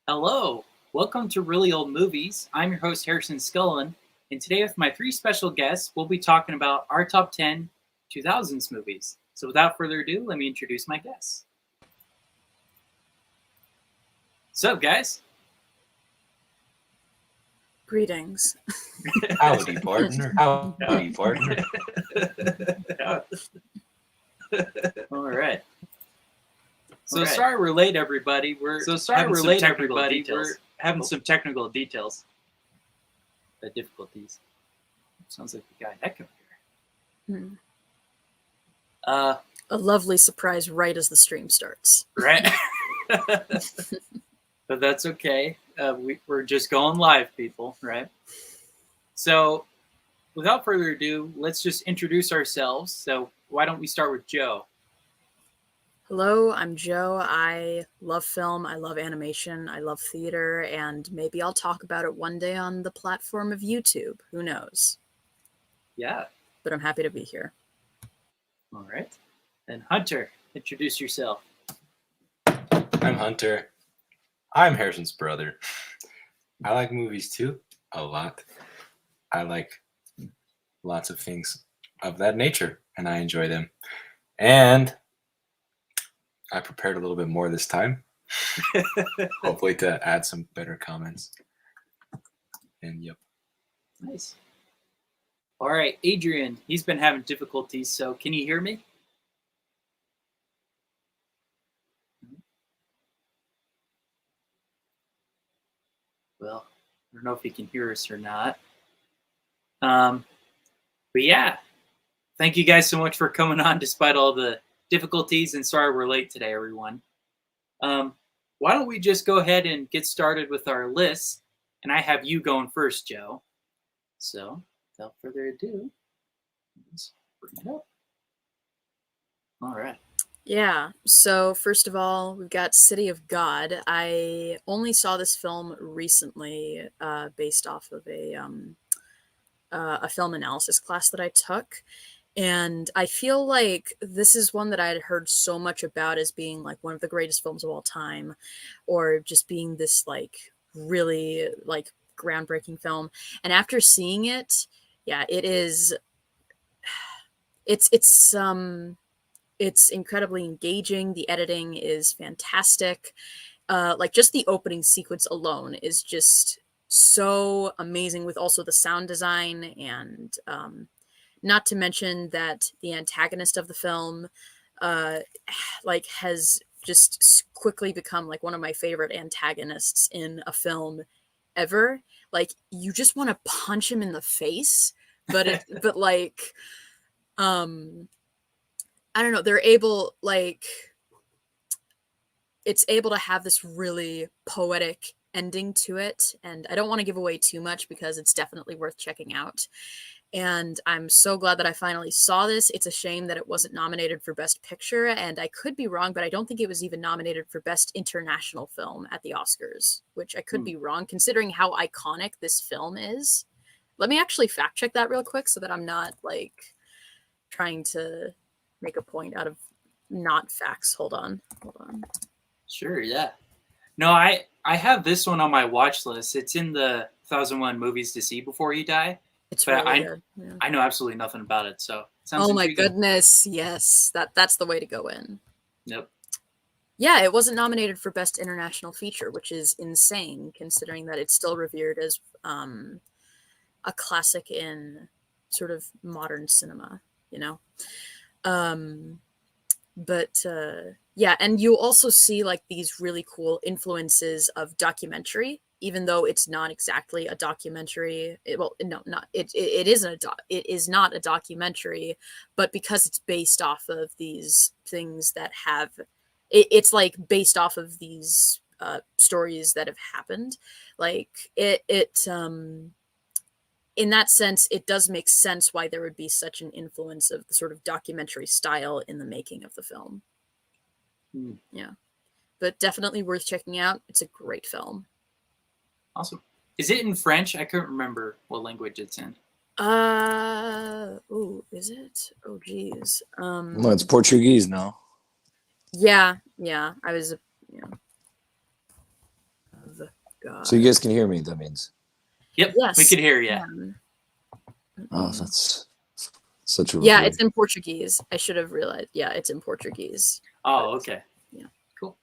Hello, welcome to Really Old Movies. I'm your host, Harrison Scullin, and today with my three special guests, we'll be talking about our top 10 2000s movies. So without further ado, let me introduce my guests. What's up, guys? Greetings. Howdy, partner. Howdy, partner. All right. So sorry we're late, everybody. We're having some technical details. The difficulties. Sounds like the guy heck over here. A lovely surprise right as the stream starts. Right. But that's okay. We're just going live, people, right? So without further ado, let's just introduce ourselves. So why don't we start with Joe? Hello, I'm Joe. I love film, I love animation, I love theater, and maybe I'll talk about it one day on the platform of YouTube. Who knows? Yeah. But I'm happy to be here. All right. And Hunter, introduce yourself. I'm Hunter. I'm Harrison's brother. I like movies too, a lot. I like lots of things of that nature, and I enjoy them. And I prepared a little bit more this time, hopefully to add some better comments. And yep. Nice. All right, Adrien, he's been having difficulties, so can you hear me? Well, I don't know if he can hear us or not. But yeah, thank you guys so much for coming on despite all the difficulties, and sorry we're late today, everyone. Why don't we just go ahead and get started with our list, and I have you going first, Joe. So without further ado, let's bring it up. All right. Yeah, so first of all, we've got City of God. I only saw this film recently based off of a film analysis class that I took. And I feel like this is one that I had heard so much about as being like one of the greatest films of all time, or just being this like really like groundbreaking film. And after seeing it, yeah, it's incredibly engaging. The editing is fantastic. Like just the opening sequence alone is just so amazing, with also the sound design, and not to mention that the antagonist of the film like has just quickly become like one of my favorite antagonists in a film ever. Like you just want to punch him in the face, but like I don't know, they're able, like, it's able to have this really poetic ending to it. And I don't want to give away too much because it's definitely worth checking out. And I'm so glad that I finally saw this. It's a shame that it wasn't nominated for Best Picture, and I could be wrong, but I don't think it was even nominated for Best International Film at the Oscars, which I could be wrong considering how iconic this film is. Let me actually fact check that real quick so that I'm not like trying to make a point out of not facts. Hold on. Sure, yeah. No, I have this one on my watch list. It's in the 1001 movies to see before you die. It's really good. Yeah. I know absolutely nothing about it, so it sounds oh my intriguing. goodness, yes, that's the way to go in. Yep. Yeah, it wasn't nominated for Best International Feature, which is insane considering that it's still revered as a classic in sort of modern cinema, you know. Yeah, and you also see like these really cool influences of documentary, even though it's not exactly a documentary. It is not a documentary, but because it's based off of these things that have, it's like based off of these stories that have happened. Like in that sense, it does make sense why there would be such an influence of the sort of documentary style in the making of the film. Yeah, but definitely worth checking out. It's a great film. Awesome. Is it in French? I couldn't remember what language it's in. Is it? Oh, geez. No, it's Portuguese now. Yeah. I was, God. So you guys can hear me, that means. Yep, Yes. we can hear you. Oh, that's such a Yeah, relief. it's in Portuguese. I should have realized. Yeah, it's in Portuguese. Oh, okay. Yeah. Cool.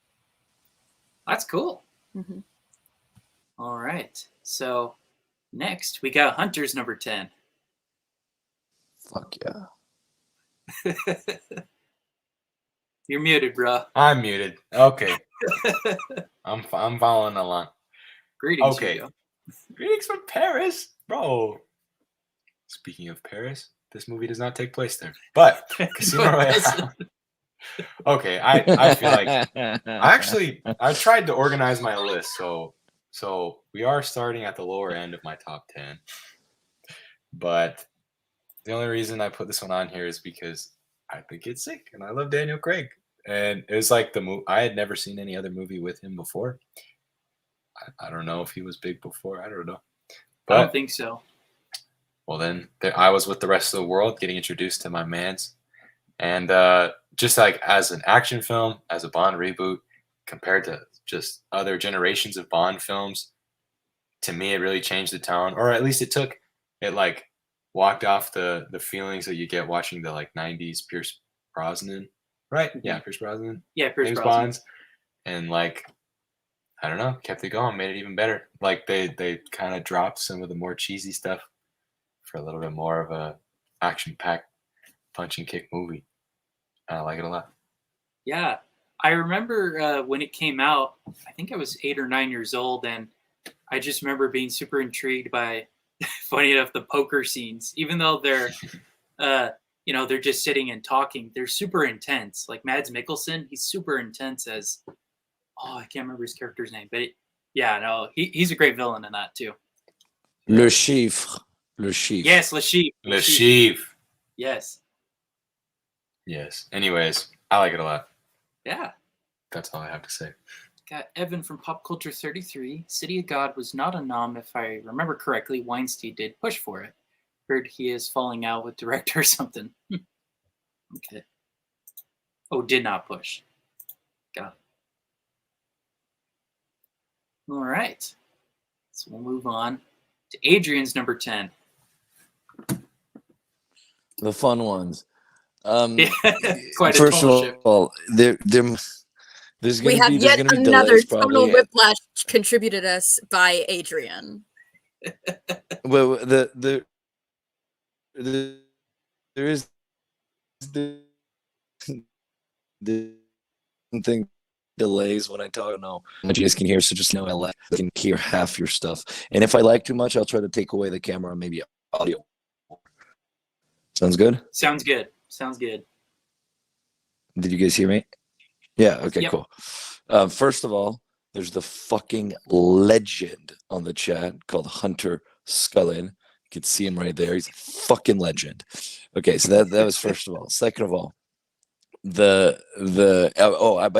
That's cool. Mhm. All right. So next we got Hunter's number 10. Fuck yeah. You're muted, bro. I'm muted. Okay. I'm following along. Greetings, Okay. Hugo. Greetings from Paris, bro. Speaking of Paris, this movie does not take place there, but Casino But Royale. listen, Okay, I feel like I tried to organize my list, so we are starting at the lower end of my top 10. But the only reason I put this one on here is because I think it's sick, and I love Daniel Craig. And it was like the movie. I had never seen any other movie with him before. I don't know if he was big before. I don't know. I don't But think so. well, then I was with the rest of the world, getting introduced to my mans, and just like as an action film, as a Bond reboot, compared to just other generations of Bond films, to me it really changed the tone, or at least it like walked off the feelings that you get watching the like 90s Pierce Brosnan, right? Yeah, Pierce Brosnan, Yeah, Pierce James Brosnan. Bonds, and like I don't know, kept it going, made it even better. Like they kind of dropped some of the more cheesy stuff for a little bit more of a action-packed punch and kick movie. I like it a lot. Yeah, I remember when it came out. I think I was 8 or 9 years old, and I just remember being super intrigued by, funny enough, the poker scenes. Even though they're, they're just sitting and talking, they're super intense. Like Mads Mikkelsen, he's super intense as, I can't remember his character's name, but he's a great villain in that too. Le Chiffre. Le Chiffre. Yes, Le Chiffre. Le Chiffre. Yes. Yes. Anyways, I like it a lot. Yeah. That's all I have to say. Got Evan from Pop Culture 33. City of God was not a nom, if I remember correctly. Weinstein did push for it. Heard he is falling out with director or something. Okay. Oh, did not push. Got it. All right. So we'll move on to Adrian's number 10. The fun ones. Quite a First of tonal shift. all, there's We gonna have be yet gonna be another delays tonal probably. whiplash contributed us by Adrien. Well, there is the thing delays when I talk. No, you guys can hear, so just know I can hear half your stuff. And if I like too much, I'll try to take away the camera, maybe audio. Sounds good? Sounds good. Sounds good. Did you guys hear me? Yeah, okay, Yep. cool. First of all, there's the fucking legend on the chat called Hunter Scullin. You can see him right there. He's a fucking legend. Okay, so that was first of all. Second of all, by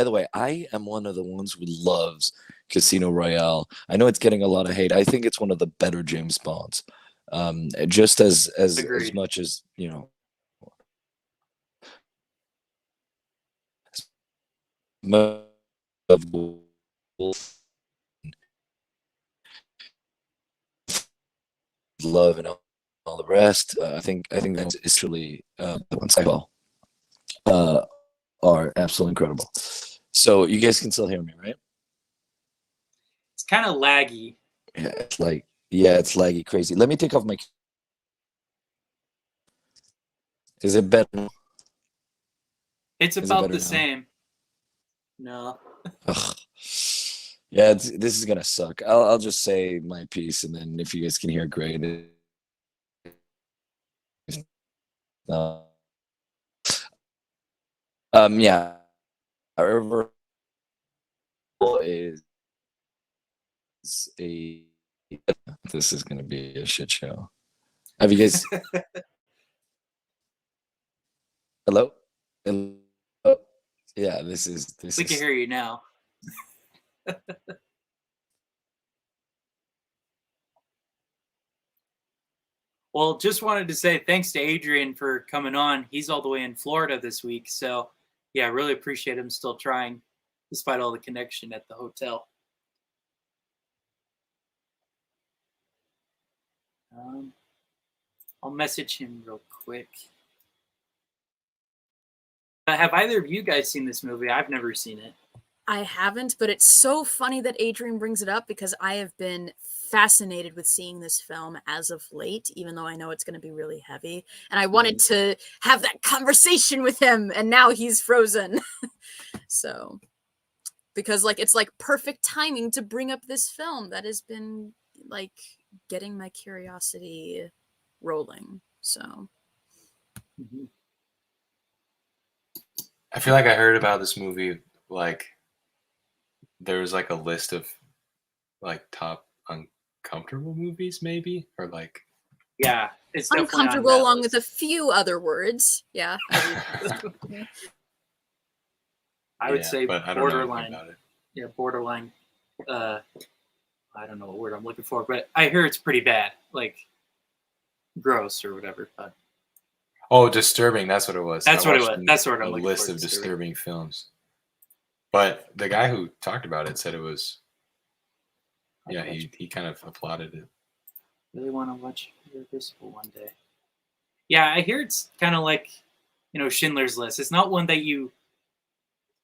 the way, I am one of the ones who loves Casino Royale. I know it's getting a lot of hate. I think it's one of the better James Bonds. Just as Agreed. much as, you know, of love and all the rest. I think that is truly the ones I call are absolutely incredible. So you guys can still hear me, right? It's kind of laggy. Yeah, it's laggy crazy. Let me take off my. Is it better? It's Is it about better the now? same. No. Ugh. Yeah, this is gonna suck. I'll just say my piece, and then if you guys can hear, great. Yeah. However, is a. This is gonna be a shit show. Have you guys? Hello? Hello? Yeah, this We can is. hear you now. Well, just wanted to say thanks to Adrien for coming on. He's all the way in Florida this week. So, yeah, really appreciate him still trying despite all the connection at the hotel. I'll message him real quick. Have either of you guys seen this movie? I've never seen it. I haven't, but it's so funny that Adrien brings it up because I have been fascinated with seeing this film as of late, even though I know it's going to be really heavy. And I wanted to have that conversation with him, and now he's frozen. So, because like it's like perfect timing to bring up this film that has been like getting my curiosity rolling. So, I feel like I heard about this movie, like there was like a list of like top uncomfortable movies, maybe, or like Yeah, it's definitely on uncomfortable that along list. with a few other words. Yeah. I would say but I don't know anything borderline. about it. Yeah, borderline. I don't know what word I'm looking for, but I hear it's pretty bad, like gross or whatever. But Oh, disturbing. That's what it was. That's I what it watched was. That's what I'm a looking list for, of disturbing. disturbing films. But the guy who talked about it said it was. Yeah, he kind of applauded it. really want to watch Irreversible one day. Yeah, I hear it's kind of like, Schindler's List. It's not one that you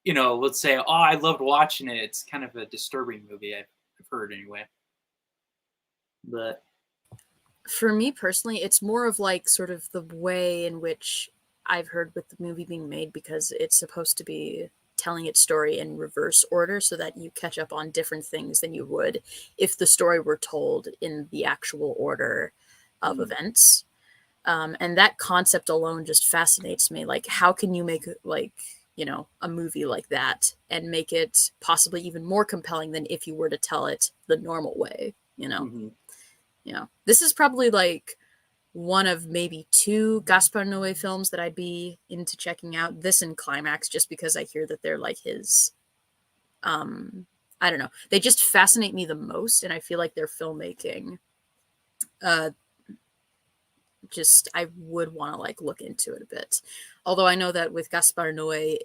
let's say, oh, I loved watching it. It's kind of a disturbing movie. I've heard anyway. But For me personally, it's more of like sort of the way in which I've heard with the movie being made, because it's supposed to be telling its story in reverse order so that you catch up on different things than you would if the story were told in the actual order of events. And that concept alone just fascinates me. Like, how can you make like, a movie like that and make it possibly even more compelling than if you were to tell it the normal way, This is probably like one of maybe 2 Gaspar Noé films that I'd be into checking out. This and Climax, just because I hear that they're like his, I don't know. They just fascinate me the most, and I feel like their filmmaking, I would want to like look into it a bit. Although I know that with Gaspar Noé,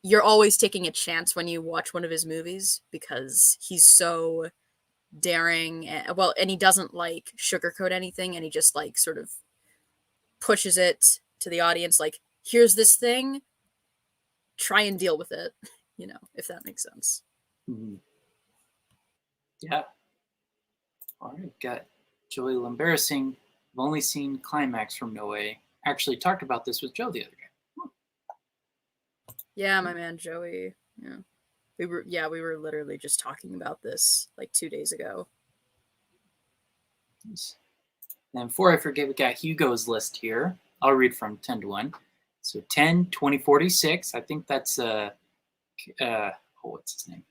you're always taking a chance when you watch one of his movies because he's so daring and he doesn't like sugarcoat anything, and he just like sort of pushes it to the audience like, here's this thing, try and deal with it, if that makes sense. Yeah. All right, got Joey embarrassing. I've only seen Climax from Noé. Actually talked about this with Joe the other day. Yeah, my man Joey. Yeah. We were literally just talking about this like 2 days ago. And before I forget, we got Hugo's list here. I'll read from 10 to 1. So 10, 2046. I think that's what's his name?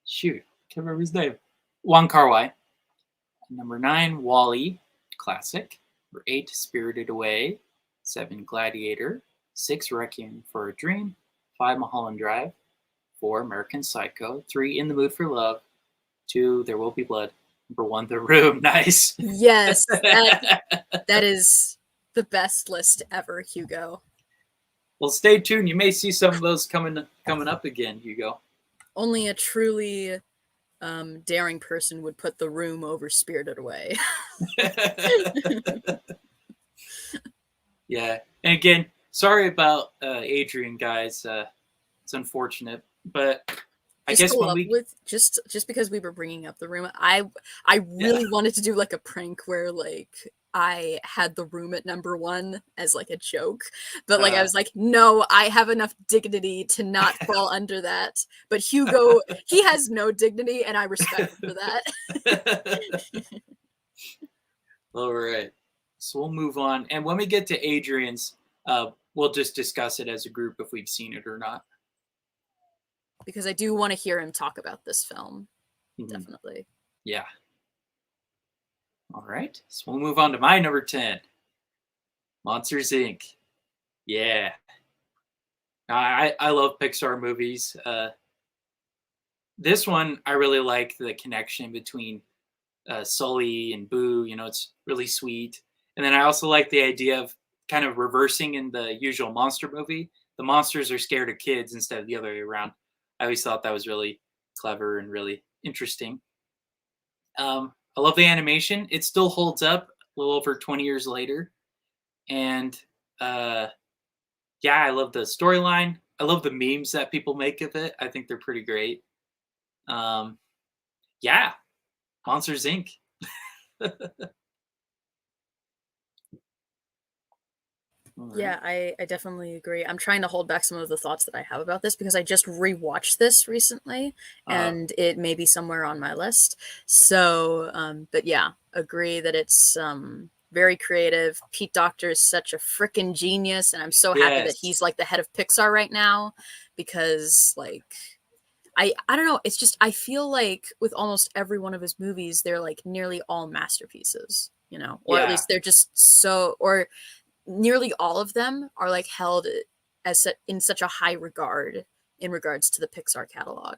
Shoot, can't remember his name. Wong Kar-wai. Number 9, Wall-E, classic. Number 8, Spirited Away. 7, Gladiator. 6, Requiem for a Dream. 5, Mulholland Drive. 4, American Psycho. 3, In the Mood for Love. 2, There Will Be Blood. Number 1, The Room. Nice. Yes, that is the best list ever, Hugo. Well, stay tuned. You may see some of those coming up again, Hugo. Only a truly daring person would put The Room over Spirited Away. Yeah, and again, sorry about Adrien, guys. It's unfortunate, but I guess when we just because we were bringing up The Room, I really wanted to do like a prank where like I had The Room at number 1 as like a joke, but like I was like, no, I have enough dignity to not fall under that. But Hugo, he has no dignity, and I respect him for that. All right, so we'll move on, and when we get to Adrien's, we'll just discuss it as a group if we've seen it or not. Because I do want to hear him talk about this film. Definitely. Yeah. All right. So we'll move on to my number 10. Monsters, Inc. Yeah. I love Pixar movies. This one, I really like the connection between Sully and Boo. It's really sweet. And then I also like the idea of kind of reversing in the usual monster movie. The monsters are scared of kids instead of the other way around. I always thought that was really clever and really interesting. I love the animation. It still holds up a little over 20 years later. And yeah, I love the storyline. I love the memes that people make of it. I think they're pretty great. Yeah, Monsters Inc. Yeah, I definitely agree. I'm trying to hold back some of the thoughts that I have about this because I just rewatched this recently and it may be somewhere on my list. So, but yeah, agree that it's very creative. Pete Docter is such a freaking genius, and I'm so happy that Yes. he's like the head of Pixar right now because like I don't know, it's just I feel like with almost every one of his movies, they're like nearly all masterpieces, you know, or at Yeah. least they're just so or nearly all of them are like held as in such a high regard in regards to the Pixar catalog.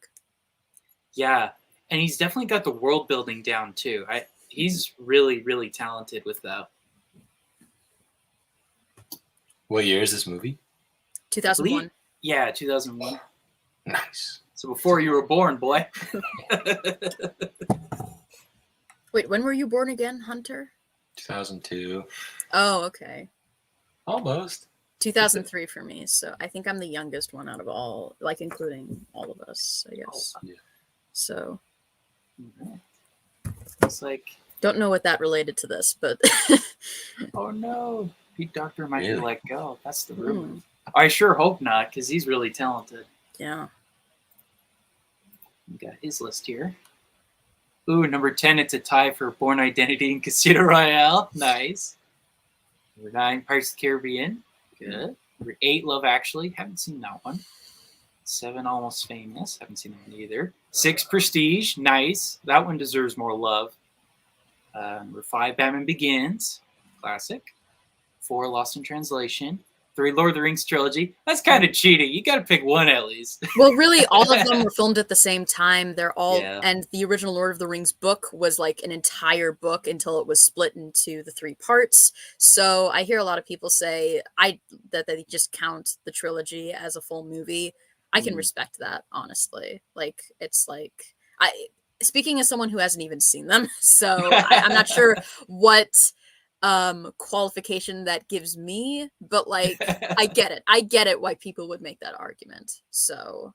Yeah, and he's definitely got the world building down too. He's really, really talented with that. What year is this movie? 2001. Yeah, 2001. Nice. So before you were born, boy. Wait, when were you born again, Hunter? 2002. Oh, okay. Almost. 2003 for me, so I think I'm the youngest one out of all, like including all of us, I guess. Yeah. So It's like, don't know what that related to this, but oh no, Pete Docter might be Really? let go. That's the rumor. I sure hope not, because he's really talented. yeah. We got his list here. Ooh, number 10, it's a tie for Born Identity and Casino Royale. Nice. Number 9, Pirates of the Caribbean. Good. Number 8, Love Actually. Haven't seen that one. 7, Almost Famous. Haven't seen that one either. 6, Prestige. Nice. That one deserves more love. Number 5, Batman Begins. Classic. 4, Lost in Translation. 3, Lord of the Rings trilogy. That's kind of cheating. You got to pick one at least. Well, really, all of them were filmed at the same time. They're all, Yeah. and the original Lord of the Rings book was like an entire book until it was split into the 3 parts. So I hear a lot of people say that they just count the trilogy as a full movie. I can respect that, honestly. Like, it's like speaking as someone who hasn't even seen them, so I'm not sure what qualification that gives me, but like I get it why people would make that argument. So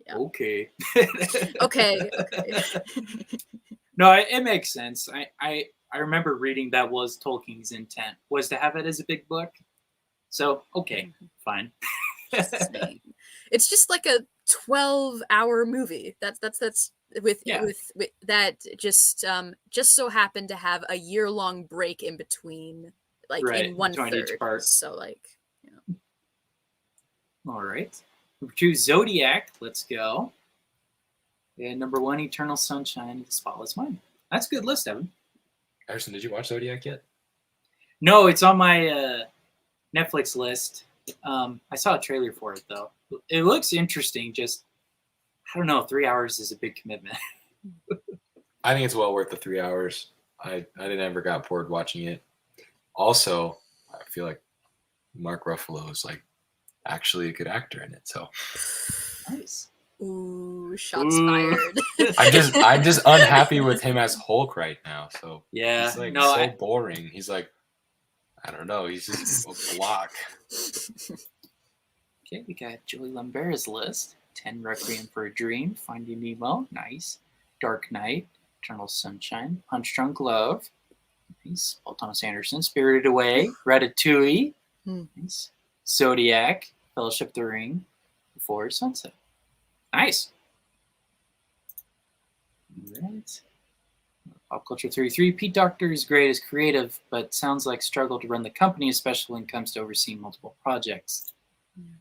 yeah. Okay. Okay. No, it makes sense. I remember reading that was Tolkien's intent was to have it as a big book. So okay, fine. It's just like a 12-hour movie. That's with that just so happened to have a year-long break in between, like in one between third. each part. So like, you know. All right. Number 2, Zodiac. Let's go. And number 1, Eternal Sunshine of the Spotless Mind. That's a good list, Evan. Harrison, did you watch Zodiac yet? No, it's on my Netflix list. I saw a trailer for it though. It looks interesting. Just I don't know. 3 hours is a big commitment. I think it's well worth the 3 hours. I didn't ever got bored watching it. Also, I feel like Mark Ruffalo is like actually a good actor in it. So Nice. Ooh, shots fired. I'm just unhappy with him as Hulk right now. So Yeah. he's like No, boring. He's like, I don't know. He's just a block. Okay, we got Joey Lambert's list. 10, Requiem for a Dream, Finding Nemo, nice. Dark Knight, Eternal Sunshine, Punch Drunk Love, nice. Paul Thomas Anderson, Spirited Away, Ratatouille, nice. Zodiac, Fellowship of the Ring, Before Sunset. Nice. All right. Pop Culture 33, Pete Docter is great as creative, but sounds like struggle to run the company, especially when it comes to overseeing multiple projects.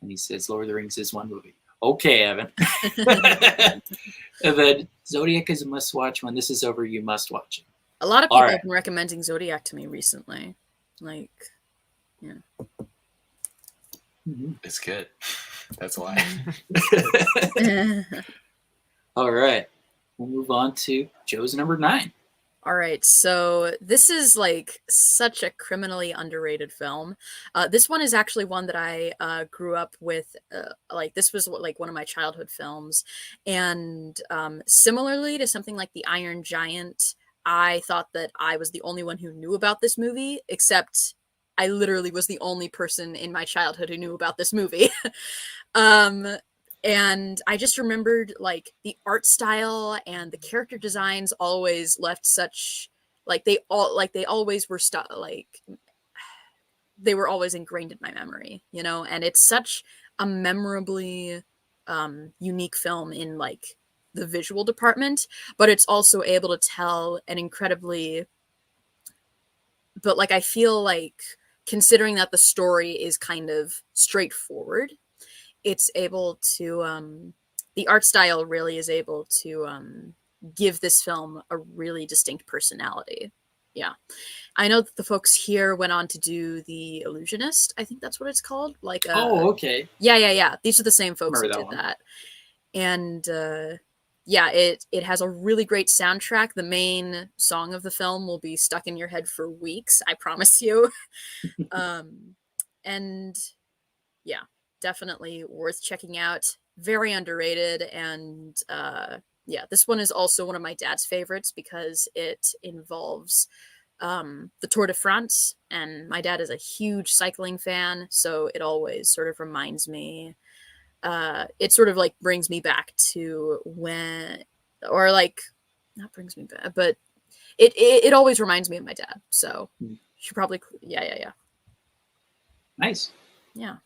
And he says Lord of the Rings is one movie. Okay, Evan. And then Zodiac is a must-watch. When this is over, you must watch it. A lot of people have been recommending Zodiac to me recently. Like, yeah. It's good. That's why. All right. We'll move on to Joe's number 9. All right, so this is like such a criminally underrated film. This one is actually one that I grew up with. Like this was like one of my childhood films, and similarly to something like The Iron Giant, I thought that I was the only one who knew about this movie, except I literally was the only person in my childhood who knew about this movie. And I just remembered like the art style and the character designs always left such they always were they were always ingrained in my memory, you know, and it's such a memorably unique film in like the visual department, but it's also able to tell an incredibly, but like I feel like considering that the story is kind of straightforward, it's able to the art style really is able to give this film a really distinct personality. Yeah. I know that the folks here went on to do The Illusionist. I think that's what it's called. Like, Oh, okay. yeah. These are the same folks who Remember that did one. that. And yeah, it has a really great soundtrack. The main song of the film will be stuck in your head for weeks, I promise you. And yeah, definitely worth checking out. Very underrated. And yeah, this one is also one of my dad's favorites because it involves the Tour de France, and my dad is a huge cycling fan, so it always sort of reminds me, it sort of like brings me back to when, or like not brings me back, but it always reminds me of my dad. So should probably yeah. Nice. Yeah.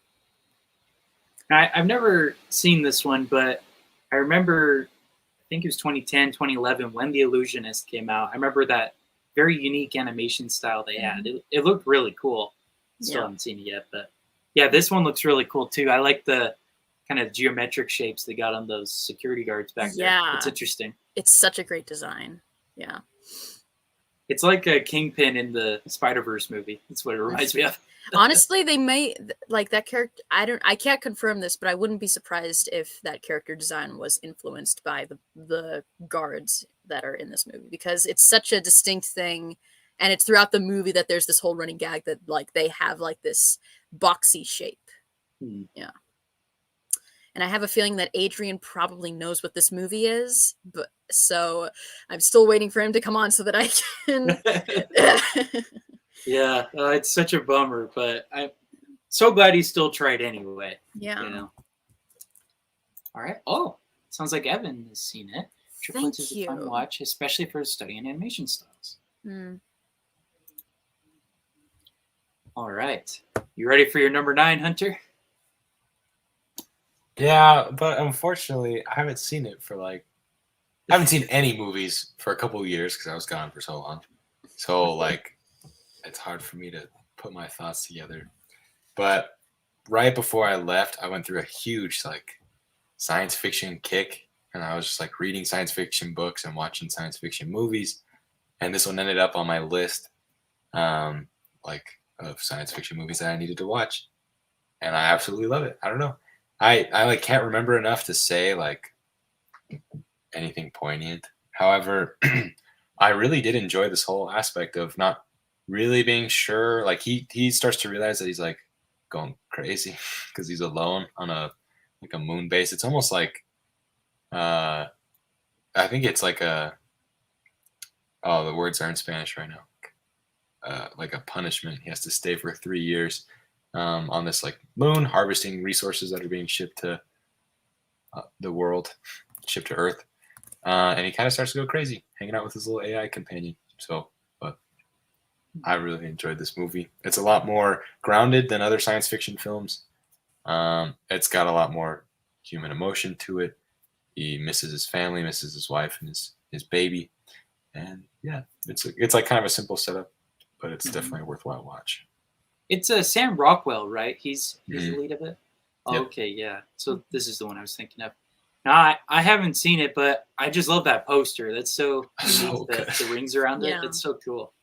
I've never seen this one, but I remember, I think it was 2010, 2011 when The Illusionist came out. I remember that very unique animation style they had. It looked really cool. Still haven't seen it yet, but yeah, this one looks really cool too. I like the kind of geometric shapes they got on those security guards back there. It's interesting. It's such a great design. Yeah. It's like a Kingpin in the Spider-Verse movie. That's what it reminds me of. Honestly, they may like that character. I can't confirm this, but I wouldn't be surprised if that character design was influenced by the guards that are in this movie, because it's such a distinct thing, and it's throughout the movie that there's this whole running gag that like they have like this boxy shape. Yeah. And I have a feeling that Adrien probably knows what this movie is, but so I'm still waiting for him to come on so that I can. Yeah, it's such a bummer, but I'm so glad he still tried anyway. Yeah. You know. All right. Oh, sounds like Evan has seen it. Triplets is a fun watch, especially for studying animation styles. All right. You ready for your number 9, Hunter? Yeah, but unfortunately, I haven't seen it for I haven't seen any movies for a couple of years because I was gone for so long. So it's hard for me to put my thoughts together. But right before I left, I went through a huge science fiction kick, and I was just reading science fiction books and watching science fiction movies. And this one ended up on my list, of science fiction movies that I needed to watch, and I absolutely love it. I don't know. I can't remember enough to say anything poignant. However, I really did enjoy this whole aspect of not really being sure. He starts to realize that he's going crazy because he's alone on a moon base. It's almost I think it's the words are in Spanish right now. Like a punishment. He has to stay for 3 years on this moon, harvesting resources that are being shipped to the world, shipped to Earth. And he kind of starts to go crazy, hanging out with his little AI companion. So, but I really enjoyed this movie. It's a lot more grounded than other science fiction films. It's got a lot more human emotion to it. He misses his family, misses his wife and his baby. And yeah, it's kind of a simple setup, but it's definitely a worthwhile watch. It's Sam Rockwell, right? He's the lead of it? Oh, Yep. Okay, yeah. So this is the one I was thinking of. Now, I haven't seen it, but I just love that poster. That's so unique, the rings around it. It's so cool.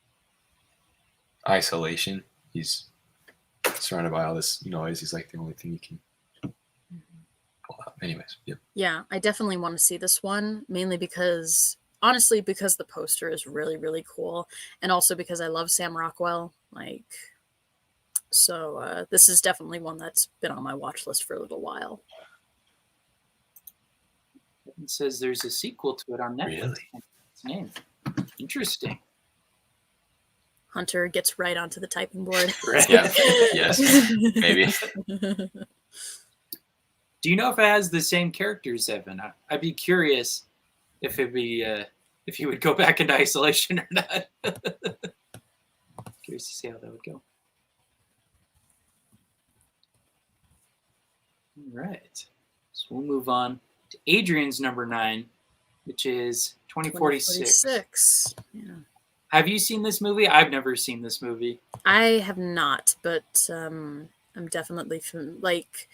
Isolation. He's surrounded by all this noise. He's the only thing you can pull out. Anyways, yep. Yeah, I definitely want to see this one, mainly because the poster is really, really cool, and also because I love Sam Rockwell. So this is definitely one that's been on my watch list for a little while. It says there's a sequel to it on Netflix. Really? What's its name? Interesting. Hunter gets right onto the typing board. Right. Yeah. Yes. Maybe. Do you know if it has the same characters, Evan? I'd be curious if it'd be if he would go back into isolation or not. Curious to see how that would go. All right. So we'll move on to Adrian's number 9, which is 2046. 2046. Yeah. Have you seen this movie? I've never seen this movie. I have not, but I'm definitely like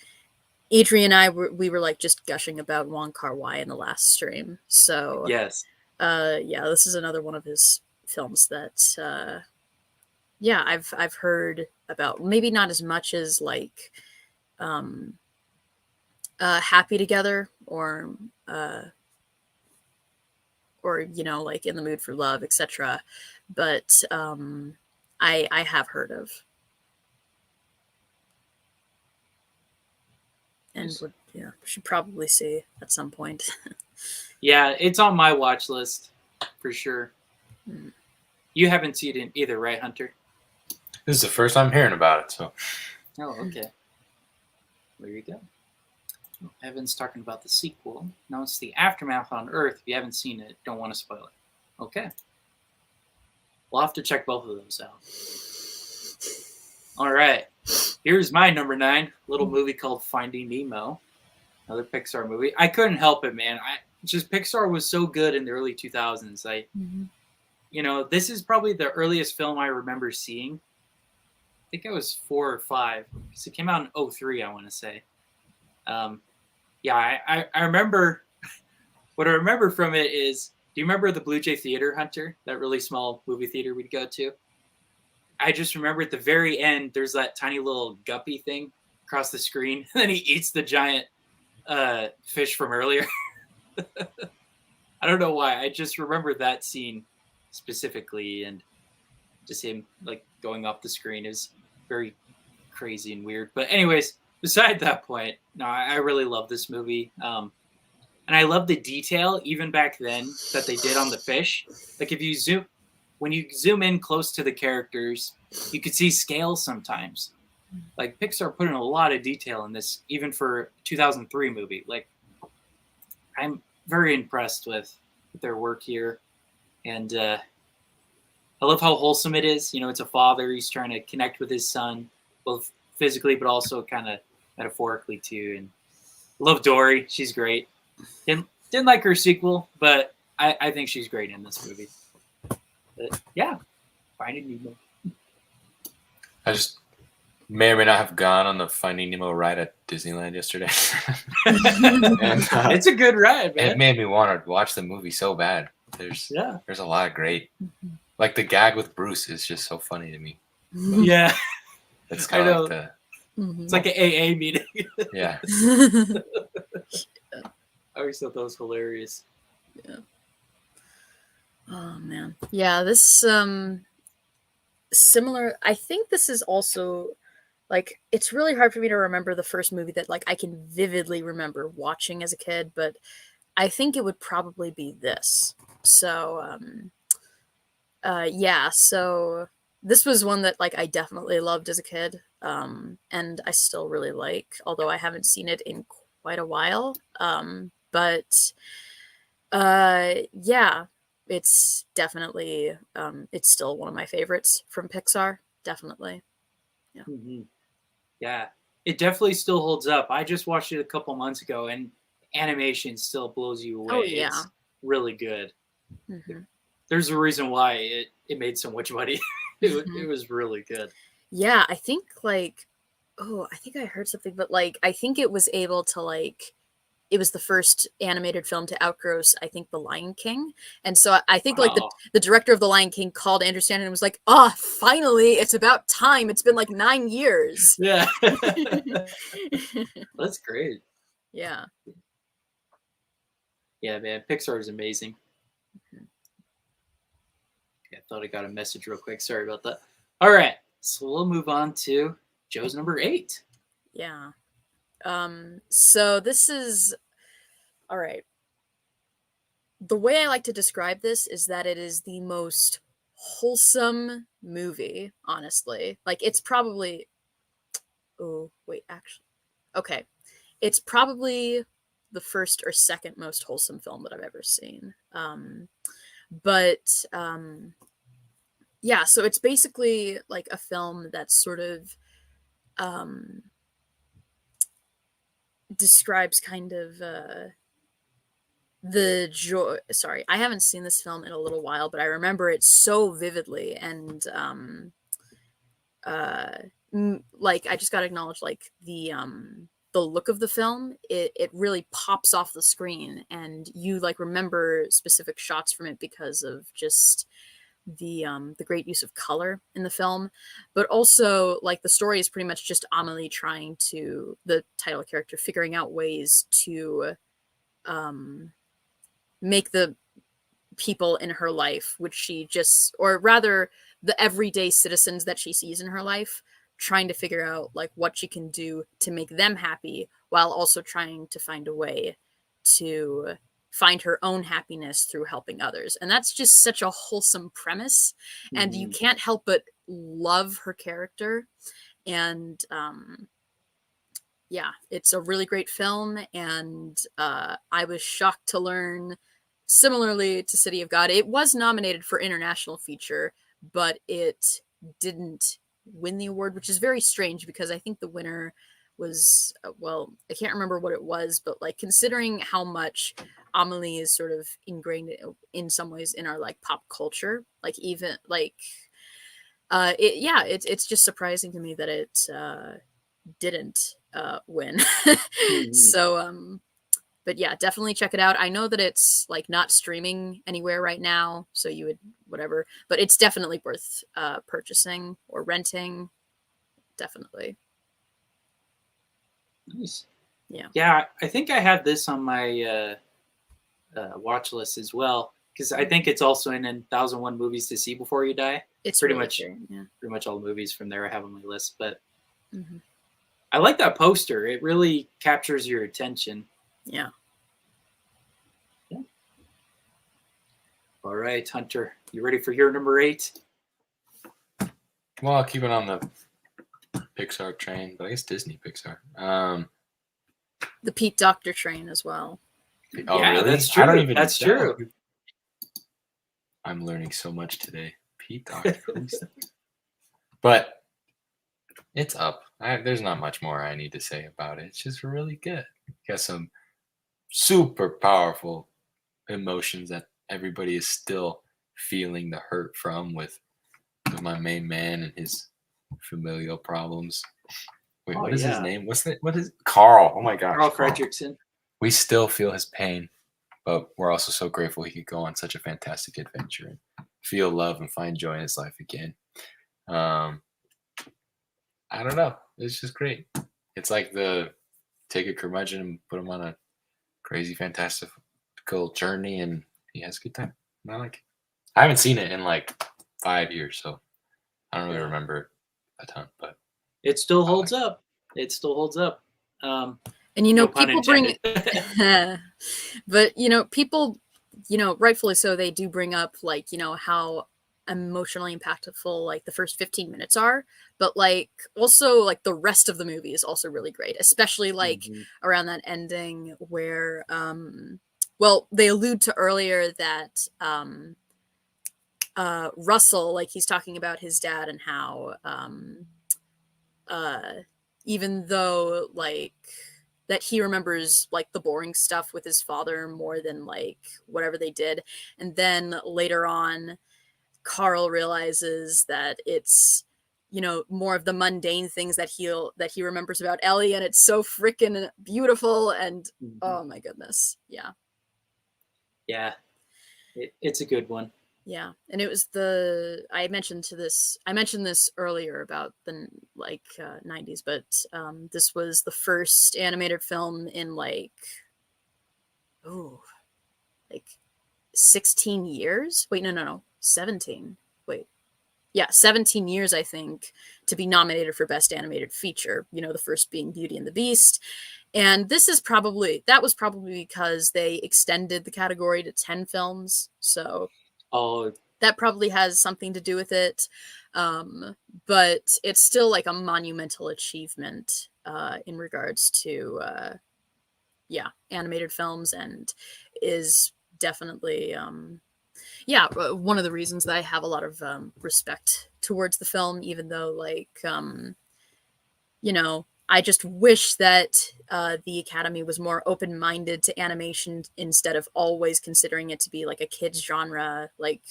Adrien and I we were like just gushing about Wong Kar-wai in the last stream. So Yes. yeah, this is another one of his films that yeah, I've heard about. Maybe not as much as like Happy Together or you know, like In the Mood for Love, etc. But I have heard of, and would should probably see at some point. Yeah, it's on my watch list for sure. Mm. You haven't seen it either, right, Hunter? This is the first time hearing about it, so Oh, okay. There you go. Evan's talking about the sequel. Now it's The Aftermath on Earth. If you haven't seen it, don't want to spoil it. Okay. We'll have to check both of those out. All right. Here's my number 9, little movie called Finding Nemo. Another Pixar movie. I couldn't help it, man. Pixar was so good in the early 2000s. You know, this is probably the earliest film I remember seeing. I think I was 4 or 5 because it came out in 2003, I want to say. Yeah, I remember. What I remember from it is, do you remember the Blue Jay Theater, Hunter? That really small movie theater we'd go to. I just remember at the very end, there's that tiny little guppy thing across the screen, and then he eats the giant fish from earlier. I don't know why. I just remember that scene specifically, and just him like going off the screen is very crazy and weird. But anyways, beside that point, no, I really love this movie. And I love the detail, even back then, that they did on the fish. Like when you zoom in close to the characters, you could see scale sometimes. Like Pixar put in a lot of detail in this, even for a 2003 movie. Like, I'm very impressed with their work here. And I love how wholesome it is. You know, it's a father. He's trying to connect with his son, both physically, but also kind of metaphorically too. And love Dory. She's great. Didn't like her sequel, but I think she's great in this movie. But yeah, Finding Nemo. I just may or may not have gone on the Finding Nemo ride at Disneyland yesterday. And, It's a good ride, man. it made me want to watch the movie so bad. There's a lot of great, like the gag with Bruce is just so funny to me. Yeah, It's kind of like it's like an AA meeting. yeah. I always thought that was hilarious. Yeah. Oh man. Yeah, this similar. I think this is also like, it's really hard for me to remember the first movie that like I can vividly remember watching as a kid, but I think it would probably be this. So yeah, so this was one that like I definitely loved as a kid, and I still really like, although I haven't seen it in quite a while. But yeah, it's definitely it's still one of my favorites from Pixar. Definitely. Yeah. Mm-hmm. Yeah, it definitely still holds up. I just watched it a couple months ago, and animation still blows you away. Oh, yeah. It's really good. Mm-hmm. There's a reason why it made so much money. It was really good. Yeah, I think like, oh, I think I heard something, but like, I think it was able to like, it was the first animated film to outgross, I think, The Lion King. And so I think like Wow. the director of The Lion King called Andrew Stanton and was like, oh, finally, it's about time. It's been like 9 years. Yeah. That's great. Yeah. Yeah, man. Pixar is amazing. Okay, I thought I got a message real quick. Sorry about that. All right. So we'll move on to Joe's number 8. Yeah. So this is all right. the way I like to describe this is that it is the most wholesome movie, honestly. Like, it's probably, oh, wait, actually, okay. It's probably the first or second most wholesome film that I've ever seen. But yeah, so it's basically like a film that's sort of describes kind of the joy. Sorry, I haven't seen this film in a little while, but I remember it so vividly. And like, I just got to acknowledge, like, the look of the film, it really pops off the screen, and you like remember specific shots from it because of just the great use of color in the film. But also, like, the story is pretty much just Amelie trying to, the title character, figuring out ways to make the people in her life, which she just, or rather the everyday citizens that she sees in her life, trying to figure out like what she can do to make them happy, while also trying to find a way to find her own happiness through helping others. And that's just such a wholesome premise. And you can't help but love her character. And yeah, it's a really great film. And I was shocked to learn, similarly to City of God, it was nominated for International Feature, but it didn't win the award, which is very strange because I think the winner was, well, I can't remember what it was, but like, considering how much Amelie is sort of ingrained in some ways in our like pop culture, like even like it's just surprising to me that it didn't win. So but yeah, definitely check it out. I know that it's like not streaming anywhere right now, so you would whatever, but it's definitely worth purchasing or renting. Definitely. Nice. Yeah. Yeah, I think I have this on my watch list as well, because I think it's also in 1001 movies to see before you die. It's pretty really much great, yeah. Pretty much all the movies from there I have on my list. But I like that poster. It really captures your attention. Yeah. All right, Hunter, you ready for your number 8? Well, I'll keep it on the Pixar train, but I guess Disney Pixar. The Pete Docter train as well. Oh, Yeah, really? that's true. I don't even That's know. true. I'm learning so much today. Pete Docter. But it's up. There's not much more I need to say about it. It's just really good. Got some super powerful emotions that everybody is still feeling the hurt from with my main man and his familial problems. Wait, what is his name? What is Carl? Oh my gosh. Carl Fredricksen. We still feel his pain, but we're also so grateful he could go on such a fantastic adventure and feel love and find joy in his life again. I don't know. It's just great. It's like take a curmudgeon and put him on a crazy, fantastical journey, and he has a good time. And I like it. I haven't seen it in like 5 years, so I don't really remember a ton, but it still holds up. It still holds up. And you know, no pun people bring intended. but you know, people, you know, rightfully so, they do bring up like, you know, how emotionally impactful like the first 15 minutes are, but like also like the rest of the movie is also really great, especially like around that ending where well, they allude to earlier that Russell, like, he's talking about his dad and how even though like that he remembers like the boring stuff with his father more than like whatever they did, and then later on Carl realizes that it's, you know, more of the mundane things that he remembers about Ellie, and it's so freaking beautiful. And oh my goodness, yeah, it's a good one. Yeah, and it was I mentioned this earlier about the like 90s, but this was the first animated film in like 16 years. Wait, no, 17. Wait, 17 years, I think, to be nominated for Best Animated Feature, the first being Beauty and the Beast. And that was probably because they extended the category to 10 films. So that probably has something to do with it. But it's still like a monumental achievement in regards to, animated films, and is definitely, one of the reasons that I have a lot of respect towards the film, even though, like, I just wish that the Academy was more open-minded to animation instead of always considering it to be like a kid's genre, like,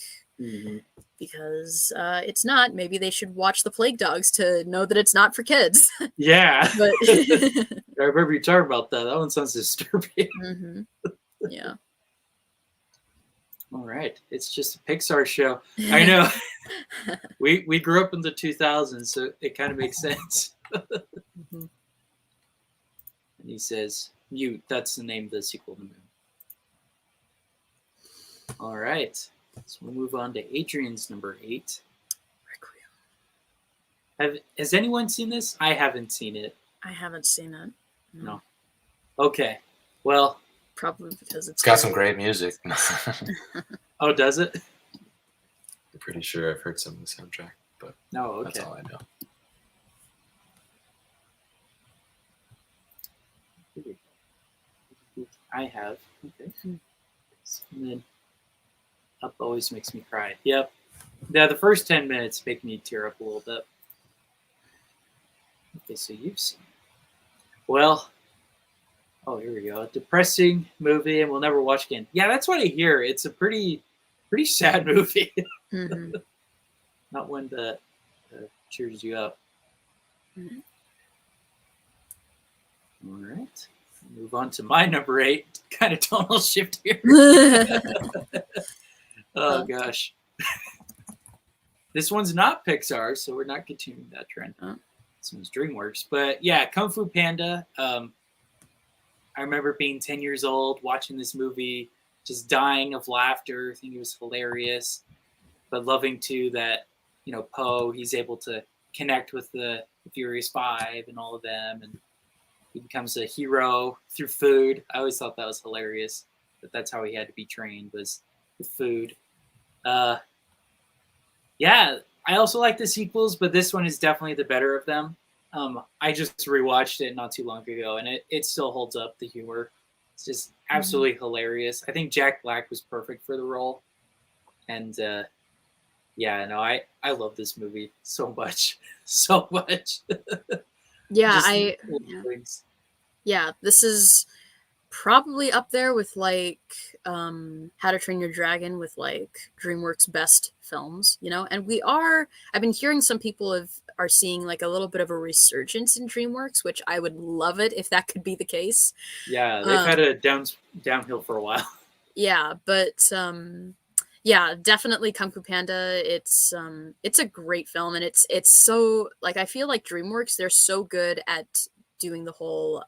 because it's not. Maybe they should watch The Plague Dogs to know that it's not for kids. Yeah. But I remember you talking about that. That one sounds disturbing. Yeah. All right. It's just a Pixar show. I know. We grew up in the 2000s, so it kind of makes sense. And he says, Mute. That's the name of the sequel to the movie. All right. So we'll move on to Adrian's number 8. Has anyone seen this? I haven't seen it. I haven't seen it. No. Okay. Well, probably because it's got some great music. Oh, does it? I'm pretty sure I've heard some of the soundtrack, but that's all I know. I have. Okay. And then Up always makes me cry. Yep. Yeah, the first 10 minutes make me tear up a little bit. Okay, so you've seen it. Well, here we go. Depressing movie, and we'll never watch again. Yeah, that's what I hear. It's a pretty sad movie. Not one that cheers you up. All right. Move on to my number 8. Kind of tonal shift here. Oh, gosh. This one's not Pixar, so we're not continuing that trend. This one's DreamWorks. But yeah, Kung Fu Panda. I remember being 10 years old, watching this movie, just dying of laughter, thinking it was hilarious. But loving, too, that, Po, he's able to connect with the Furious Five and all of them. And he becomes a hero through food. I always thought that was hilarious. That's how he had to be trained, was with food. Yeah, I also like the sequels, but this one is definitely the better of them. I just rewatched it not too long ago, and it still holds up. The humor, it's just absolutely hilarious. I think Jack Black was perfect for the role, and I love this movie so much, so much. This is probably up there with like How to Train Your Dragon, with like DreamWorks' best films, and I've been hearing some people are seeing like a little bit of a resurgence in DreamWorks, which I would love it if that could be the case. Yeah, they've had a downhill for a while. Yeah, but definitely Kung Fu Panda. It's a great film, and it's so, like, I feel like DreamWorks, they're so good at doing the whole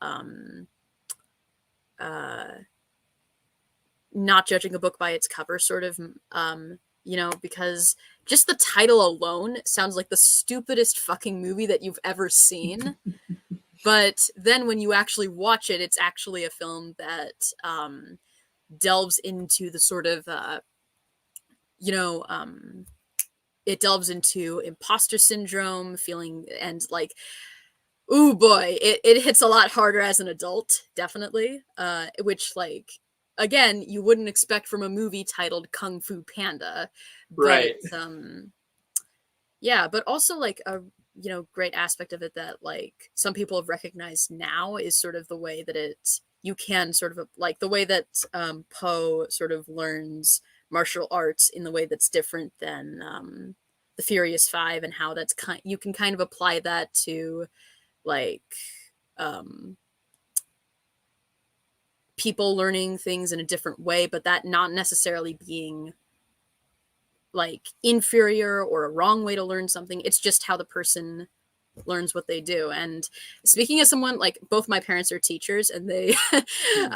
not judging a book by its cover sort of, because just the title alone sounds like the stupidest fucking movie that you've ever seen. But then when you actually watch it, it's actually a film that delves into the sort of, it delves into imposter syndrome, feeling, and like, ooh boy, it hits a lot harder as an adult, definitely. Which, like, again, you wouldn't expect from a movie titled Kung Fu Panda. Right. But, but also like a great aspect of it that like some people have recognized now is sort of the way that you can sort of like the way that Po sort of learns martial arts in the way that's different than the Furious Five, and how that's you can kind of apply that to like people learning things in a different way, but that not necessarily being like inferior or a wrong way to learn something. It's just how the person learns what they do. And speaking as someone, like, both my parents are teachers, and they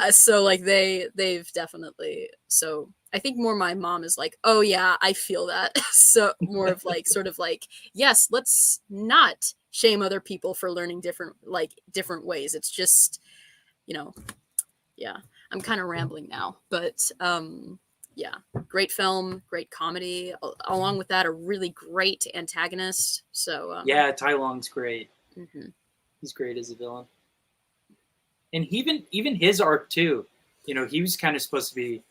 so like they've definitely, so I think more my mom is like, oh yeah, I feel that. So more of like sort of like, yes, let's not shame other people for learning different ways. It's just, you know, yeah. I'm kind of rambling now, but yeah, great film, great comedy. Along with that, a really great antagonist. So Yeah, Tai Long's great. mhm. He's great as a villain. And even his arc too. You know, he was kind of supposed to be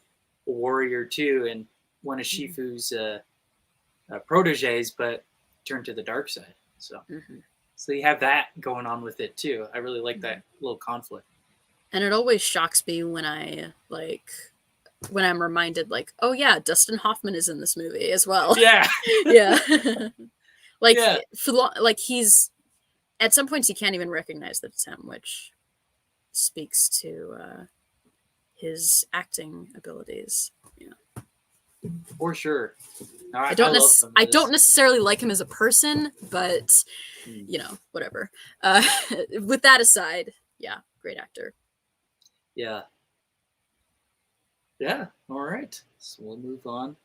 a warrior too, and one of Shifu's proteges, but turned to the dark side. So, so you have that going on with it too. I really like that little conflict. And it always shocks me when when I'm reminded, like, oh yeah, Dustin Hoffman is in this movie as well. Yeah, Yeah. Like, Yeah. like he's at some points he can't even recognize that it's him, which speaks to his acting abilities. Yeah. for sure. No, I don't love him. I don't necessarily like him as a person, but you know, whatever. With that aside, yeah, great actor. Yeah. Yeah. All right. So we'll move on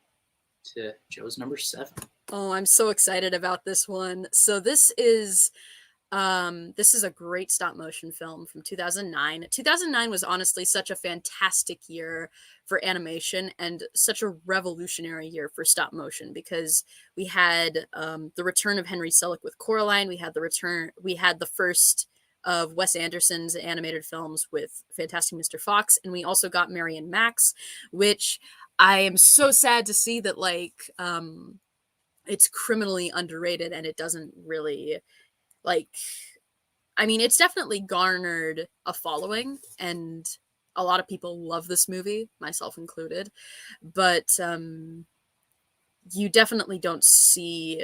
to Joe's number 7. Oh, I'm so excited about this one. So this is a great stop motion film from 2009. 2009 was honestly such a fantastic year for animation and such a revolutionary year for stop motion, because we had the return of Henry Selick with Coraline. We had the first of Wes Anderson's animated films with Fantastic Mr. Fox, and we also got Mary and Max, which I am so sad to see that it's criminally underrated and it doesn't really I mean, it's definitely garnered a following and a lot of people love this movie, myself included, but you definitely don't see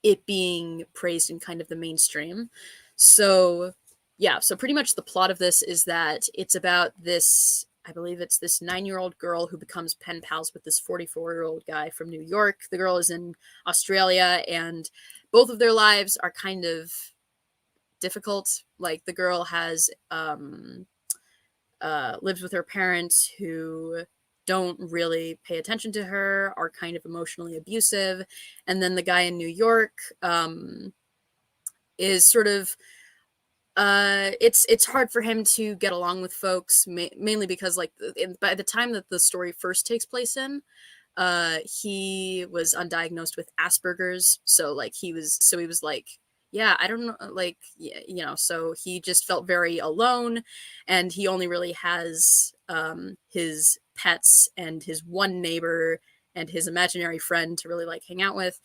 it being praised in kind of the mainstream. So yeah, so pretty much the plot of this is that it's about this, I believe it's this 9-year-old girl who becomes pen pals with this 44-year-old guy from New York. The girl is in Australia, and both of their lives are kind of difficult. Like, the girl has lives with her parents who don't really pay attention to her, are kind of emotionally abusive, and then the guy in New York is sort of it's hard for him to get along with folks, mainly because by the time that the story first takes place he was undiagnosed with Asperger's, so he was like, yeah, I don't know, you know, so he just felt very alone, and he only really has his pets and his one neighbor and his imaginary friend to really hang out with.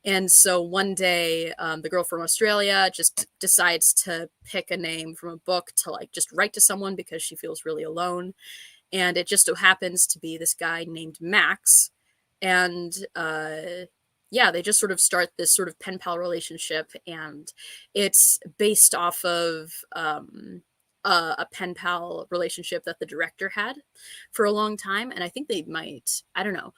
And so one day, the girl from Australia just decides to pick a name from a book to just write to someone because she feels really alone. And it just so happens to be this guy named Max. And yeah, they just sort of start this sort of pen pal relationship. And it's based off of a pen pal relationship that the director had for a long time. And I think they might, I don't know.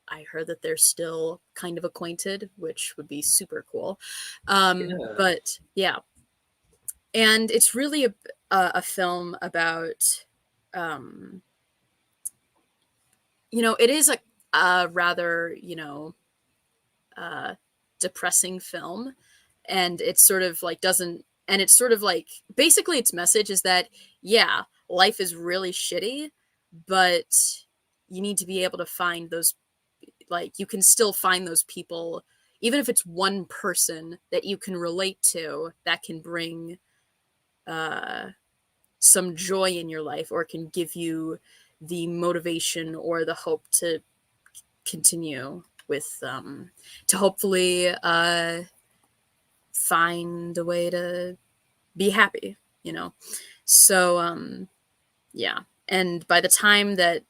I heard that they're still kind of acquainted, which would be super cool. But yeah, and it's really a film about, you know, it is a rather, you know, depressing film, and it's sort of it's sort of basically its message is that, yeah, life is really shitty, but you need to be able to find those, you can still find those people, even if it's one person that you can relate to, that can bring some joy in your life, or can give you the motivation or the hope to continue with, to hopefully find a way to be happy, you know? So, yeah. And by the time that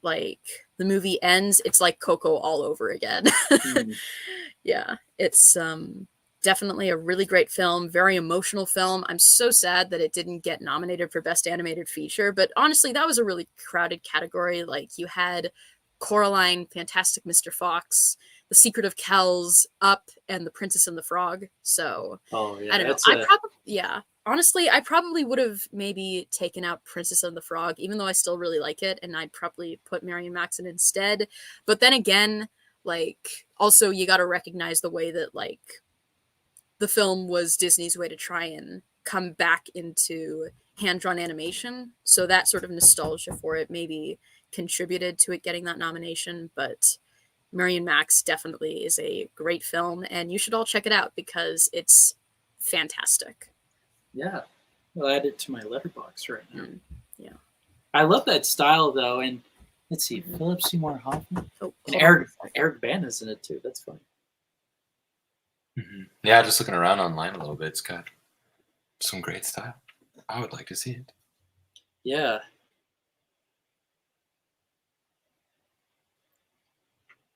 the movie ends, it's like Coco all over again. Yeah, it's definitely a really great film, very emotional film. I'm so sad that it didn't get nominated for Best Animated Feature, but honestly, that was a really crowded category. You had Coraline, Fantastic Mr. Fox, The Secret of Kells, Up, and The Princess and the Frog. So oh yeah, I don't know. honestly, I probably would have maybe taken out Princess and the Frog, even though I still really like it, and I'd probably put Mary and Max in instead. But then again, like, also you got to recognize the way that like the film was Disney's way to try and come back into hand-drawn animation. So that sort of nostalgia for it maybe contributed to it getting that nomination. But Mary and Max definitely is a great film, and you should all check it out because it's fantastic. Yeah, I'll add it to my letterbox right now. Yeah. I love that style though, and let's see, Philip Seymour Hoffman Oh, and hold on. Eric Bana's in it too. That's funny. Yeah, just looking around online a little bit, it's got some great style. I would like to see it. Yeah.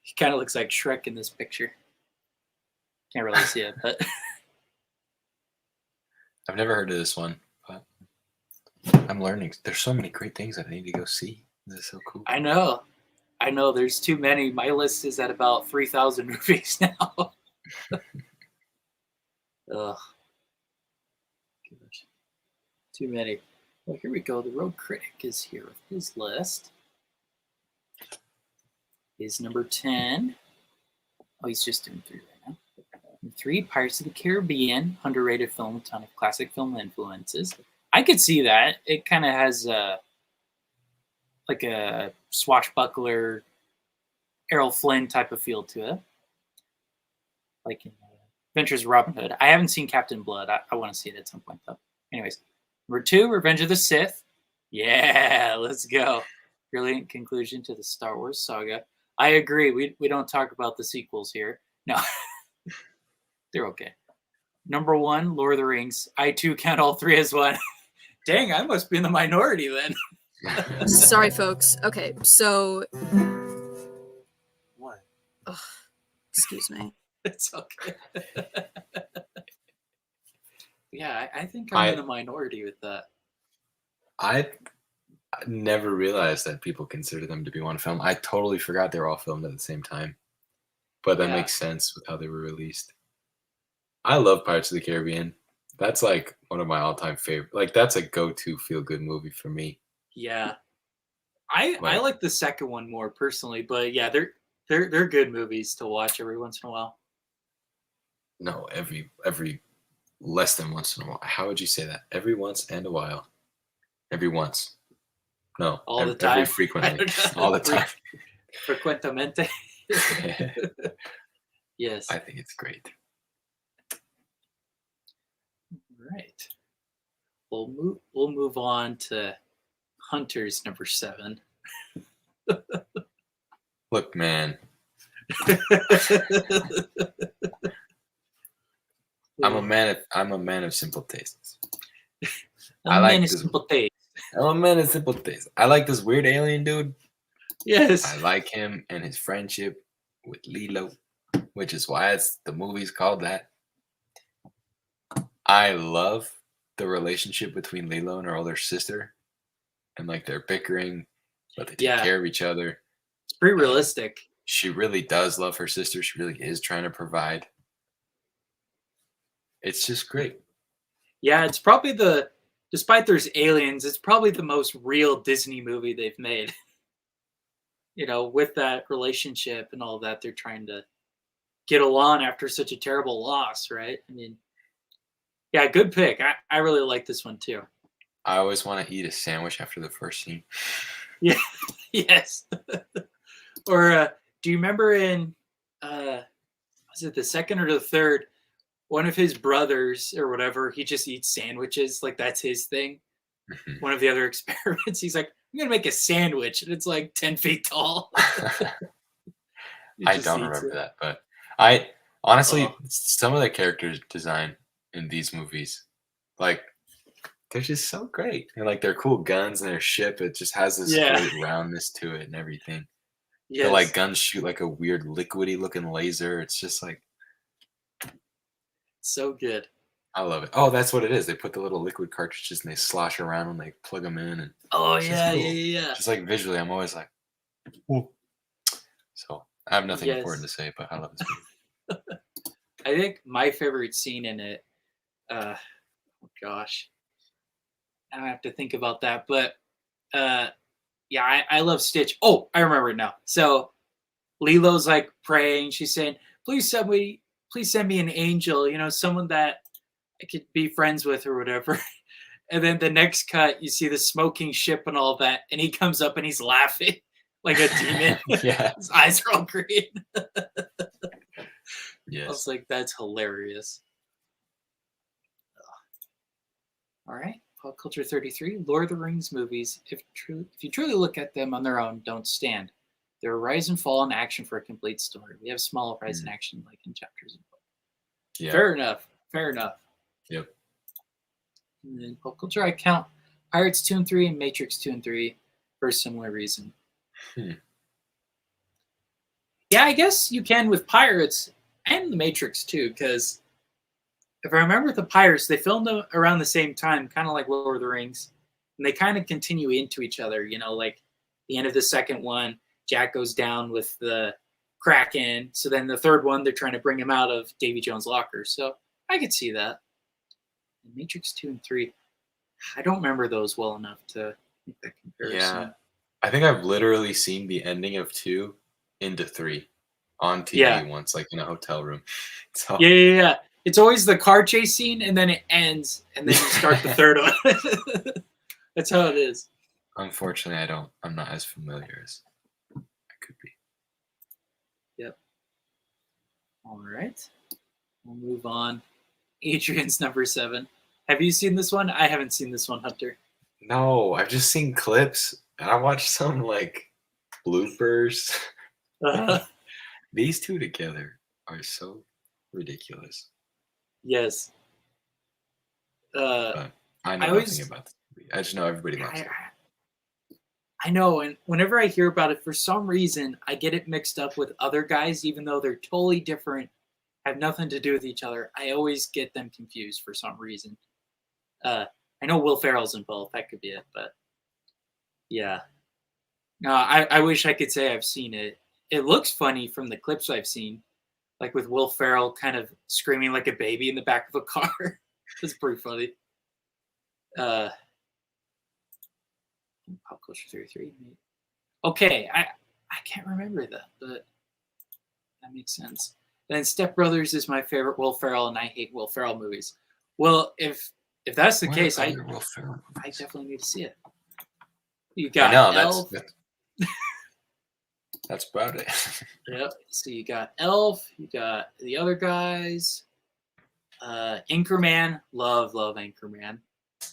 He kind of looks like Shrek in this picture. Can't really see it, but I've never heard of this one, but I'm learning. There's so many great things that I need to go see. This is so cool. I know. There's too many. My list is at about 3,000 movies now. Ugh. Gosh. Too many. Well, here we go. The Road Critic is here with his list. Is number 10. Oh, he's just doing 3 right now. Number 3, Pirates of the Caribbean, underrated film with a ton of classic film influences. I could see that. It kind of has like a swashbuckler, Errol Flynn type of feel to it. Like in Adventures of Robin Hood. I haven't seen Captain Blood. I want to see it at some point, though. Anyways, number 2, Revenge of the Sith. Yeah, let's go. Brilliant conclusion to the Star Wars saga. I agree. We don't talk about the sequels here. No, they're okay. Number 1, Lord of the Rings. I too count all 3 as one. Dang, I must be in the minority then. Sorry, folks. Okay, so What? excuse me. It's okay. Yeah, I think I'm in the minority with that. I never realized that people consider them to be one film. I totally forgot they were all filmed at the same time. But that makes sense with how they were released. I love Pirates of the Caribbean. That's like one of my all-time favorite. Like that's a go-to feel-good movie for me. Yeah, I like the second one more personally, but yeah, they're good movies to watch every once in a while. No, every less than once in a while. How would you say that? Every once and a while. Every once. No, All the time. Every frequently. All the time. Frequentemente. Yes. I think it's great. Right. We'll move on to Hunter's number 7. Look, man. I'm a man of simple tastes. I'm a man of simple taste. I like this weird alien dude. Yes. I like him and his friendship with Lilo, which is why the movie's called that. I love the relationship between Lilo and her older sister, and like they're bickering, but they take care of each other. It's pretty realistic. She really does love her sister. She really is trying to provide. It's just great. Yeah, it's probably despite there's aliens, it's probably the most real Disney movie they've made. You know, with that relationship and all that, they're trying to get along after such a terrible loss, right? I mean, yeah, good pick. I really like this one too. I always want to eat a sandwich after the first scene. Yeah, yes. Or do you remember in was it the second or the third? One of his brothers or whatever, he just eats sandwiches, like that's his thing. One of the other experiments, he's like, I'm gonna make a sandwich, and it's like 10 feet tall. I don't remember that, but I honestly, some of the characters design in these movies, like they're just so great. And like their cool guns and their ship, it just has this great roundness to it and everything. Yes. The like guns shoot like a weird liquidy looking laser. It's just like so good. I love it. Oh, that's what it is. They put the little liquid cartridges and they slosh around and they plug them in. And yeah. Just like visually, I'm always like, ooh. So I have nothing important to say, but I love this movie. I think my favorite scene in it, Oh gosh, I have to think about that. But yeah, I love Stitch. Oh, I remember it now. So Lilo's like praying. She's saying, please send me an angel, someone that I could be friends with or whatever. And then the next cut, you see the smoking ship and all that, and he comes up and he's laughing like a demon. Yeah. His eyes are all green. I Yes. was like, that's hilarious. All right, Pop Culture 33, Lord of the Rings movies, if you truly look at them on their own, don't stand. They're a rise and fall in action for a complete story. We have small rise in action like in chapters and books. Yeah. Fair enough. Yep. And then pop culture, I count Pirates 2 and 3 and Matrix 2 and 3 for a similar reason. Yeah, I guess you can with Pirates and the Matrix too, because if I remember the Pirates, they filmed them around the same time, kind of like Lord of the Rings, and they kind of continue into each other. Like the end of the second one, Jack goes down with the Kraken. So then the third one, they're trying to bring him out of Davy Jones' locker. So I could see that. Matrix 2 and 3, I don't remember those well enough to make that comparison. Yeah. I think I've literally seen the ending of 2 into 3 on TV once, like in a hotel room. So Yeah. It's always the car chase scene, and then it ends, and then you start the third one. That's how it is. Unfortunately, I'm not as familiar as I could be. Yep. All right. We'll move on. Adrian's number 7. Have you seen this one? I haven't seen this one, Hunter. No, I've just seen clips, and I watched some like bloopers. These two together are so ridiculous. Yes. But I know nothing about this movie. I just know everybody loves it. I know, and whenever I hear about it, for some reason, I get it mixed up with other guys, even though they're totally different, have nothing to do with each other. I always get them confused for some reason. I know Will Ferrell's in both. That could be it, but yeah. No, I wish I could say I've seen it. It looks funny from the clips I've seen, like with Will Ferrell kind of screaming like a baby in the back of a car. It's pretty funny. Pop Culture 33. Okay, I can't remember that, but that makes sense. And then Step Brothers is my favorite Will Ferrell, and I hate Will Ferrell movies. Well, if that's the case, I definitely need to see it. You got Elf. That's about it. Yep. So you got Elf. You got the other guys. Anchorman. Love Anchorman.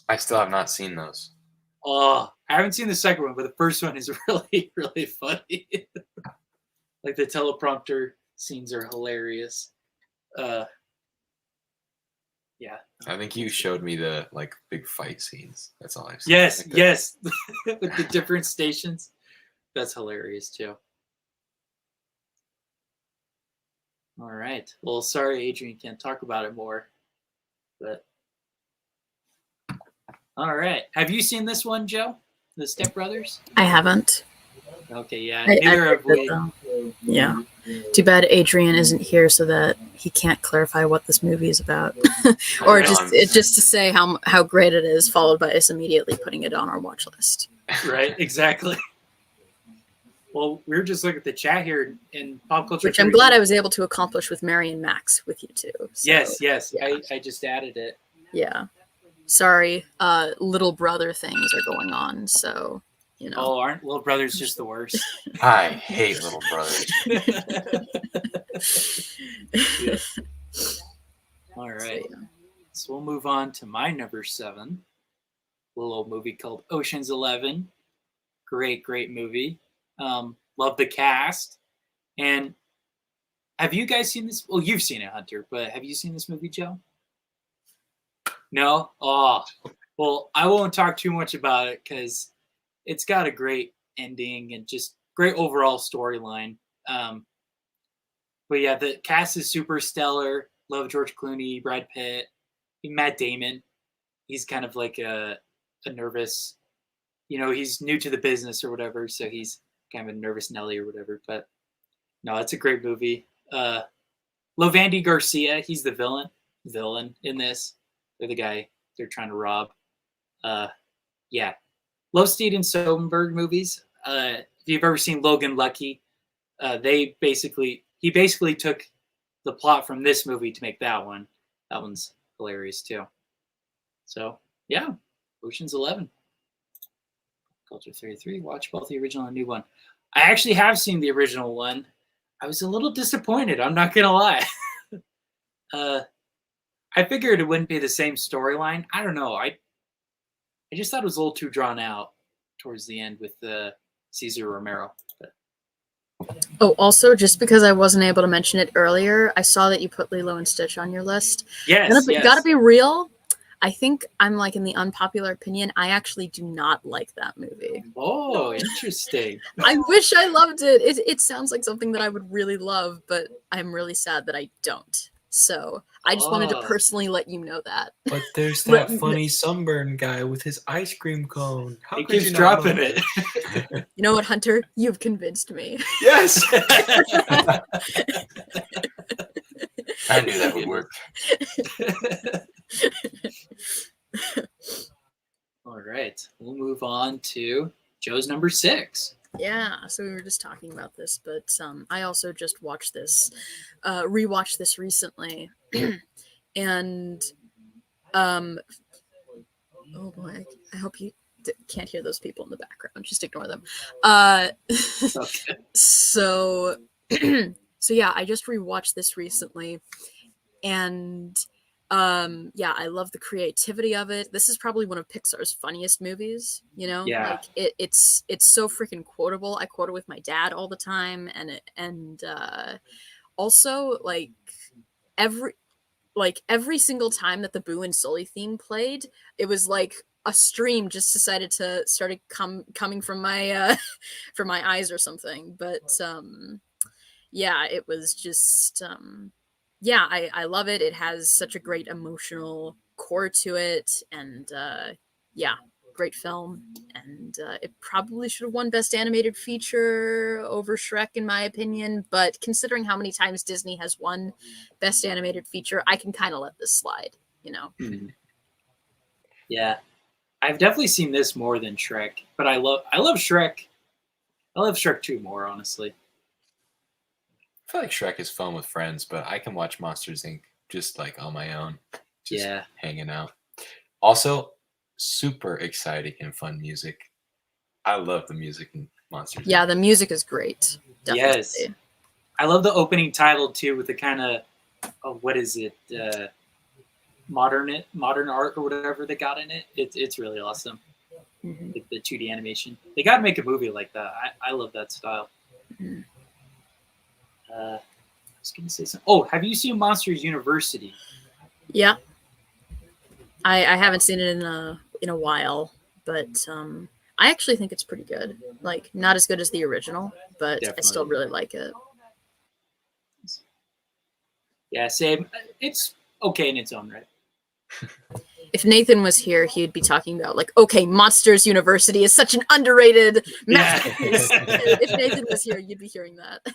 I still have not seen those. Oh, I haven't seen the second one, but the first one is really, really funny. Like the teleprompter scenes are hilarious. Yeah. I think you showed me the like big fight scenes. That's all I've seen. Yes. With the different stations. That's hilarious too. All right. Well, sorry, Adrien can't talk about it more. But all right. Have you seen this one, Joe? The Step Brothers? I haven't. Okay, yeah. Neither have we. Yeah. Too bad Adrien isn't here so that he can't clarify what this movie is about. Or just to say how great it is, followed by us immediately putting it on our watch list. Right, exactly. Well, we're just looking at the chat here in Pop Culture. Which I'm glad I was able to accomplish with Mary and Max with you too. So, yes. Yeah. I just added it. Yeah. Sorry, little brother things are going on, so Oh, aren't little brothers just the worst? I hate little brothers. Yeah. All right. So we'll move on to my number 7. A little old movie called Ocean's 11. Great movie. Love the cast. And have you guys seen this? Well, you've seen it, Hunter, but have you seen this movie, Joe? No? Oh, well, I won't talk too much about it because it's got a great ending and just great overall storyline. But yeah, the cast is super stellar. Love George Clooney, Brad Pitt, Matt Damon. He's kind of like a nervous, he's new to the business or whatever, so he's kind of a nervous Nelly or whatever. But no, it's a great movie. Love Andy Garcia. He's the villain in this. They're the they're trying to rob. Yeah, love Steven Soderbergh movies. If you've ever seen Logan Lucky, he basically took the plot from this movie to make that one. That one's hilarious too. So yeah, Ocean's 11, Culture 33. Watch both the original and new one. I actually have seen the original one. I was a little disappointed. I'm not gonna lie. I figured it wouldn't be the same storyline. I don't know. I just thought it was a little too drawn out towards the end with Cesar Romero. But Oh, also, just because I wasn't able to mention it earlier, I saw that you put Lilo and Stitch on your list. yes, Gotta be real. I think I'm like in the unpopular opinion. I actually do not like that movie. Oh, interesting. I wish I loved it. It sounds like something that I would really love, but I'm really sad that I don't. So I just wanted to Oh. personally let you know that. But there's that funny sunburn guy with his ice cream cone. How He could keeps you not dropping love it. You know what, Hunter? You've convinced me. Yes. I knew that would work. All right, we'll move on to Joe's number 6. Yeah, so we were just talking about this, but I also just watched this, rewatched this recently, and oh boy, I hope you can't hear those people in the background. Just ignore them. Okay. So yeah, I just rewatched this recently, and yeah, I love the creativity of it. This is probably one of Pixar's funniest movies, you know? Yeah. Like it's so freaking quotable. I quote it with my dad all the time, and also like every single time that the Boo and Sully theme played, it was like a stream just decided to started coming from my from my eyes or something. But yeah, it was just yeah, I love it. It has such a great emotional core to it, and yeah, great film. And it probably should have won Best Animated Feature over Shrek, in my opinion. But considering how many times Disney has won Best Animated Feature, I can kind of let this slide, you know. Yeah, I've definitely seen this more than Shrek, but I love Shrek. I love Shrek 2 more, honestly. I feel like Shrek is fun with friends, but I can watch Monsters Inc. just like on my own, just Yeah. hanging out. Also, super exciting and fun music. I love the music in Monsters Yeah, Inc. the music is great. Definitely. Yes. I love the opening title too, with the kind of what is it, modern art or whatever they got in it. It's really awesome. Mhm. The 2D animation. They got to make a movie like that. I love that style. Mhm. I was gonna say something. Oh, have you seen Monsters University? Yeah, I haven't seen it in a while, but I actually think it's pretty good. Like, not as good as the original, but I still Definitely. really like it. Yeah, same. It's okay in its own right. If Nathan was here, he'd be talking about like, okay, Monsters University is such an underrated masterpiece. If Nathan was here, you'd be hearing that.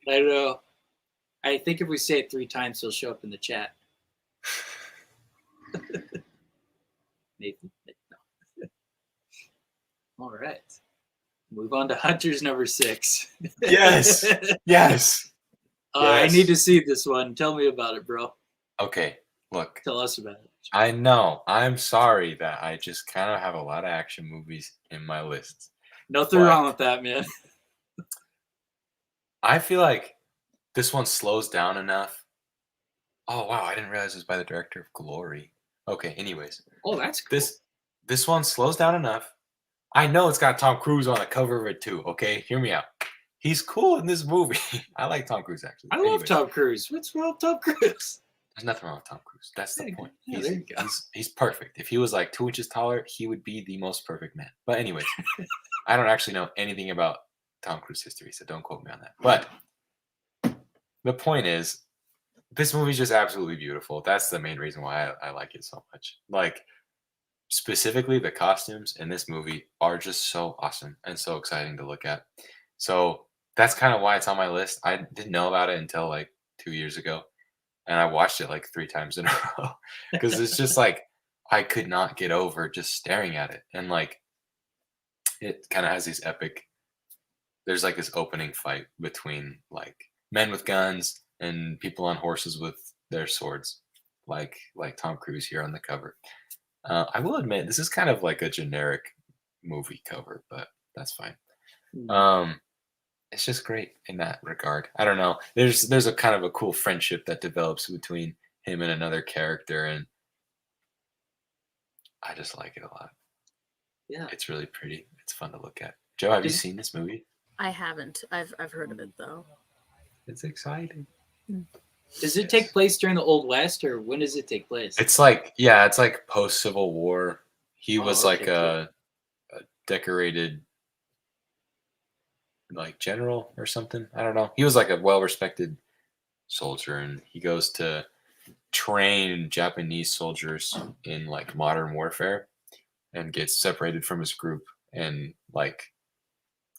I know. I think if we say it 3 times, he'll show up in the chat. Nathan. No. All right. Move on to Hunter's number 6. Yes. Yes. I Yes. need to see this one. Tell me about it, bro. Okay, look. Tell us about it. I know. I'm sorry that I just kind of have a lot of action movies in my list. Nothing But- wrong with that, man. I feel like this one slows down enough. Oh wow, I didn't realize it was by the director of Glory. Okay, anyways, Oh, that's cool. this one slows down enough. I know it's got Tom Cruise on the cover of it too. Okay, hear me out. He's cool in this movie. I like Tom Cruise actually. I love Anyways, Tom Cruise. What's wrong with Tom Cruise? There's nothing wrong with Tom Cruise. That's the Yeah, point. yeah, there you go. He's perfect. If he was like 2 inches taller, he would be the most perfect man. But anyways, I don't actually know anything about Tom Cruise history, so don't quote me on that. But the point is, this movie's just absolutely beautiful. That's the main reason why I like it so much. Like, specifically, the costumes in this movie are just so awesome and so exciting to look at. So that's kind of why it's on my list. I didn't know about it until like 2 years ago, and I watched it like 3 times in a row because it's just like I could not get over just staring at it. And like it kind of has these epic, there's like this opening fight between like men with guns and people on horses with their swords, like Tom Cruise here on the cover. I will admit this is kind of like a generic movie cover, but that's fine. It's just great in that regard. I don't know. There's a kind of a cool friendship that develops between him and another character, and I just like it a lot. Yeah. It's really pretty. It's fun to look at. Joe, have you seen this movie? I haven't. I've heard of it though. It's exciting. Does it take place during the Old West, or when does it take place? It's like, yeah, it's like post Civil War. He was okay, like cool. a decorated like general or something. I don't know. He was like a well-respected soldier, and he goes to train Japanese soldiers in like modern warfare, and gets separated from his group, and like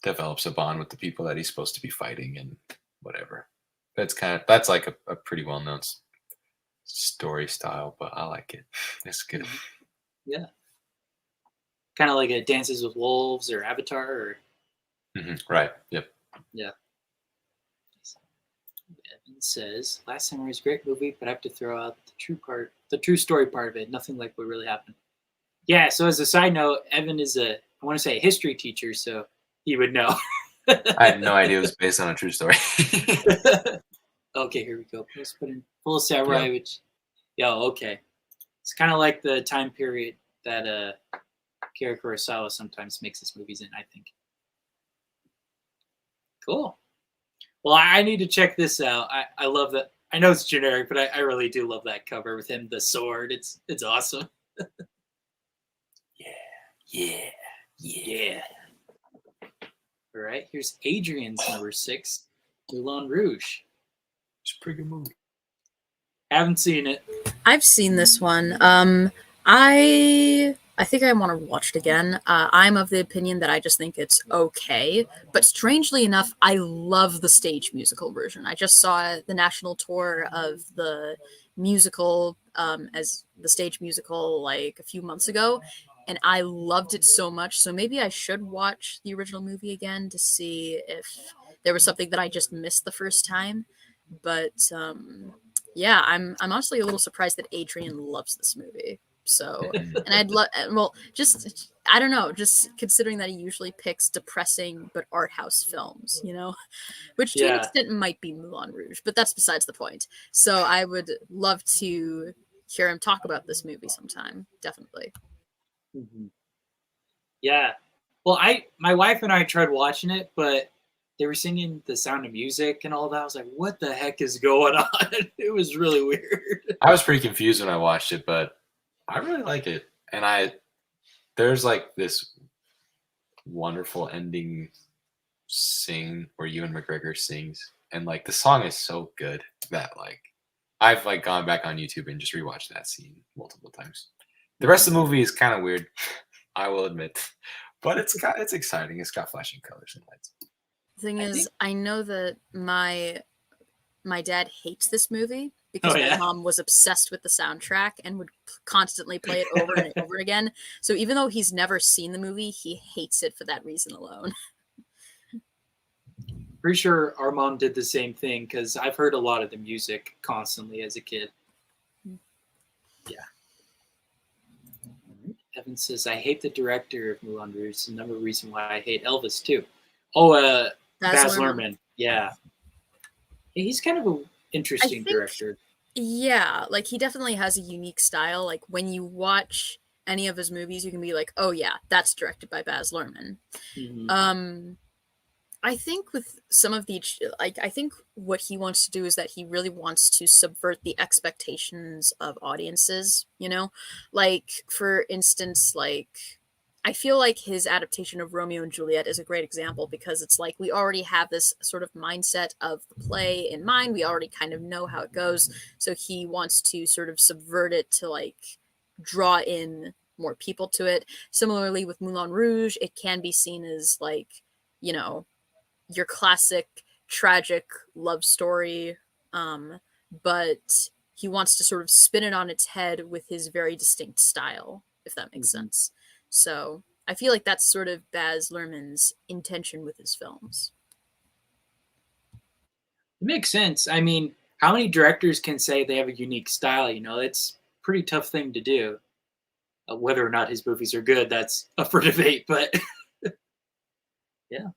develops a bond with the people that he's supposed to be fighting and whatever. That's like a pretty well-known story style, but I like it. It's good. Yeah. Kind of like a Dances with Wolves or Avatar, or Right. Yep. yeah. Evan says, Last Samurai is a great movie, but I have to throw out the true story part of it. Nothing like what really happened. Yeah, so as a side note, Evan is I want to say a history teacher, so he would know. I had no idea it was based on a true story. Okay, here we go. Let's put in Full Samurai, which, okay. It's kind of like the time period that Akira Kurosawa sometimes makes his movies in, I think. Cool. Well, I need to check this out. I love that. I know it's generic, but I really do love that cover with him, the sword. It's awesome. Yeah. All right, here's Adrien's number 6, Moulin Rouge. It's a pretty good movie. Haven't seen it. I've seen this one. I think I want to watch it again. I'm of the opinion that I just think it's okay, but strangely enough, I love the stage musical version. I just saw the national tour of the musical as the stage musical like a few months ago, and I loved it so much. So maybe I should watch the original movie again to see if there was something that I just missed the first time. But yeah, I'm honestly a little surprised that Adrien loves this movie. So, and I'd love, well, just, I don't know, just considering that he usually picks depressing but art house films, which to an extent might be Moulin Rouge, but that's besides the point. So I would love to hear him talk about this movie sometime. Definitely. Mm-hmm. Yeah. Well, my wife and I tried watching it, but they were singing The Sound of Music and all that. I was like, what the heck is going on? It was really weird. I was pretty confused when I watched it, but I really like it. And there's like this wonderful ending scene where Ewan McGregor sings, and like the song is so good that like I've like gone back on YouTube and just rewatched that scene multiple times. The rest of the movie is kind of weird, I will admit, but it's exciting. It's got flashing colors and lights. The thing is, I know that my dad hates this movie because my mom was obsessed with the soundtrack and would constantly play it over and over again. So even though he's never seen the movie, he hates it for that reason alone. Pretty sure our mom did the same thing because I've heard a lot of the music constantly as a kid. Yeah. Evan says, I hate the director of Moulin Rouge. It's another reason why I hate Elvis too. Oh, Baz Luhrmann. Yeah. He's kind of an interesting director. Yeah, like he definitely has a unique style. Like when you watch any of his movies, you can be like, oh yeah, that's directed by Baz Luhrmann. Mm-hmm. I think with some of the, like, I think what he wants to do is that he really wants to subvert the expectations of audiences, like, for instance, like, I feel like his adaptation of Romeo and Juliet is a great example because it's like we already have this sort of mindset of the play in mind. We already kind of know how it goes. So he wants to sort of subvert it to like draw in more people to it. Similarly with Moulin Rouge, it can be seen as like, your classic tragic love story. But he wants to sort of spin it on its head with his very distinct style, if that makes sense. So I feel like that's sort of Baz Luhrmann's intention with his films. It makes sense. I mean, how many directors can say they have a unique style? It's a pretty tough thing to do. Whether or not his movies are good, that's up for debate. But yeah.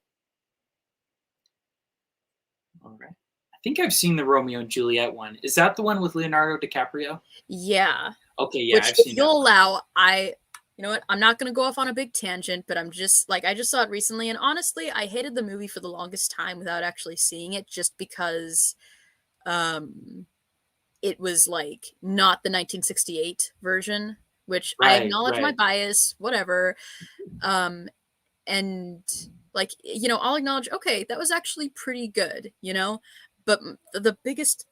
All right. I think I've seen the Romeo and Juliet one. Is that the one with Leonardo DiCaprio? Yeah. Okay, yeah, Which, I've if seen that you'll one. allow, you know what? I'm not going to go off on a big tangent, but I'm just like, I just saw it recently, and honestly, I hated the movie for the longest time without actually seeing it, just because it was like not the 1968 version, which I Right, acknowledge my right. bias, whatever. And like, I'll acknowledge, okay, that was actually pretty good, but the biggest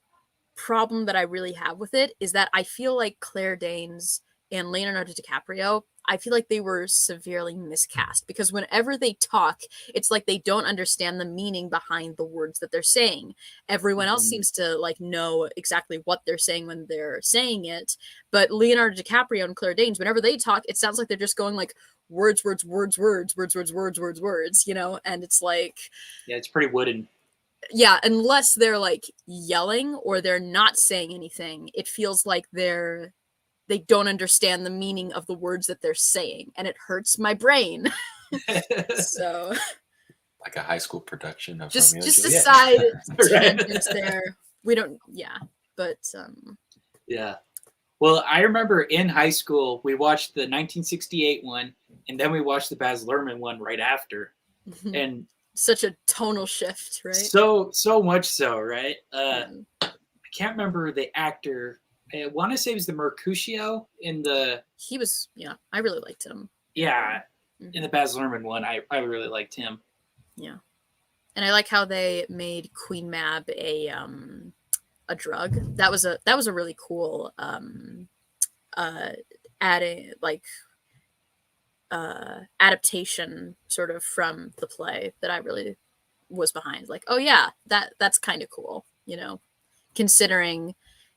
problem that I really have with it is that I feel like Claire Danes and Leonardo DiCaprio, I feel like they were severely miscast, because whenever they talk, it's like they don't understand the meaning behind the words that they're saying. Everyone else seems to like know exactly what they're saying when they're saying it, but Leonardo DiCaprio and Claire Danes, whenever they talk, it sounds like they're just going like words, words, words, words, words, words, words, words, words, and it's like, yeah, it's pretty wooden. Yeah, unless they're like yelling or they're not saying anything, it feels like they don't understand the meaning of the words that they're saying, and it hurts my brain. So Like a high school production of just Romeo and Juliet. aside Right. tangents there. We don't, but Yeah. Well, I remember in high school we watched the 1968 one, and then we watched the Baz Luhrmann one right after, and such a tonal shift, right? so much so, right? I can't remember the actor. I want to say it was the Mercutio in the. He was, I really liked him. Yeah, in the Baz Luhrmann one, I really liked him. Yeah, and I like how they made Queen Mab a drug. That was a really cool adaptation sort of from the play that I really was behind. Like, oh yeah, that's kind of cool, considering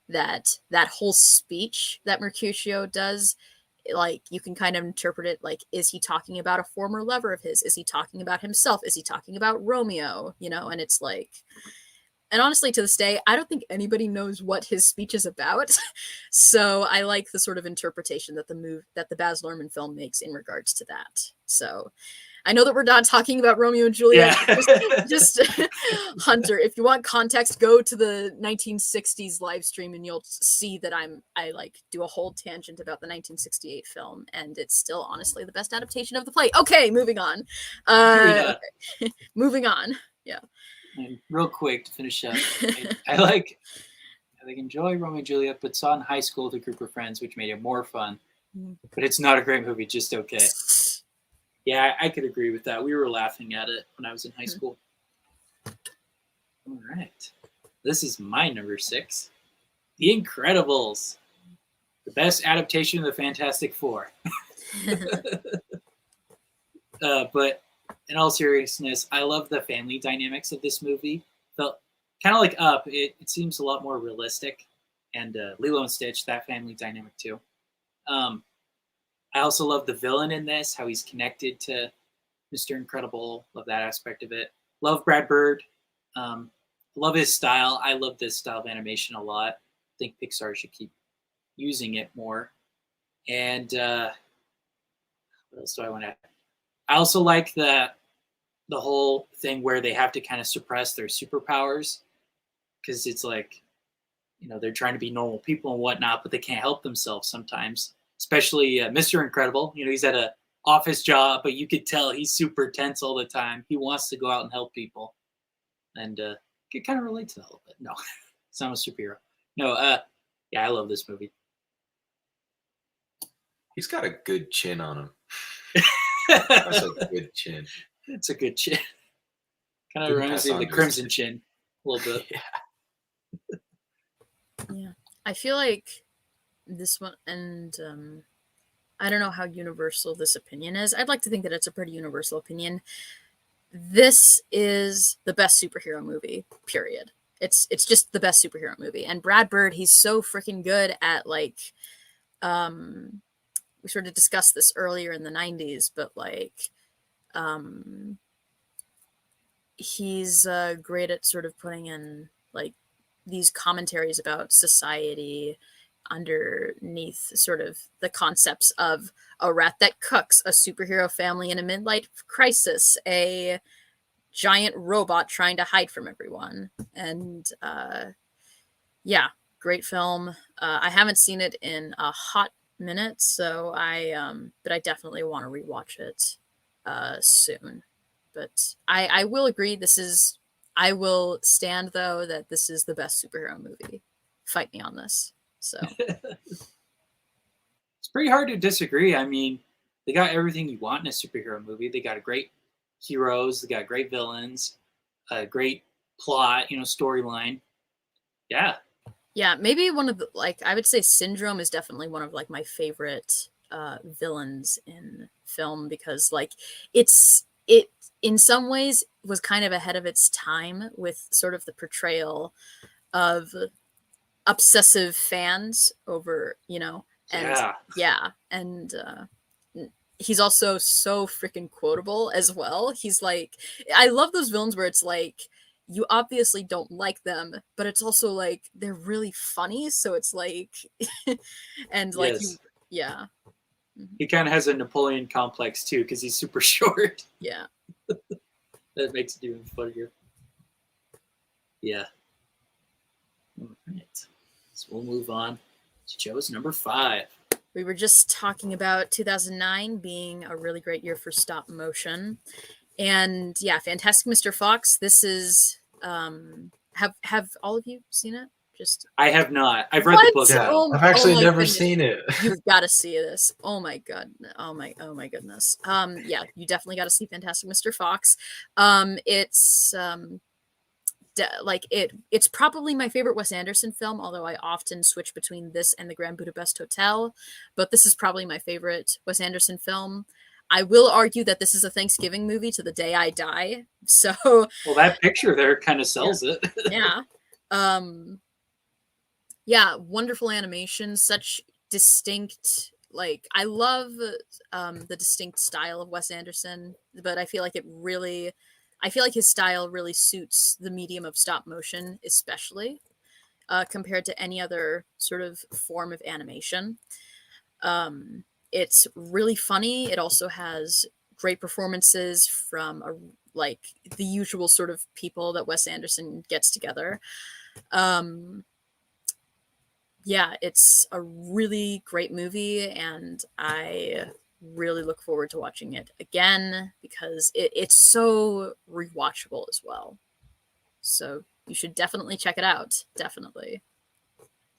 that whole speech that Mercutio does, like you can kind of interpret it like, is he talking about a former lover of his? Is he talking about himself? Is he talking about Romeo? And it's like, and honestly, to this day, I don't think anybody knows what his speech is about. So I like the sort of interpretation that the Baz Luhrmann film makes in regards to that. So I know that we're not talking about Romeo and Juliet. Yeah. just Hunter, if you want context, go to the 1960s live stream and you'll see that I like do a whole tangent about the 1968 film, and it's still honestly the best adaptation of the play. Okay, moving on. Moving on. Yeah. And real quick to finish up, I enjoy Romeo and Juliet, but saw in high school with a group of friends, which made it more fun. But it's not a great movie, just okay. Yeah, I could agree with that. We were laughing at it when I was in high school. All right. This is my number 6. The Incredibles. The best adaptation of the Fantastic Four. But in all seriousness, I love the family dynamics of this movie. Felt kind of like Up. It seems a lot more realistic. And Lilo and Stitch, that family dynamic too. I also love the villain in this, how he's connected to Mr. Incredible. Love that aspect of it. Love Brad Bird. Love his style. I love this style of animation a lot. I think Pixar should keep using it more. And what else do I want to add? I also like the whole thing where they have to kind of suppress their superpowers, because it's like, they're trying to be normal people and whatnot, but they can't help themselves sometimes. Especially Mr. Incredible. He's at a office job, but you could tell he's super tense all the time. He wants to go out and help people, and you kind of relate to that a little bit. No, it's not a superhero. No, yeah, I love this movie. He's got a good chin on him. That's a good chin. It's a good chin. Kind of reminds me of the Crimson Chin a little bit. Yeah. Yeah, I feel like this one, and I don't know how universal this opinion is. I'd like to think that it's a pretty universal opinion. This is the best superhero movie, period. it's just the best superhero movie. And Brad Bird, he's so freaking good at like, we sort of discussed this earlier in the 90s, but like, he's great at sort of putting in like these commentaries about society underneath sort of the concepts of a rat that cooks, a superhero family in a midlife crisis, a giant robot trying to hide from everyone. And yeah, great film. I haven't seen it in a hot minute, so but I definitely want to rewatch it soon. But I will agree, I will stand though that this is the best superhero movie. Fight me on this. So It's pretty hard to disagree. I mean, they got everything you want in a superhero movie. They got great heroes, they got great villains, a great plot, storyline. Yeah. Yeah, maybe one of the, like, I would say Syndrome is definitely one of like my favorite villains in film, because like it in some ways was kind of ahead of its time with sort of the portrayal of obsessive fans over, and and he's also so freaking quotable as well. He's like, I love those villains where it's like, you obviously don't like them, but it's also like they're really funny, so it's like and like Yes. yeah. He kind of has a Napoleon complex too, because he's super short. Yeah. That makes it even funnier. Yeah. All right. So we'll move on to Joe's number 5. We were just talking about 2009 being a really great year for stop motion. And yeah, Fantastic Mr. Fox. This is have all of you seen it? Just I have not. I've read the book. Yeah, Oh, I've actually my never goodness. seen it. You've got to see this. Oh my god. Oh my goodness. Yeah, you definitely got to see Fantastic Mr. Fox. It's it's probably my favorite Wes Anderson film, although I often switch between this and the Grand Budapest Hotel, but this is probably my favorite Wes Anderson film. I will argue that this is a Thanksgiving movie to the day I die. So Well, that picture there kind of sells it. yeah. Yeah, wonderful animation, such distinct, like I love the distinct style of Wes Anderson, but I feel like his style really suits the medium of stop motion, especially compared to any other sort of form of animation. It's really funny. It also has great performances from the usual sort of people that Wes Anderson gets together. Yeah, it's a really great movie, and I really look forward to watching it again because it's so rewatchable as well. So you should definitely check it out. Definitely.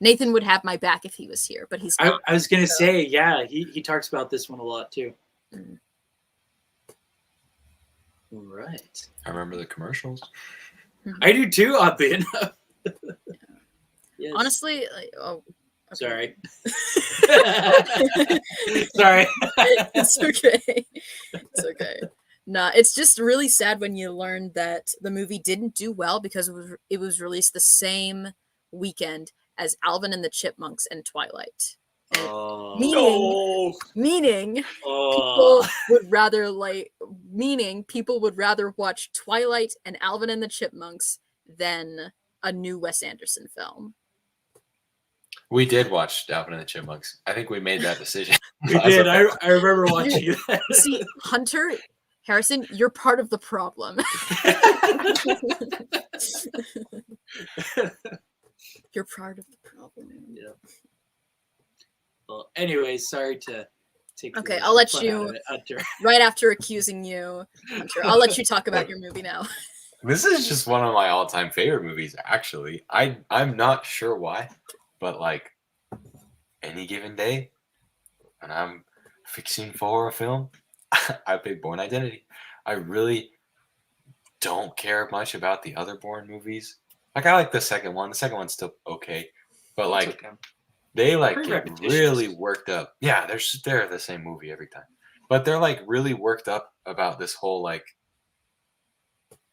Nathan would have my back if he was here, but he's not. I was going to say, yeah, he talks about this one a lot too. Mm. All right. I remember the commercials. I do too, oddly enough. Yes. Honestly, okay. Sorry. Sorry. It's okay. It's okay. Nah, it's just really sad when you learn that the movie didn't do well because it was released the same weekend as Alvin and the Chipmunks and Twilight. Meaning people would rather watch Twilight and Alvin and the Chipmunks than a new Wes Anderson film. We did watch Alvin and the Chipmunks. I think we made that decision. We did. I remember watching that. See, Hunter, Harrison, you're part of the problem. You're part of the problem. Yeah. Well, anyways, sorry to take. Okay, I'll let fun you. out of it, Hunter. Right after accusing you, Hunter, I'll let you talk about your movie now. This is just one of my all-time favorite movies, actually. I'm not sure why, but like any given day when I'm fixing for a film, I pick Bourne Identity. I really don't care much about the other Bourne movies. Like I like the second one. The second one's still okay, but like Okay. they like Pretty get repetitious. really worked up. Yeah, they're the same movie every time, but they're like really worked up about this whole like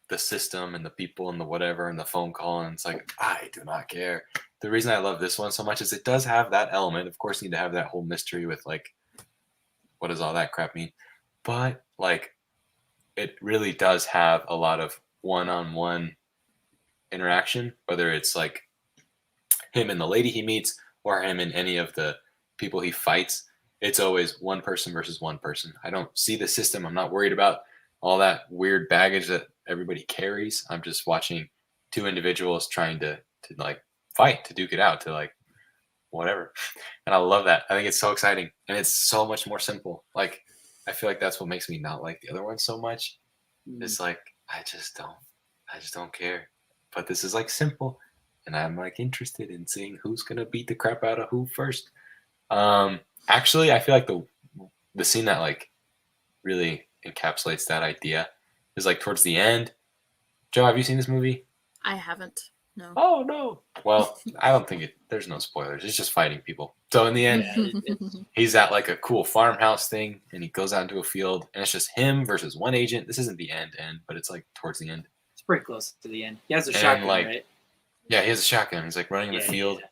the system and the people and the whatever and the phone call, and it's like, I do not care. The reason I love this one so much is it does have that element. Of course, you need to have that whole mystery with like, what does all that crap mean? But like, it really does have a lot of one-on-one interaction, whether it's like him and the lady he meets or him and any of the people he fights. It's always one person versus one person. I don't see the system. I'm not worried about all that weird baggage that everybody carries. I'm just watching two individuals trying to like fight, to duke it out, to like whatever. And I love that. I think it's so exciting, and it's so much more simple. Like, I feel like that's what makes me not like the other one so much. It's like, I just don't care. But this is like simple, and I'm like interested in seeing who's gonna beat the crap out of who first. Actually, I feel like the scene that like really encapsulates that idea is like towards the end. Joe, have you seen this movie? I haven't. No. Oh no. Well, I don't think there's no spoilers. It's just fighting people. So in the end, he's at like a cool farmhouse thing, and he goes out into a field, and it's just him versus one agent. This isn't the end, but it's like towards the end. It's pretty close to the end. He has a And, shotgun, like, right? Yeah, he has a shotgun. He's like running in the Yeah, field. yeah.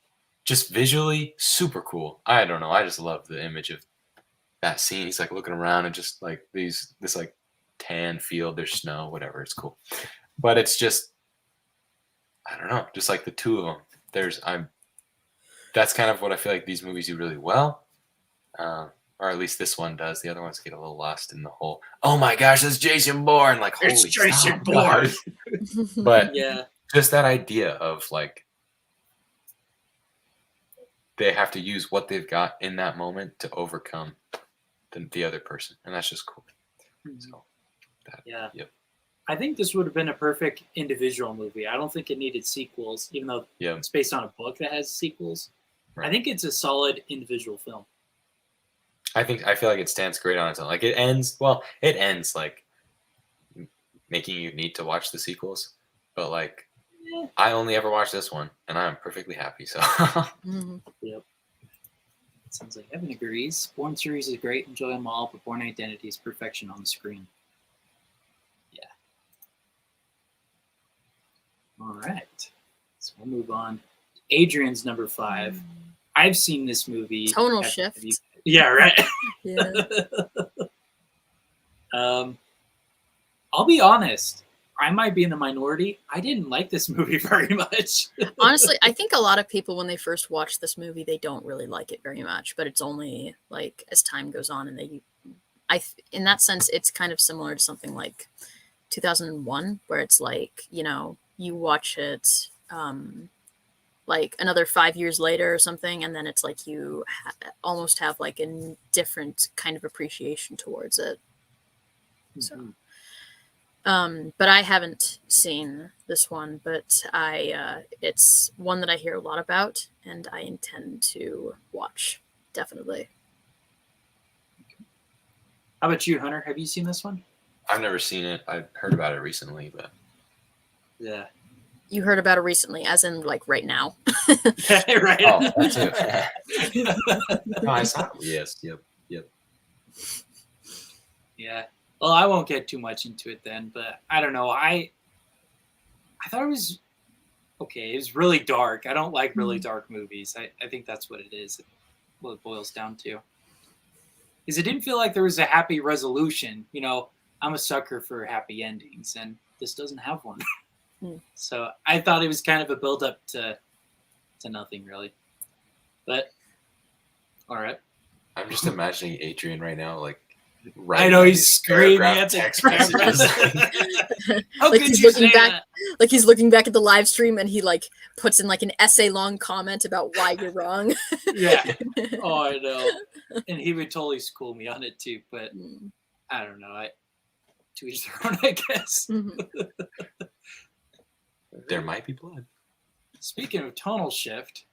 Just visually super cool. I don't know. I just love the image of that scene. He's like looking around and just like this like tan field. There's snow, whatever. It's cool. But it's just, I don't know. Just like the two of them. That's kind of what I feel like these movies do really well. Or at least this one does. The other ones get a little lost in the whole, oh my gosh, that's Jason Bourne. Like, holy It's Jason stop, Bourne. guys. But Yeah. just that idea of like, they have to use what they've got in that moment to overcome the other person. And that's just cool. So, Yeah. Yep. I think this would have been a perfect individual movie. I don't think it needed sequels, even though Yeah. it's based on a book that has sequels. Right. I think it's a solid individual film. I feel like it stands great on its own. Like it ends like making you need to watch the sequels, but like I only ever watched this one, and I'm perfectly happy. So Yep. Sounds like Evan agrees. Bourne series is great, enjoy them all, but Bourne Identity is perfection on the screen. Yeah. All right. So we'll move on. Adrian's number 5. I've seen this movie. Tonal shift. Yeah, right. Yeah. I'll be honest. I might be in the minority. I didn't like this movie very much. Honestly, I think a lot of people, when they first watch this movie, they don't really like it very much. But it's only like as time goes on, and in that sense, it's kind of similar to something like 2001, where it's like, you know, you watch it like another 5 years later or something, and then it's like you almost have like a different kind of appreciation towards it. So. But I haven't seen this one, but it's one that I hear a lot about, and I intend to watch, definitely. How about you, Hunter? Have you seen this one? I've never seen it. I've heard about it recently, but Yeah. You heard about it recently, as in like right now. Right. oh, that too. No, I saw it. Yes. Yep. Yeah. Well, I won't get too much into it then, but I don't know. I thought it was okay. It was really dark. I don't like really dark movies. I think that's what it is. What it boils down to. Is it didn't feel like there was a happy resolution. You know, I'm a sucker for happy endings, and this doesn't have one. So I thought it was kind of a build up to nothing really. But all right. I'm just imagining Adrien right now, like. I know he's screaming at the text camera. messages. How Like could he's you looking say back, that? like he's looking back at the live stream, and he like puts in like an essay-long comment about why you're wrong. Yeah. Oh, I know. And he would totally school me on it too, but I don't know. To each their own, I guess. There might be blood. Speaking of tonal shift,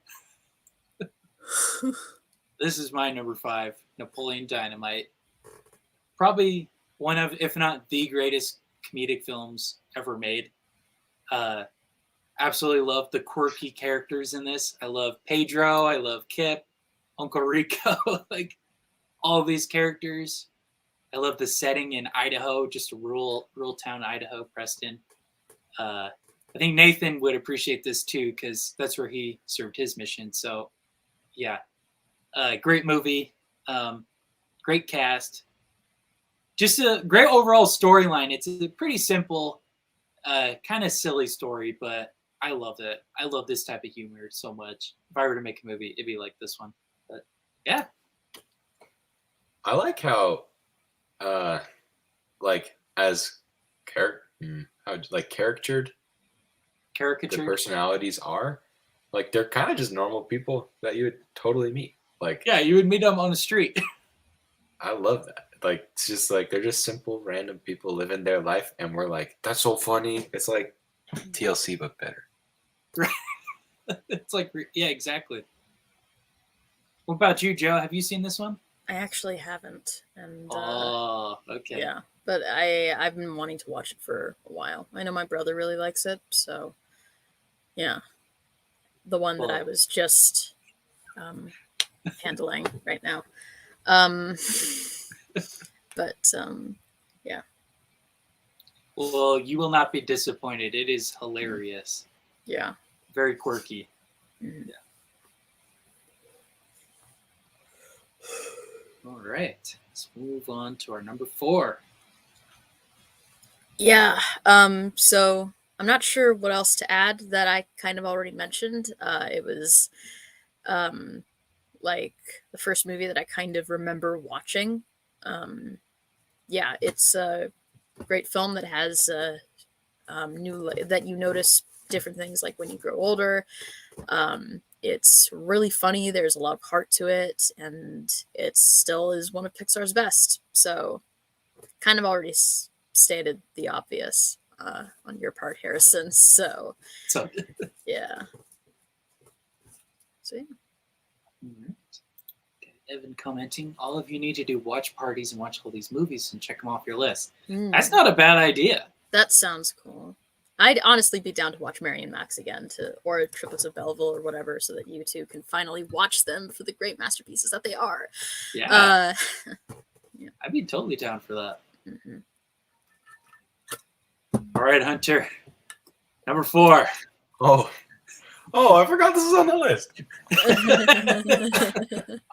this is my number 5, Napoleon Dynamite. Probably one of, if not the greatest comedic films ever made. Absolutely love the quirky characters in this. I love Pedro. I love Kip, Uncle Rico, like all these characters. I love the setting in Idaho, just a rural town, Idaho, Preston. I think Nathan would appreciate this too because that's where he served his mission. So, yeah, great movie, great cast, just a great overall storyline. It's a pretty simple, kind of silly story, but I love it. I love this type of humor so much. If I were to make a movie, it'd be like this one. But yeah, I like how, like as caricatured the caricature. personalities are. Like they're kind of just normal people that you would totally meet. Like Yeah, you would meet them on the street. I love that. Like it's just like they're just simple random people living their life, and we're like, that's so funny. It's like TLC but better. It's like, yeah, exactly. What about you, Joe? Have you seen this one? I actually haven't, and Oh, okay. yeah, but I've been wanting to watch it for a while. I know my brother really likes it, so yeah, the one that I Well- was just handling right now. But yeah, Well, you will not be disappointed. It is hilarious. yeah. Very quirky. Mhm. All right. Let's move on to our number 4. Yeah. So I'm not sure what else to add that I kind of already mentioned. It was like the first movie that I kind of remember watching. Yeah, it's a great film that has that you notice different things like when you grow older. It's really funny. There's a lot of heart to it, and it still is one of Pixar's best. So, kind of already stated the obvious on your part, Harrison. So, So, yeah. So, yeah. okay, Evan commenting, all of you need to do watch parties and watch all these movies and check them off your list. That's not a bad idea. That sounds cool. I'd honestly be down to watch Mary and Max again, or Triplets of Belleville or whatever, so that you two can finally watch them for the great masterpieces that they are. Yeah. I'd be totally down for that. Mhm. All right, Hunter. Number 4. Oh, I forgot this was on the list.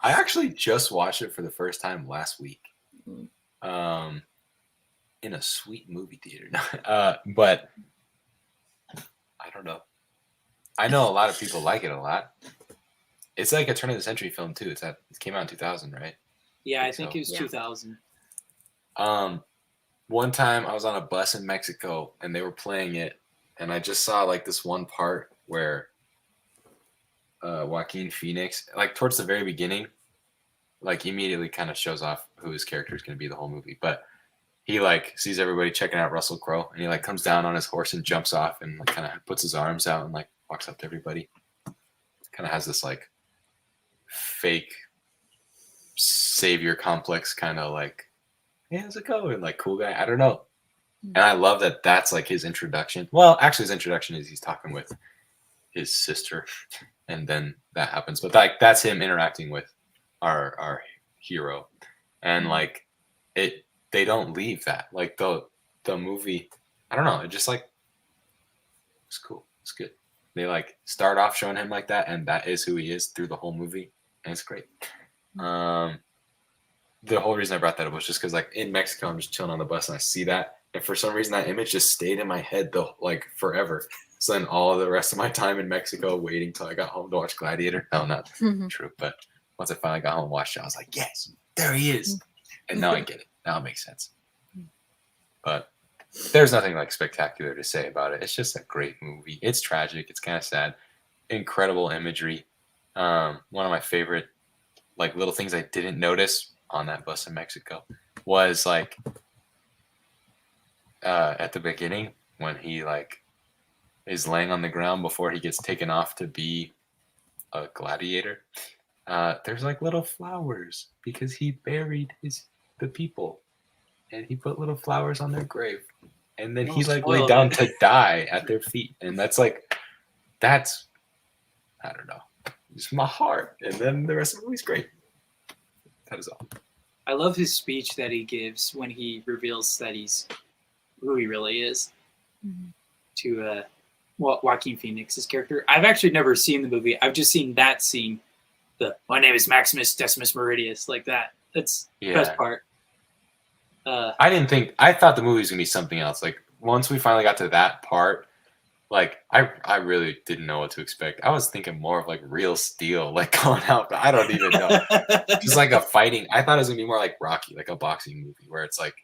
I actually just watched it for the first time last week. Mm. In a sweet movie theater. But I don't know. I know a lot of people like it a lot. It's like a turn of the century film too. It came out in 2000, right? Yeah, I think so. it was Yeah. 2000. One time I was on a bus in Mexico and they were playing it, and I just saw like this one part where Joaquin Phoenix, like towards the very beginning, like immediately kind of shows off who his character is going to be the whole movie. But he like sees everybody checking out Russell Crowe, and he like comes down on his horse and jumps off and like kind of puts his arms out and like walks up to everybody. Kind of has this like fake savior complex, kind of like, hey, how's it going? Like cool guy. I don't know. And I love that that's like his introduction. Well, actually, his introduction is he's talking with his sister, and then that happens. But like that's him interacting with our hero, and like it. They don't leave that. Like the movie, I don't know. It just like it's cool. It's good. They like start off showing him like that, and that is who he is through the whole movie, and it's great. The whole reason I brought that up was just because like in Mexico, I'm just chilling on the bus and I see that, and for some reason that image just stayed in my head like forever. So then all of the rest of my time in Mexico waiting till I got home to watch Gladiator. No, not true. But once I finally got home and watched it, I was like, yes, there he is. And now I get it. Now it makes sense. But there's nothing like spectacular to say about it. It's just a great movie. It's tragic. It's kind of sad. Incredible imagery. One of my favorite like little things I didn't notice on that bus in Mexico was like at the beginning when he like is laying on the ground before he gets taken off to be a gladiator. There's like little flowers because he buried the people, and he put little flowers on their grave, and then he like laid down to die at their feet, and that's I don't know, just my heart. And then the rest of the movie's great. That is all. I love his speech that he gives when he reveals that he's who he really is. to Joaquin Phoenix's character. I've actually never seen the movie. I've just seen that scene. My name is Maximus Decimus Meridius, like that. That's the best part. I thought the movie was gonna be something else. Like once we finally got to that part, like I really didn't know what to expect. I was thinking more of like Real Steel, like going out, but I don't even know. Just like a fighting. I thought it was gonna be more like Rocky, like a boxing movie where it's like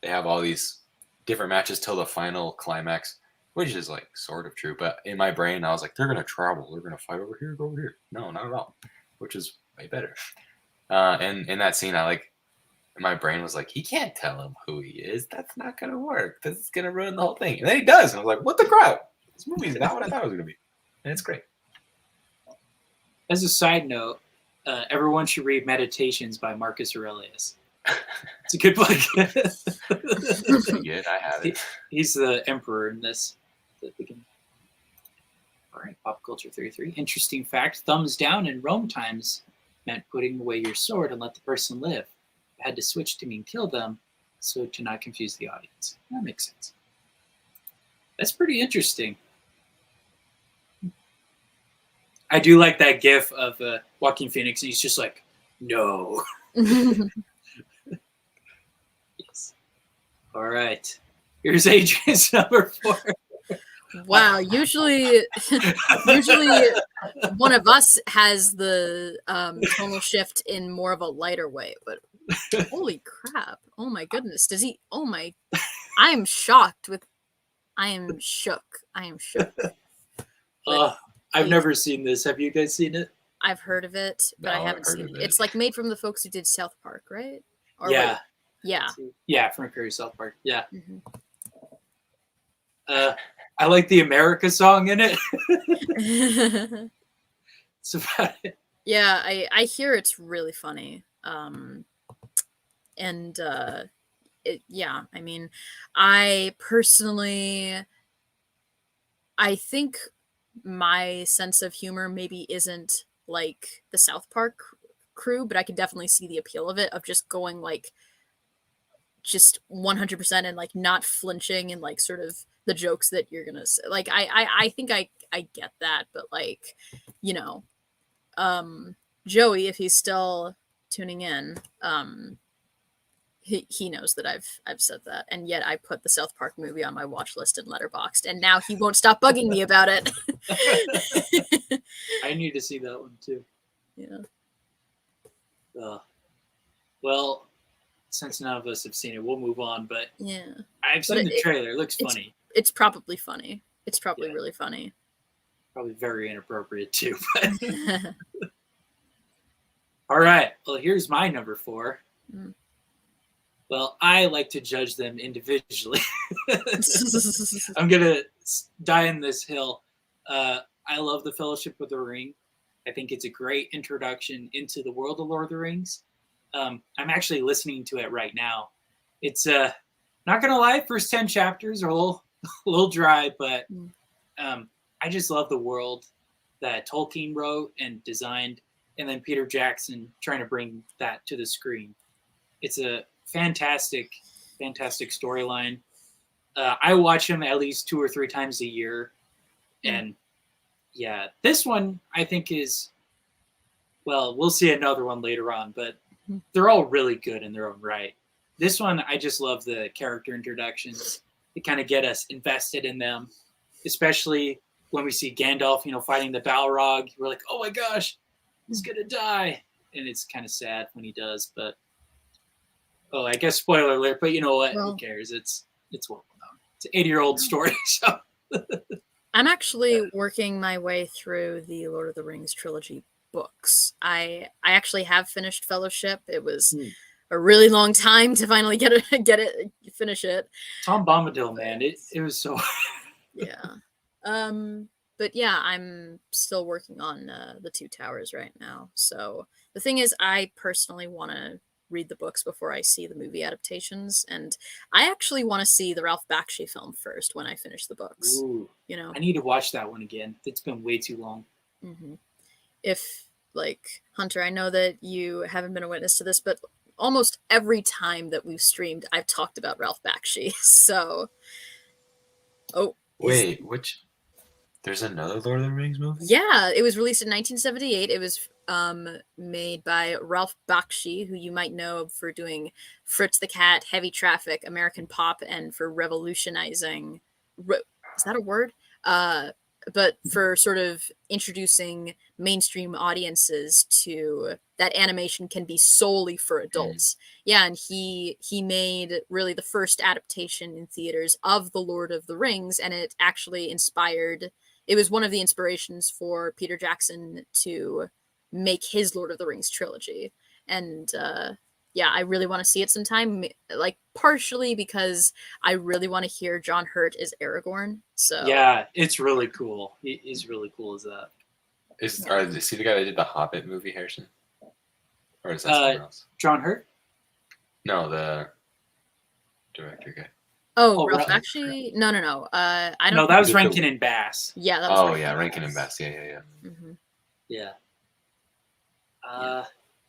they have all these different matches till the final climax, which is like sort of true. But in my brain, I was like, they're gonna travel, they're gonna fight over here, go over here. No, not at all. Which is way better. And in that scene, my brain was like, he can't tell him who he is. That's not gonna work. This is gonna ruin the whole thing. And then he does. And I was like, what the crap? This movie is not what I thought it was gonna be. And it's great. As a side note, everyone should read Meditations by Marcus Aurelius. It's a good book. Good, I have it. He's the emperor in this. All right, Pop Culture 33. Interesting fact, thumbs down in Rome times meant putting away your sword and let the person live. You had to switch to mean kill them, so to not confuse the audience. That makes sense. That's pretty interesting. I do like that gif of Joaquin Phoenix, and he's just like, no. Yes. All right. Here's Adrian's number 4. Wow. Usually one of us has the tonal shift in more of a lighter way, but holy crap. Oh my goodness. I am shook. I've never seen this. Have you guys seen it? I've heard of it, but No, I haven't I've heard seen of it. it. It's like made from the folks who did South Park, right? Or Yeah. wait, yeah. Yeah, Frank Curry, South Park. Yeah. Mhm. I like the America song in it. It's about it. Yeah, I hear it's really funny. Yeah, I mean, I personally, I think my sense of humor maybe isn't like the South Park crew, but I can definitely see the appeal of it, of just going like just 100% and like not flinching and like sort of the jokes that you're gonna say. Like I think I get that, but like, you know, Joey, if he's still tuning in, he knows that I've said that, and yet I put the South Park movie on my watch list in Letterboxd, and now he won't stop bugging me about it. I need to see that one too. Yeah. Well, since none of us have seen it, we'll move on. But Yeah. I've seen the trailer. It looks funny. It's probably funny. It's probably Yeah. really funny. Probably very inappropriate too. But all right. Well, here's my number 4. Mm. Well, I like to judge them individually. I'm gonna die in this hill. I love the Fellowship of the Ring. I think it's a great introduction into the world of Lord of the Rings. I'm actually listening to it right now. It's not gonna lie, first 10 chapters are a little dry, but I just love the world that Tolkien wrote and designed, and then Peter Jackson trying to bring that to the screen. It's a fantastic storyline. I watch him at least 2 or 3 times a year, and yeah, this one I think is, well, we'll see another one later on, but they're all really good in their own right. This one, I just love the character introductions. They kind of get us invested in them, especially when we see Gandalf, fighting the Balrog. We're like, oh my gosh, he's gonna die, and it's kind of sad when he does. But I guess spoiler alert. But you know what? Well, who cares? It's well known. It's an 80-year-old story. So I'm actually working my way through the Lord of the Rings trilogy books. I actually have finished Fellowship. It was a really long time to finally finish it. Tom Bombadil, man, it was so. Yeah. But yeah, I'm still working on the Two Towers right now. So the thing is, I personally want to read the books before I see the movie adaptations, and I actually want to see the Ralph Bakshi film first when I finish the books. Ooh, I need to watch that one again. It's been way too long. Mm-hmm. If like Hunter, I know that you haven't been a witness to this, but almost every time that we've streamed, I've talked about Ralph Bakshi. So Oh, Wait, which? There's another Lord of the Rings movie? yeah, it was released in 1978. It was made by Ralph Bakshi, who you might know for doing Fritz the Cat, Heavy Traffic, American Pop, and for revolutionizing. Is that a word? But for sort of introducing mainstream audiences to that animation can be solely for adults. Yeah, and he made really the first adaptation in theaters of The Lord of the Rings, and it actually inspired. It was one of the inspirations for Peter Jackson to make his Lord of the Rings trilogy. And yeah, I really want to see it sometime, like partially because I really want to hear John Hurt as Aragorn. So Yeah, it's really cool. He's really cool as that. Is he the guy that did the Hobbit movie, Harrison? Or is that someone else? John Hurt? No, the director guy. Oh, Oh, Ralph right. Bakshi? No. I don't. No, that was Did the- Rankin and Bass. Yeah, that was. Oh yeah, Rankin and Bass. Yeah. Mhm. Yeah.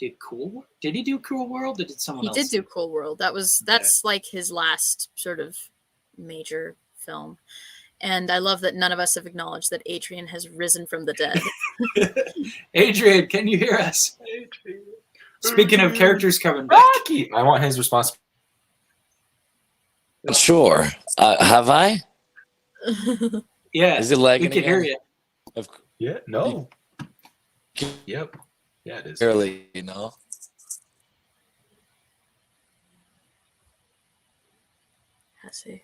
Did he do Cool World, or did someone He else? did do Cool World. That's like his last sort of major film. And I love that none of us have acknowledged that Adrien has risen from the dead. Adrien, can you hear us? Speaking of characters coming back. Rocky. I want his response. Sure. Have I? Yeah, Is it we lagging can hear again? you. Of Yeah. No. Can Yep. Yeah, it is. barely, you know. I see.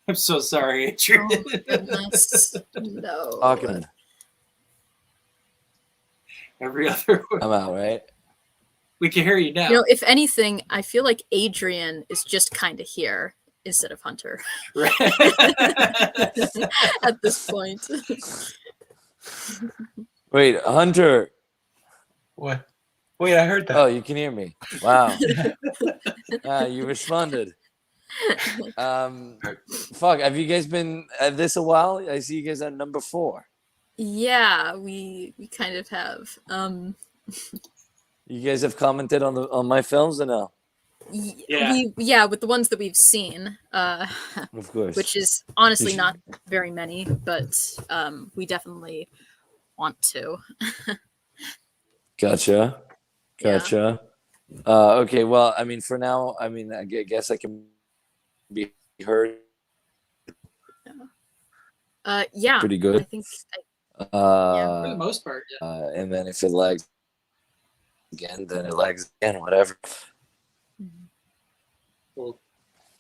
I'm so sorry, Adrien. Oh, goodness. No. Talking. Every other word. I'm out, right? We can hear you now. You know, if anything, I feel like Adrien is just kind of here instead of Hunter Right. at this point. Wait, Hunter. What? Wait, I heard that. Oh, you can hear me. Wow. You responded. Fuck, have you guys been at this a while? I see you guys at number 4. Yeah, we kind of have. You guys have commented on my films or no? Yeah. With the ones that we've seen, Of course. which is honestly You should- not very many, but we definitely want to. Gotcha. Yeah. Okay, well, I mean, for now, I mean, I guess I can be heard Yeah, pretty I good. think For the Uh, most part, yeah. and then if it lags again, then it lags again, whatever. Well,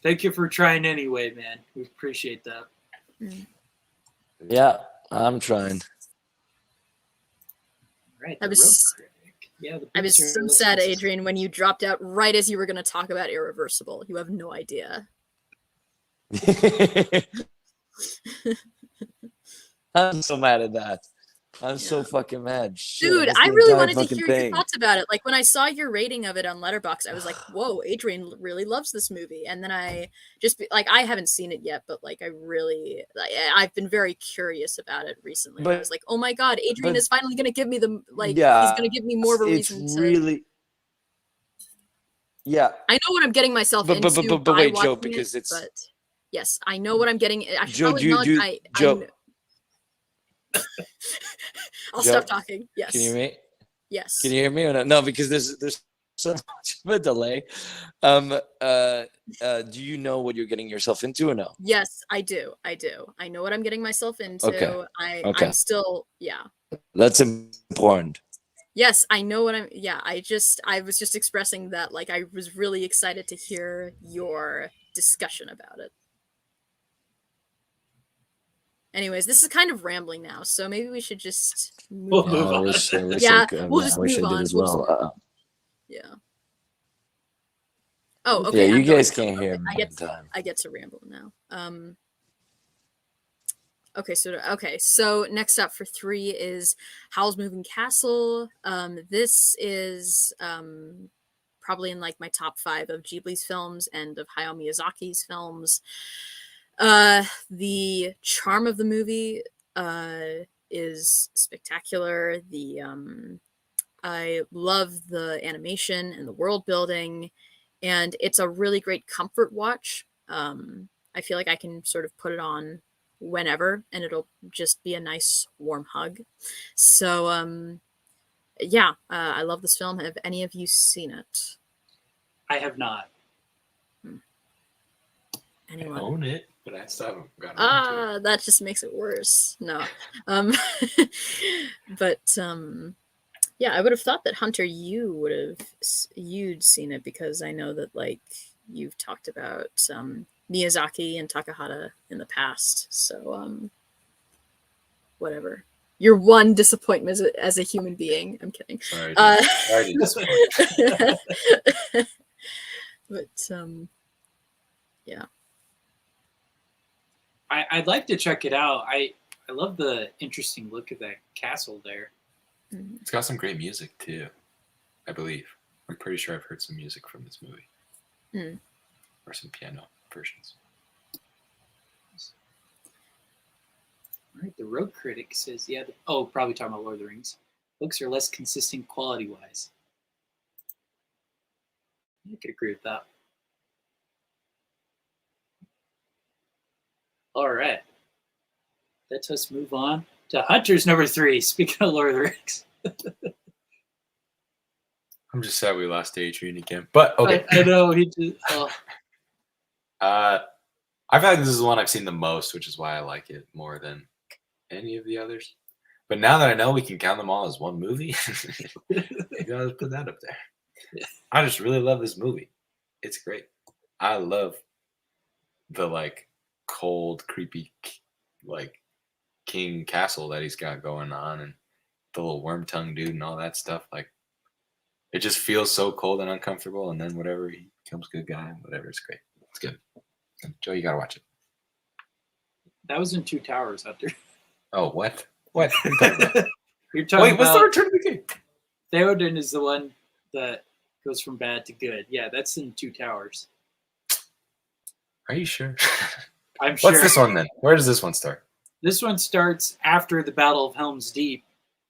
thank you for trying anyway, man. We appreciate that. Yeah, I'm trying. Right. I the was- road critic. Yeah, the I was picture so looks sad, nice. Adrien, when you dropped out right as you were going to talk about Irreversible. You have no idea. I'm so mad at that. I'm so Yeah. fucking mad. Shit, Dude, that's I the really entire wanted to fucking hear thing. your thoughts about it. Like when I saw your rating of it on Letterboxd, I was like, "Whoa, Adrien really loves this movie." And then I I haven't seen it yet, but like I've been very curious about it recently. And I But- was like, "Oh my god, Adrien but- is finally going to give me the he's Yeah, going to give me more of a it's reason to really. Yeah, I know what I'm getting myself into but by wait, Joe, watching because it, it's but yes, I know what I'm getting. I should Joe, probably do you- acknowledge Joe- I'll Joe, stop talking. Yes. can you hear me? Yes. Can you hear me or no? No, because there's so much of a delay. Do you know what you're getting yourself into or no? Yes, I do. I know what I'm getting myself into. Okay. Okay. I'm still, yeah. That's important. Yes, I know what I'm, yeah. I was just expressing that, like, I was really excited to hear your discussion about it. Anyways, this is kind of rambling now, so maybe we should just We'll move move on. on. I wish Yeah, I, we'll just I wish I move did on. as We'll just well. Yeah. Oh, okay. Yeah, you I'm going guys now. can't Okay, hear me in time. I get to ramble now. Okay, so next up for 3 is Howl's Moving Castle. This is probably in like my top 5 of Ghibli's films and of Hayao Miyazaki's films. The charm of the movie is spectacular. I love the animation and the world building, and it's a really great comfort watch. I feel like I can sort of put it on whenever, and it'll just be a nice warm hug. So yeah, I love this film. Have any of you seen it? I have not. I Anyone? own it, but I still haven't gotten into it. That just makes it worse. No. Um, but yeah, I would have thought that Hunter, you'd seen it, because I know that like you've talked about Miyazaki and Takahata in the past. So whatever. Your one disappointment as a human being. I'm kidding. Sorry, sorry to disappoint. But yeah. I'd like to check it out. I love the interesting look of that castle there. It's got some great music too, I believe. I'm pretty sure I've heard some music from this movie. Or some piano versions. All right, the Road Critic says, yeah, probably talking about Lord of the Rings. Books are less consistent quality-wise. I could agree with that. All right. Let us move on to Hunter's number 3. Speaking of Lord of the Rings. I'm just sad we lost Adrien again. But okay. I know. He just, oh. I feel like this is the one I've seen the most, which is why I like it more than any of the others. But now that I know we can count them all as one movie, maybe I'll just put that up there. Yeah. I just really love this movie. It's great. I love the like cold, creepy, like king castle that he's got going on, and the little worm tongue dude and all that stuff. Like, it just feels so cold and uncomfortable, and then whatever, he becomes a good guy and whatever. It's great. It's good. Joe, you gotta watch it. That was in Two Towers, Hunter. Oh, what? What? What are you talking about? You're talking Wait, what's the about Return of the King? Theoden is the one that goes from bad to good. Yeah, that's in Two Towers. Are you sure? I'm sure. What's this one then? Where does this one start? This one starts after the Battle of Helm's Deep,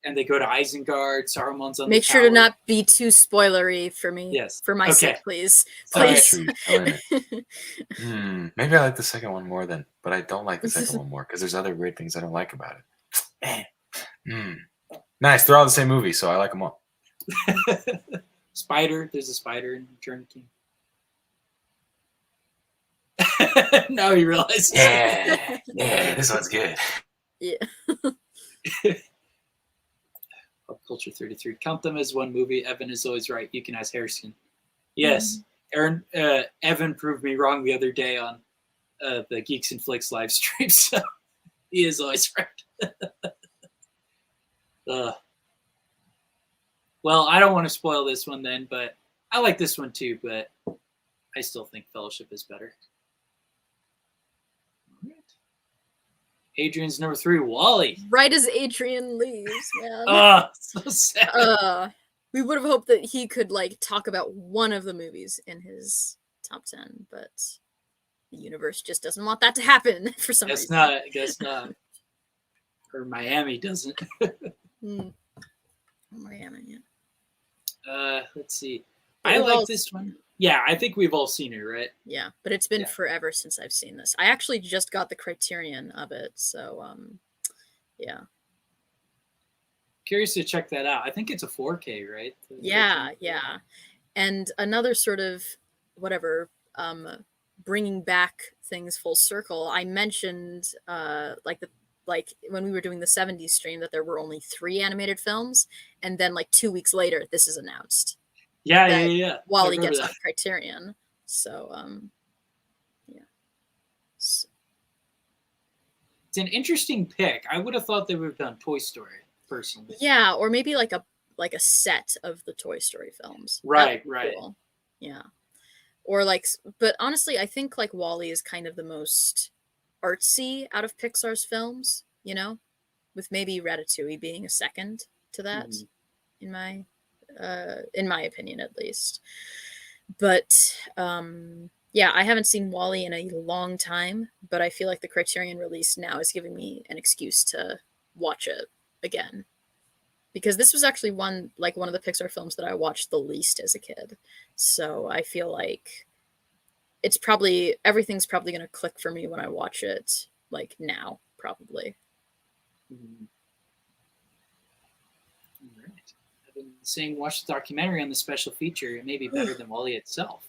and they go to Isengard. Saruman's on Make the sure to tower. not be too spoilery for me. Yes. For my Okay. sake, please. Sorry. Please. True, you're killing it. Maybe I like the second one more then, but I don't like the second one more because there's other weird things I don't like about it. Nice. They're all the same movie, so I like them all. Spider. There's a spider in Return of the King. Now you realize. Yeah, this one's good. Yeah. Pop Culture 33. Count them as one movie. Evan is always right. You can ask Harrison. Yes. Aaron, Evan proved me wrong the other day on the Geeks and Flicks live stream, so he is always right. Well, I don't want to spoil this one then, but I like this one too, but I still think Fellowship is better. All right. Adrian's number 3, Wall-E. Right as Adrien leaves, man. Oh, so sad. We would have hoped that he could like talk about one of the movies in his top 10, but the universe just doesn't want that to happen for some reason. Guess not. Or Miami doesn't. Miami, yeah. Let's see. But I we've like all this one. Yeah, I think we've all seen it, right? Yeah, but it's been Yeah. forever since I've seen this. I actually just got the Criterion of it, so yeah. Curious to check that out. I think it's a 4K, right? Yeah. And another sort of whatever, bringing back things full circle. I mentioned like when we were doing the 70s stream that there were only 3 animated films, and then like 2 weeks later this is announced. Yeah. Wall-E I remember gets that. on Criterion. So yeah. It's an interesting pick. I would have thought they would have done Toy Story, personally. Yeah, or maybe like a set of the Toy Story films. Right. Cool. Yeah. Or like, but honestly, I think like Wall-E is kind of the most artsy out of Pixar's films, you know, with maybe Ratatouille being a second to that, in my opinion, at least. But yeah, I haven't seen Wall-E in a long time, but I feel like the Criterion release now is giving me an excuse to watch it again. because this was actually one of the Pixar films that I watched the least as a kid. So I feel like everything's probably going to click for me when I watch it like now, probably. Mhm. All right. I've been saying watch the documentary on the special feature. It may be better than Wall-E itself.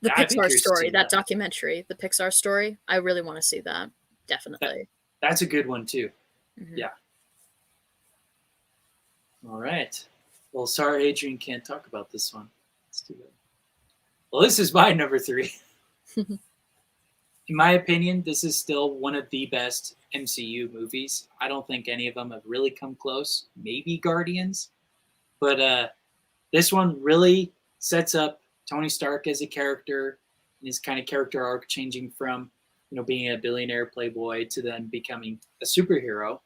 The Yeah, I'd be Pixar curious to story, see that that. documentary, the Pixar story, I really want to see that. Definitely. That's a good one too. Mhm. Yeah. All right. Well, sorry, Adrien can't talk about this one. Let's do it. Well, this is my number 3. In my opinion, this is still one of the best MCU movies. I don't think any of them have really come close. Maybe Guardians, but this one really sets up Tony Stark as a character and his kind of character arc changing from being a billionaire playboy to then becoming a superhero.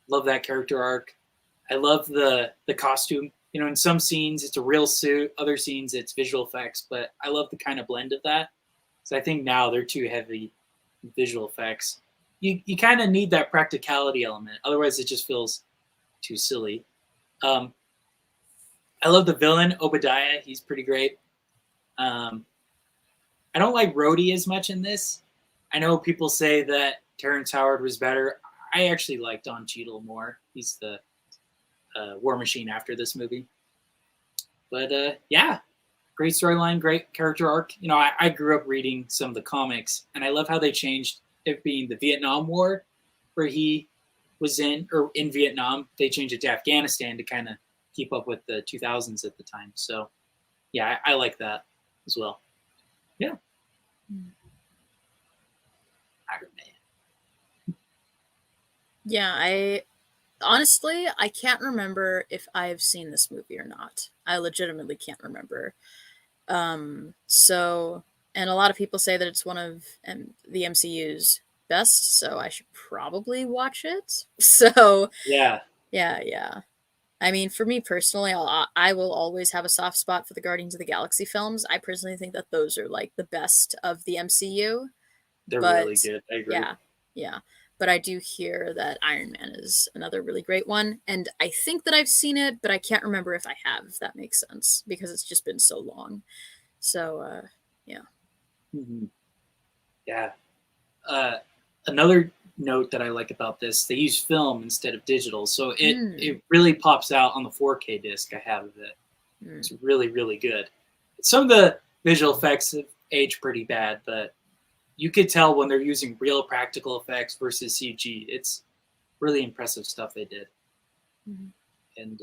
Love that character arc. I love the costume. In some scenes it's a real suit, other scenes it's visual effects, but I love the kind of blend of that. So I think now they're too heavy visual effects. You kind of need that practicality element, otherwise it just feels too silly. Um, I love the villain Obadiah. He's pretty great. Um, I don't like Rhodey as much in this. I know people say that Terrence Howard was better. I actually like Don Cheadle more. He's the War Machine after this movie. But yeah, great storyline, great character arc. I grew up reading some of the comics, and I love how they changed it being the Vietnam War, where he was in Vietnam. They changed it to Afghanistan to kind of keep up with the 2000s at the time. So yeah, I like that as well. Yeah. Iron Man. Yeah, honestly, I can't remember if I've seen this movie or not. I legitimately can't remember. So, and a lot of people say that it's one of the MCU's best, so I should probably watch it. So, Yeah. yeah. I mean, for me personally, I will always have a soft spot for the Guardians of the Galaxy films. I personally think that those are like the best of the MCU. They're really But good. I agree. yeah. But I do hear that Iron Man is another really great one. And I think that I've seen it, but I can't remember if I have, if that makes sense, because it's just been so long. So, yeah. Mhm. Yeah. Another note that I like about this, they use film instead of digital, so it really pops out on the 4K disc I have of it. It's really, really good. Some of the visual effects have aged pretty bad, but you could tell when they're using real practical effects versus CG. It's really impressive stuff they did. And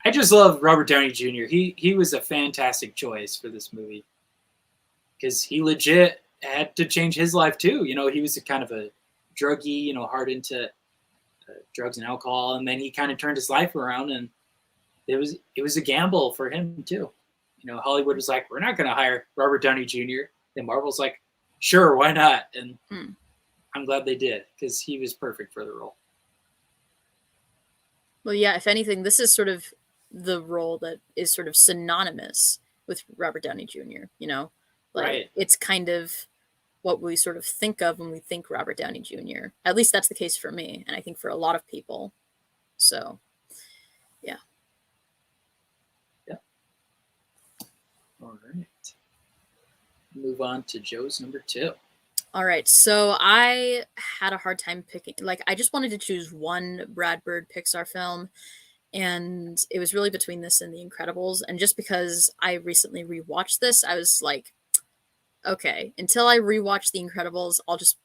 I just love Robert Downey Jr. He was a fantastic choice for this movie because he legit had to change his life too. He was a kind of a druggie, hard into drugs and alcohol, and then he kind of turned his life around, and it was a gamble for him too. Hollywood was like, we're not going to hire Robert Downey Jr. And Marvel's like, sure, why not? And I'm glad they did because he was perfect for the role. Well, yeah, if anything, this is sort of the role that is sort of synonymous with Robert Downey Jr., Right. It's kind of what we sort of think of when we think Robert Downey Jr. At least that's the case for me, and I think for a lot of people. So, yeah. Yeah. All right. Move on to Joe's number 2. All right, so I had a hard time picking. I just wanted to choose one Brad Bird Pixar film, and it was really between this and The Incredibles. And just because I recently rewatched this, I was like, okay, until I rewatch The Incredibles, I'll just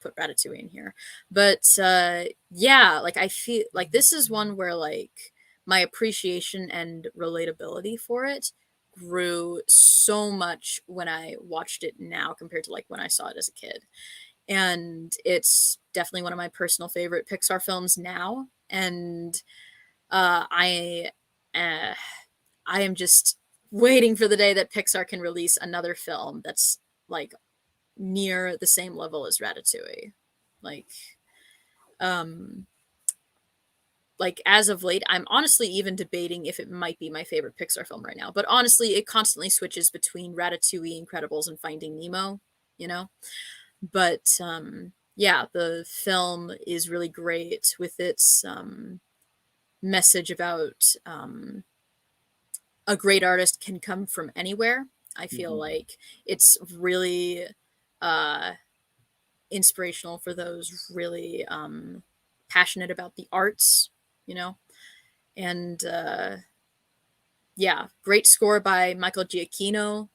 put Ratatouille in here. But yeah, I feel like this is one where my appreciation and relatability for it grew so much when I watched it now compared to when I saw it as a kid. And it's definitely one of my personal favorite Pixar films now. And I am just waiting for the day that Pixar can release another film that's near the same level as Ratatouille. Um as of late, I'm honestly even debating if it might be my favorite Pixar film right now. But honestly, it constantly switches between Ratatouille, Incredibles, and Finding Nemo, But yeah, the film is really great with its message about a great artist can come from anywhere. I feel like it's really inspirational for those really passionate about the arts, you know. And yeah, great score by Michael Giacchino.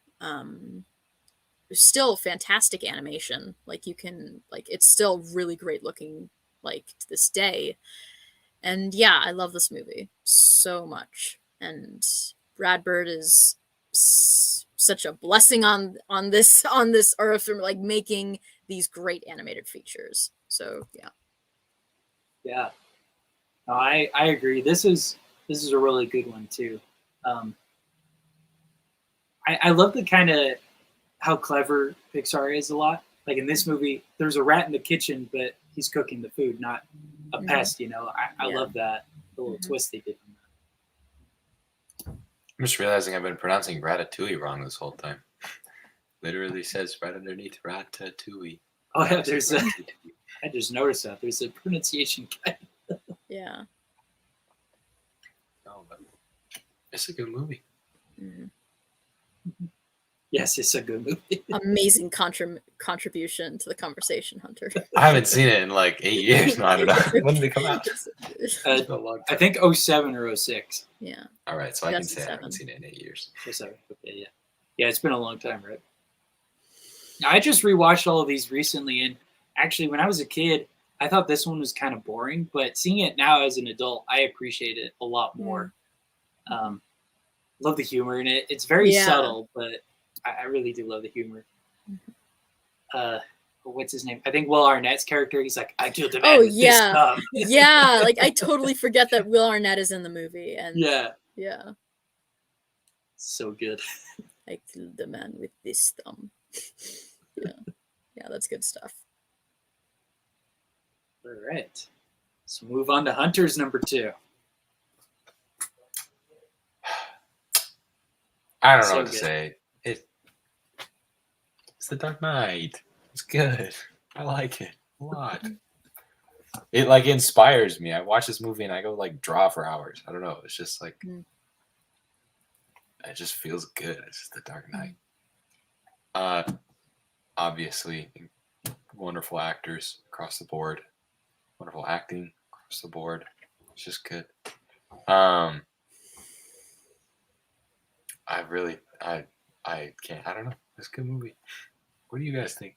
Still fantastic animation. Like you can like it's still really great looking like to this day. And yeah, I love this movie so much. And Brad Bird is such a blessing on this earth from like making these great animated features. So yeah. Yeah. No, I agree. This is a really good one too. I love the kind of how clever Pixar is a lot. Like in this movie, there's a rat in the kitchen, but he's cooking the food, not a pest. You know, I Yeah. love that the little twist they did on that. I'm just realizing I've been pronouncing ratatouille wrong this whole time. Literally says right underneath ratatouille. Oh yeah, there's a. Ratatouille. I just noticed that there's a pronunciation guide. Yeah. No, but it's a good movie. Mhm. Yes, it's a good movie. Amazing contribution to the conversation, Hunter. I haven't seen it in like 8 years. No, I don't know. When did it come out? It's been a long I time. think 07 or 06. Yeah. All right, so I can That's say I seven. haven't seen it in 8 years. 07. Okay, yeah. Yeah, it's been a long time, right? I just rewatched all of these recently, and actually, when I was a kid, I thought this one was kind of boring, but seeing it now as an adult, I appreciate it a lot more. Love the humor in it. It's very Yeah. subtle, but I really do love the humor. What's his name? I think Will Arnett's character. He's like, I killed a man Oh, with this yeah. thumb. Yeah, like I totally forget that Will Arnett is in the movie, and Yeah, yeah, so good. I killed the man with this thumb. Yeah, that's good stuff. All right, so move on to Hunter's number 2. I don't know So what to good. say. It's The Dark Knight. It's good. I like it a lot. It like inspires me. I watch this movie and I go like draw for hours. I don't know. It's just like it just feels good. It's just The Dark Knight. Obviously, wonderful actors across the board. Wonderful acting across the board. It's just good. I can't. I don't know. It's a good movie. What do you guys think?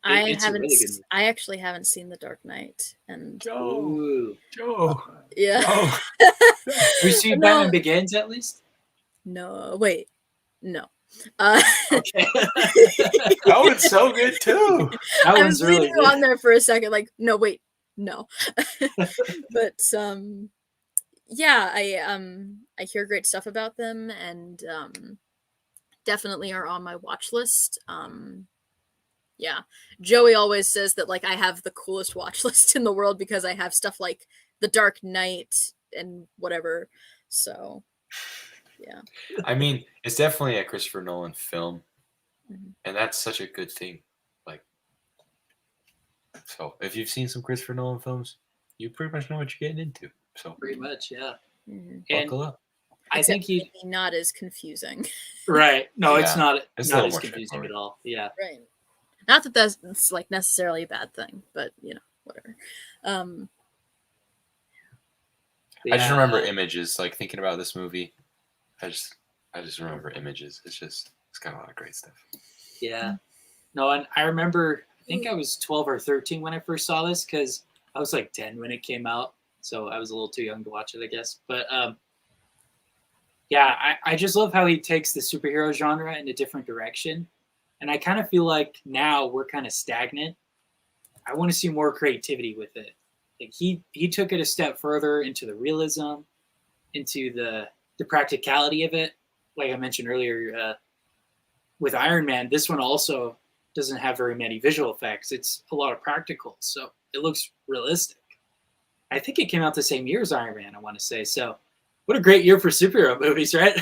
It's a really good movie. I actually haven't seen The Dark Knight, and Ooh. Joe. yeah. Oh. Have you seen No. Batman Begins at least? No, wait, no. Okay. That one's so good too. That I one's was really leaving good. on there for a second, like, no, wait, no. But yeah, I hear great stuff about them, and definitely are on my watch list. Yeah, Joey always says that like I have the coolest watch list in the world because I have stuff like The Dark Knight and whatever. So yeah. I mean, it's definitely a Christopher Nolan film, Mhm. and that's such a good thing. Like, so if you've seen some Christopher Nolan films, you pretty much know what you're getting into. So Pretty much, yeah. Mhm. And buckle up. I think he Maybe not as confusing. right. No, it's Yeah. not. It's a not little as more confusing straightforward. at all. Yeah. Right. Not that that's like necessarily a bad thing, but you know, whatever. I just Yeah. remember images. Like thinking about this movie, I just remember images. It's got a lot of great stuff. Yeah. No, and I remember. I think I was 12 or 13 when I first saw this because I was like 10 when it came out, so I was a little too young to watch it, I guess. But yeah, I just love how he takes the superhero genre in a different direction, and I kind of feel like now we're kind of stagnant. I want to see more creativity with it. Like he took it a step further into the realism, into the practicality of it. Like I mentioned earlier, with Iron Man, this one also doesn't have very many visual effects. It's a lot of practical, so it looks realistic. I think it came out the same year as Iron Man, I want to say. So what a great year for superhero movies, right?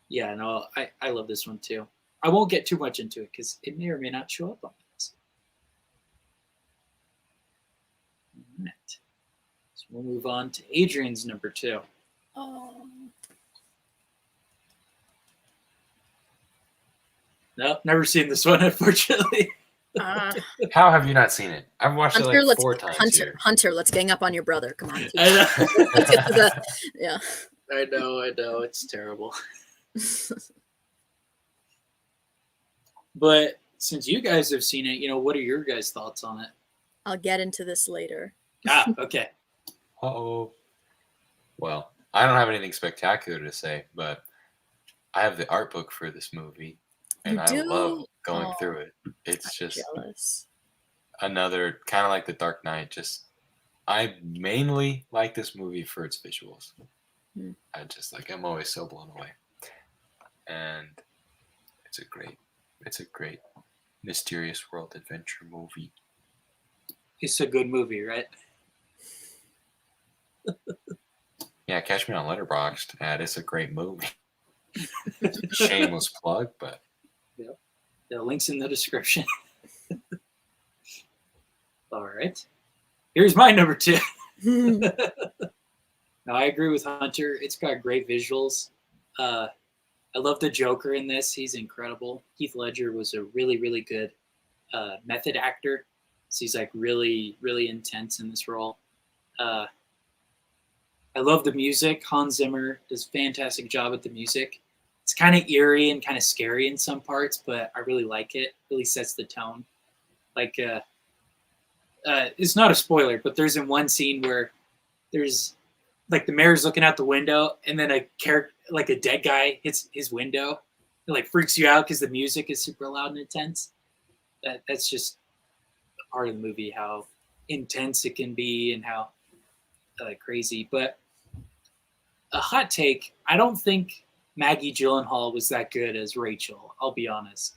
Yeah, no, I love this one too. I won't get too much into it because it may or may not show up on this. All right. So we'll move on to Adrian's number 2. Nope, never seen this one, unfortunately. How have you not seen it? I've watched Hunter, it like 4 times here. Hunter, let's gang up on your brother. Come on. I know. Let's get to the, yeah. I know. It's terrible. But since you guys have seen it, what are your guys' thoughts on it? I'll get into this later. Okay. Uh-oh. Well, I don't have anything spectacular to say, but I have the art book for this movie, and I love going through it. It's just jealous. Another kind of like The Dark Knight. Just I mainly like this movie for its visuals. I'm always so blown away, and it's a great mysterious world adventure movie. It's a good movie, right? Yeah, catch me on Letterboxd. It's a great movie. Shameless plug, but Yep. The link's in the description. All right. Here's my number 2. Now, I agree with Hunter. It's got great visuals. I love the Joker in this. He's incredible. Heath Ledger was a really, really good method actor. So he's like really, really intense in this role. I love the music. Hans Zimmer does a fantastic job with the music. It's kind of eerie and kind of scary in some parts, but I really like it. It really sets the tone. Like, it's not a spoiler, but there's in one scene where there's like the mayor's looking out the window, and then a character, like a dead guy, hits his window. It like freaks you out because the music is super loud and intense. That's just a part of the movie, how intense it can be and how crazy. But a hot take, I don't think Maggie Gyllenhaal was that good as Rachel. I'll be honest.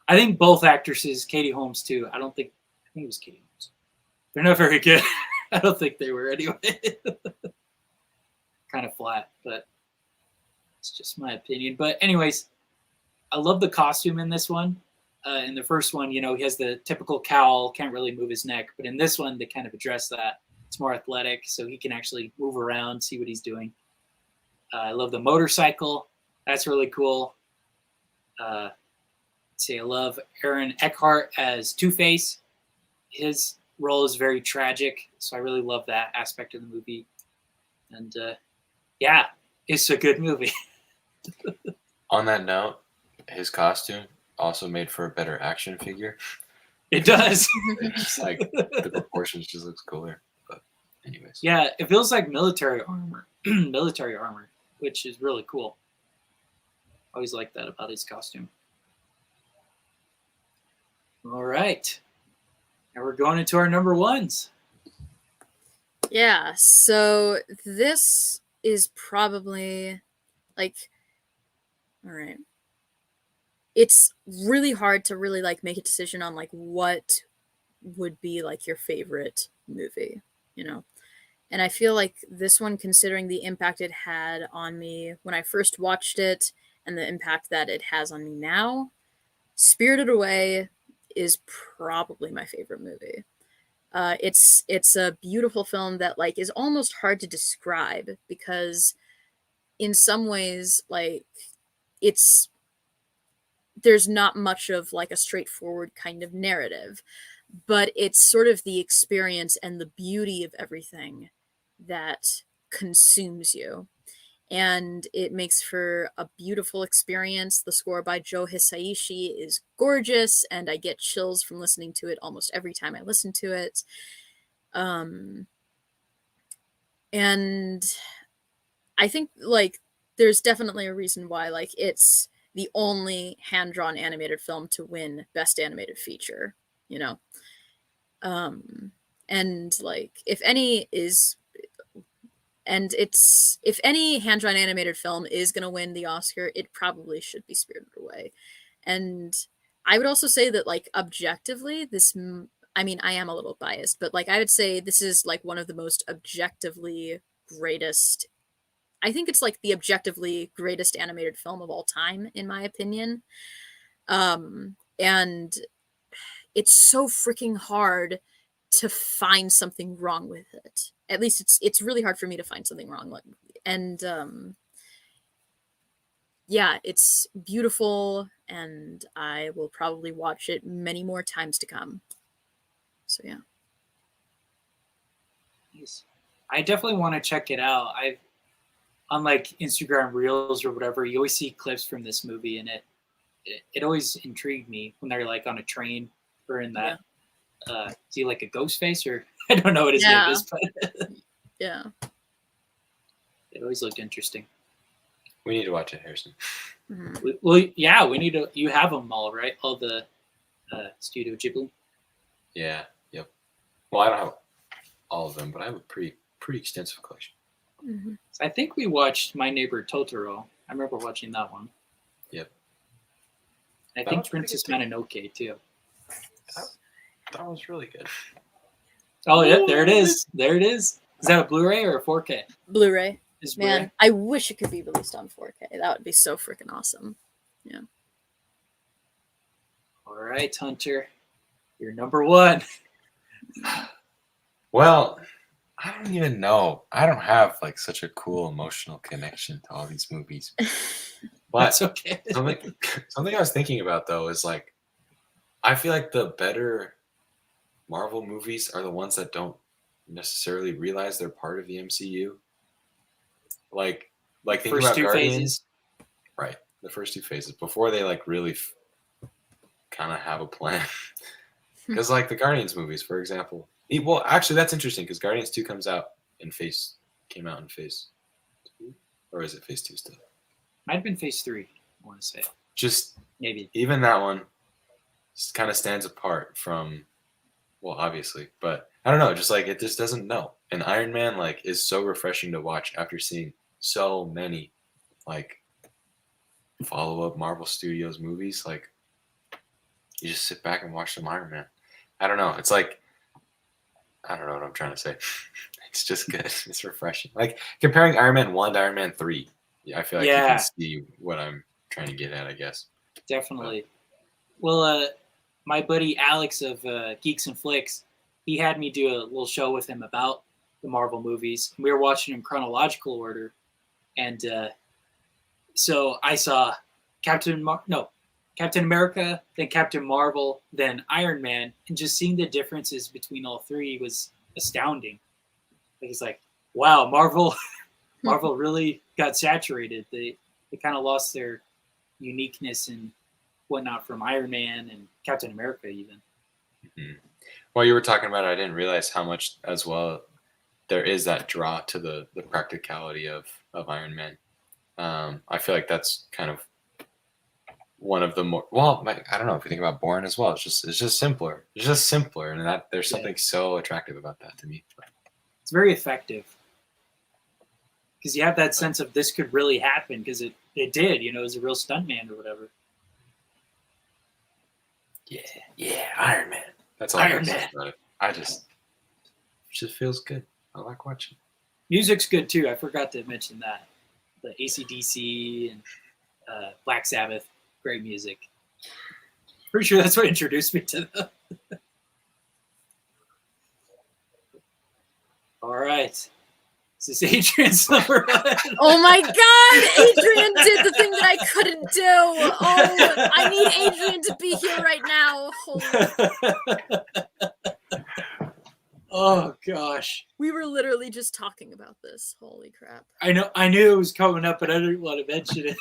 I think both actresses, Katie Holmes too. I think it was Katie Holmes. They're not very good. I don't think they were anyway. Kind of flat, but it's just my opinion. But anyways, I love the costume in this one. In the first one, he has the typical cowl, can't really move his neck. But in this one, they kind of address that. It's more athletic, so he can actually move around, see what he's doing. I love the motorcycle. That's really cool. I love Aaron Eckhart as Two-Face. His role is very tragic, so I really love that aspect of the movie. And it's a good movie. On that note, his costume also made for a better action figure. It does. It's just like the proportions just looks cooler. But anyways. Yeah, it feels like military armor. Which is really cool. Always like that about his costume. All right. Now we're going into our number 1s. Yeah, so this is probably all right. It's really hard to really make a decision on what would be your favorite movie, And I feel like this one, considering the impact it had on me when I first watched it and the impact that it has on me now, Spirited Away is probably my favorite movie. It's a beautiful film that is almost hard to describe because in some ways there's not much of a straightforward kind of narrative, but it's sort of the experience and the beauty of everything that consumes you. And it makes for a beautiful experience. The score by Joe Hisaishi is gorgeous, and I get chills from listening to it almost every time I listen to it. And I think there's definitely a reason why it's the only hand-drawn animated film to win Best Animated Feature, and if any hand-drawn animated film is going to win the Oscar, it probably should be Spirited Away. And I would also say that objectively, I am a little biased, but I would say this is one of the most objectively greatest I think it's like the objectively greatest animated film of all time, in my opinion. And it's so freaking hard to find something wrong with it. At least it's really hard for me to find something wrong with. And yeah, it's beautiful, and I will probably watch it many more times to come. So yeah. Nice. I definitely want to check it out. I've on like Instagram Reels or whatever, you always see clips from this movie, and it always intrigued me when they're like on a train or in that. Is he like a ghost face, or I don't know what his name is, but Yeah. it always looked interesting. We need to watch it, Harrison. Mhm. Well, yeah, we need to. You have them all, right? All the Studio Ghibli. Yeah. Yep. Well, I don't have all of them, but I have a pretty extensive collection. Mhm. So I think we watched My Neighbor Totoro. I remember watching that one. Yep. I That think was pretty Princess good, too. Mononoke too. That was really good. Oh yeah, there it is. There it is. Is that a Blu-ray or a 4K? Blu-ray. It's Man, Blu-ray. I wish it could be released on 4K. That would be so freaking awesome. All right, Hunter, you're number one. Well, I don't even know. I don't have like such a cool emotional connection to all these movies. But That's okay. something I was thinking about though is like, I feel like the better Marvel movies are the ones that don't necessarily realize they're part of the MCU. Like thinking First about two Guardians, phases. right? The first two phases before they like really kind of have a plan. Because like the Guardians movies, for example. Well, actually, that's interesting because Guardians 2 came out in phase 2, or is it phase 2 still? Might have been phase 3. I want to say Just maybe. even that one kind of stands apart from, well, obviously, but I don't know. Just like it just doesn't know. And Iron Man like is so refreshing to watch after seeing so many like follow-up Marvel Studios movies. Like you just sit back and watch some Iron Man. I don't know. It's like, I don't know what I'm trying to say. It's just good. It's refreshing. Like comparing Iron Man 1 to Iron Man 3. Yeah, I feel like you can see what I'm trying to get at, I guess. Definitely. Well, my buddy Alex of Geeks and Flicks, he had me do a little show with him about the Marvel movies. We were watching in chronological order, and so I saw Captain America, then Captain Marvel, then Iron Man, and just seeing the differences between all three was astounding. Like it's like, wow, Marvel really got saturated. They kind of lost their uniqueness and whatnot from Iron Man and Captain America even. Mm-hmm. While you were talking about it, I didn't realize how much as well there is that draw to the practicality of Iron Man. I feel like that's kind of one of the more, well, I don't know if you think about Bourne as well. It's just simpler. It's just simpler, and that there's something so attractive about that to me. It's very effective because you have that sense of this could really happen because it did. You know, it was a real stuntman or whatever. Yeah, Iron Man. That's all Iron I Man. say about it. It just feels good. I like watching. Music's good too. I forgot to mention that. The AC/DC and Black Sabbath, great music. Pretty sure that's what introduced me to them. All right. This is Adrian's number one. Oh my god, Adrien did the thing that I couldn't do. Oh, I need Adrien to be here right now. Holy. Oh gosh. We were literally just talking about this. Holy crap. I knew it was coming up, but I didn't want to mention it.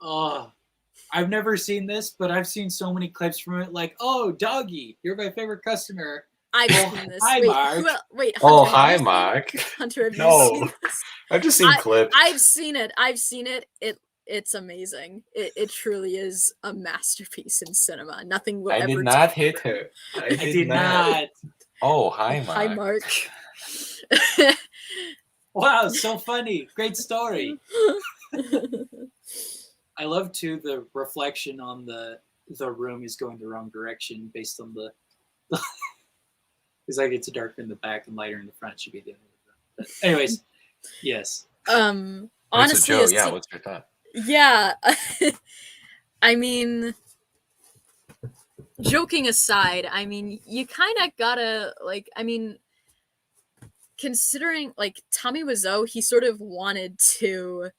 Oh, I've never seen this, but I've seen so many clips from it. Like, oh, Doggy, you're my favorite customer. I've seen this. Hi, wait, Mark. wait, Hunter, Oh, have hi, you seen- Mark. Hunter, have No. you seen this? I've just seen clips. I've seen it. It's amazing. It truly is a masterpiece in cinema. Nothing will I ever did not hit her. I did not. Oh, hi, Mark. Hi, Mark. Wow, so funny. Great story. I love too the reflection on the room is going the wrong direction based on the. It's like it's darker in the back and lighter in the front. Should be the other way Anyways, yes. So, Honestly, Joe, yeah, what's your thought? yeah. I mean, joking aside, I mean, you kind of gotta like. I mean, considering like Tommy Wiseau, he sort of wanted to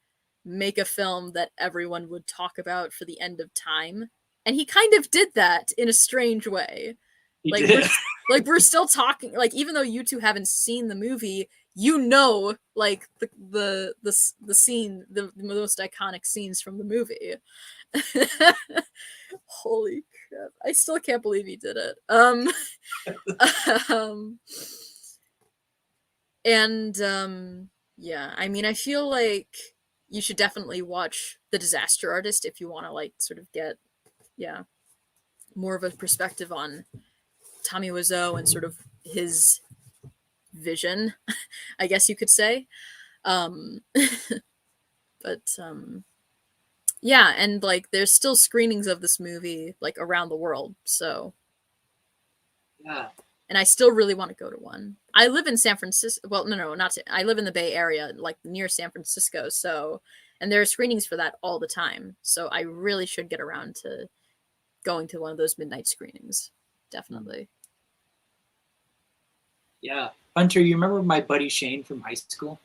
make a film that everyone would talk about for the end of time, and he kind of did that in a strange way. He Like did. we're still talking, like, even though you two haven't seen the movie, you know, like the scene, the most iconic scenes from the movie. Holy crap, I still can't believe he did it. Um and yeah, I mean, I feel like you should definitely watch The Disaster Artist if you want to like sort of get, yeah, more of a perspective on Tommy Wiseau and sort of his vision, I guess you could say. But yeah, and like there's still screenings of this movie like around the world, so Yeah. and I still really want to go to one. I live in San Francisco. Well, no, I live in the Bay Area, like near San Francisco. So, and there are screenings for that all the time. So I really should get around to going to one of those midnight screenings. Definitely. Yeah. Hunter, you remember my buddy Shane from high school?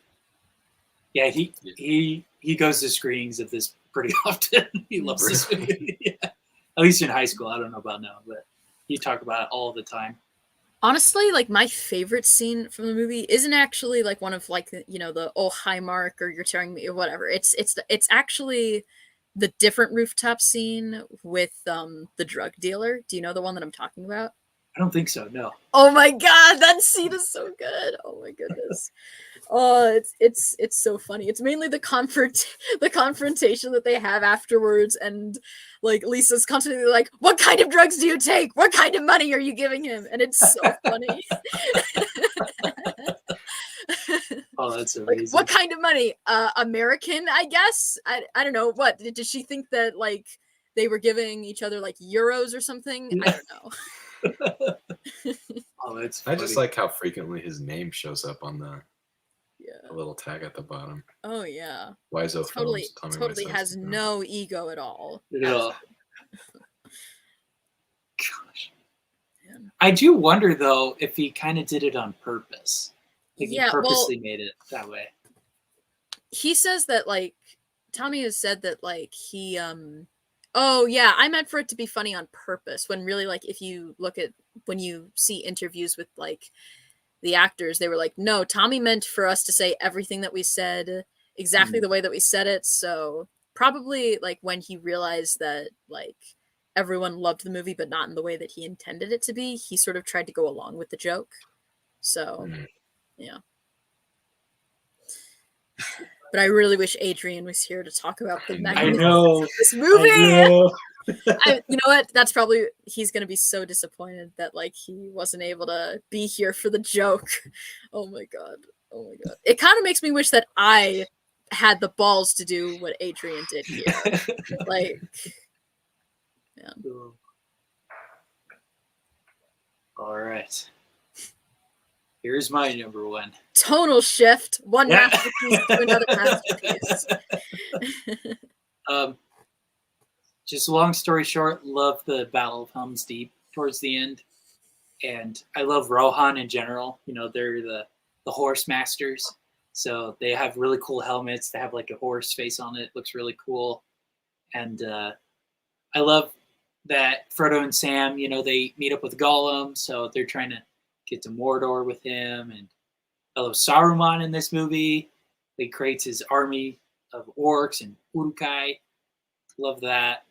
Yeah, he goes to screenings of this pretty often. He loves this movie. Yeah. At least in high school. I don't know about now, but he talk about it all the time. Honestly, like my favorite scene from the movie isn't actually like one of like the, you know, the oh hi Mark or you're tearing me or whatever. It's actually the different rooftop scene with the drug dealer. Do you know the one that I'm talking about? I don't think so. No. Oh my god, that scene is so good. Oh my goodness. Oh, it's so funny. It's mainly the confrontation that they have afterwards, and like Lisa's constantly like, "What kind of drugs do you take? What kind of money are you giving him?" And it's so funny. Oh, that's amazing. Like, what kind of money? American, I guess. I don't know. What did she think that like they were giving each other like euros or something? Yeah. I don't know. Oh, that's I funny. just like how frequently his name shows up on the Yeah. little tag at the bottom. Oh yeah. Wiseau Totally, Films. Tommy totally Wiseau's has the film. no ego at all. Yeah. Gosh. Man. I do wonder though if he kind of did it on purpose. Like Yeah, he well, purposely made it that way. he says that like Tommy has said that like he oh yeah, I meant for it to be funny on purpose, when really like if you look at when you see interviews with like the actors, they were like, no, Tommy meant for us to say everything that we said exactly the way that we said it. So probably like when he realized that like everyone loved the movie but not in the way that he intended it to be, he sort of tried to go along with the joke. So yeah. But I really wish Adrien was here to talk about the I magnificence know. of this movie. I know. You know what? That's probably, he's gonna be so disappointed that like he wasn't able to be here for the joke. Oh my god. Oh my god. It kind of makes me wish that I had the balls to do what Adrien did here. Like, yeah. All right. Here's my number one. Tonal shift, one Yeah. masterpiece to another masterpiece. Just long story short, love the Battle of Helm's Deep towards the end. And I love Rohan in general. You know, they're the horse masters. So they have really cool helmets. They have like a horse face on it. Looks really cool. And I love that Frodo and Sam, you know, they meet up with Gollum. So they're trying to get to Mordor with him. And I love Saruman in this movie. He creates his army of orcs and Uruk-hai. Love that.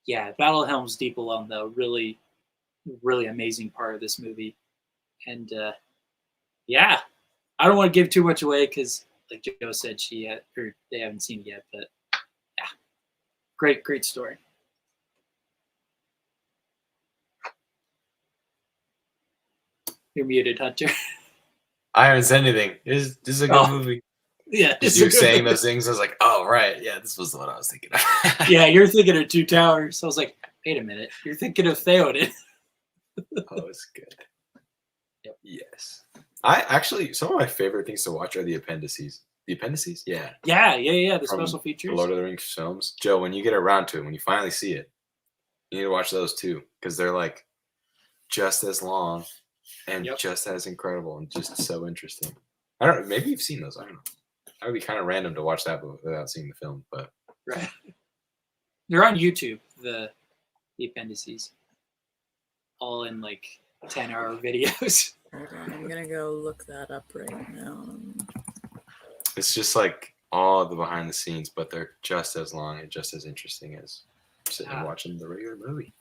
Yeah, Battle of Helm's Deep alone, though, really, really amazing part of this movie. And yeah, I don't want to give too much away because, like Joe said, they haven't seen it yet. But yeah, great story. You're muted, Hunter. I haven't said anything. This is a good movie. Yeah, Just you saying those things, I was like, oh, right. Yeah, this was the one I was thinking of. Yeah, you're thinking of Two Towers. I was like, wait a minute. You're thinking of Theoden. Oh, it's good. Yep. Yes. I actually, some of my favorite things to watch are the appendices. The appendices? Yeah. Yeah. The From special features. The Lord of the Rings films. Joe, when you get around to it, when you finally see it, you need to watch those too, because they're like just as long and just as incredible and just so interesting. I don't know. Maybe you've seen those. I don't know. That would be kind of random to watch that without seeing the film, but Right. They're on YouTube, the appendices. All in like 10-hour videos. Hold on, I'm gonna go look that up right now. it's just like all the behind the scenes, but they're just as long and just as interesting as sitting and watching the regular movie.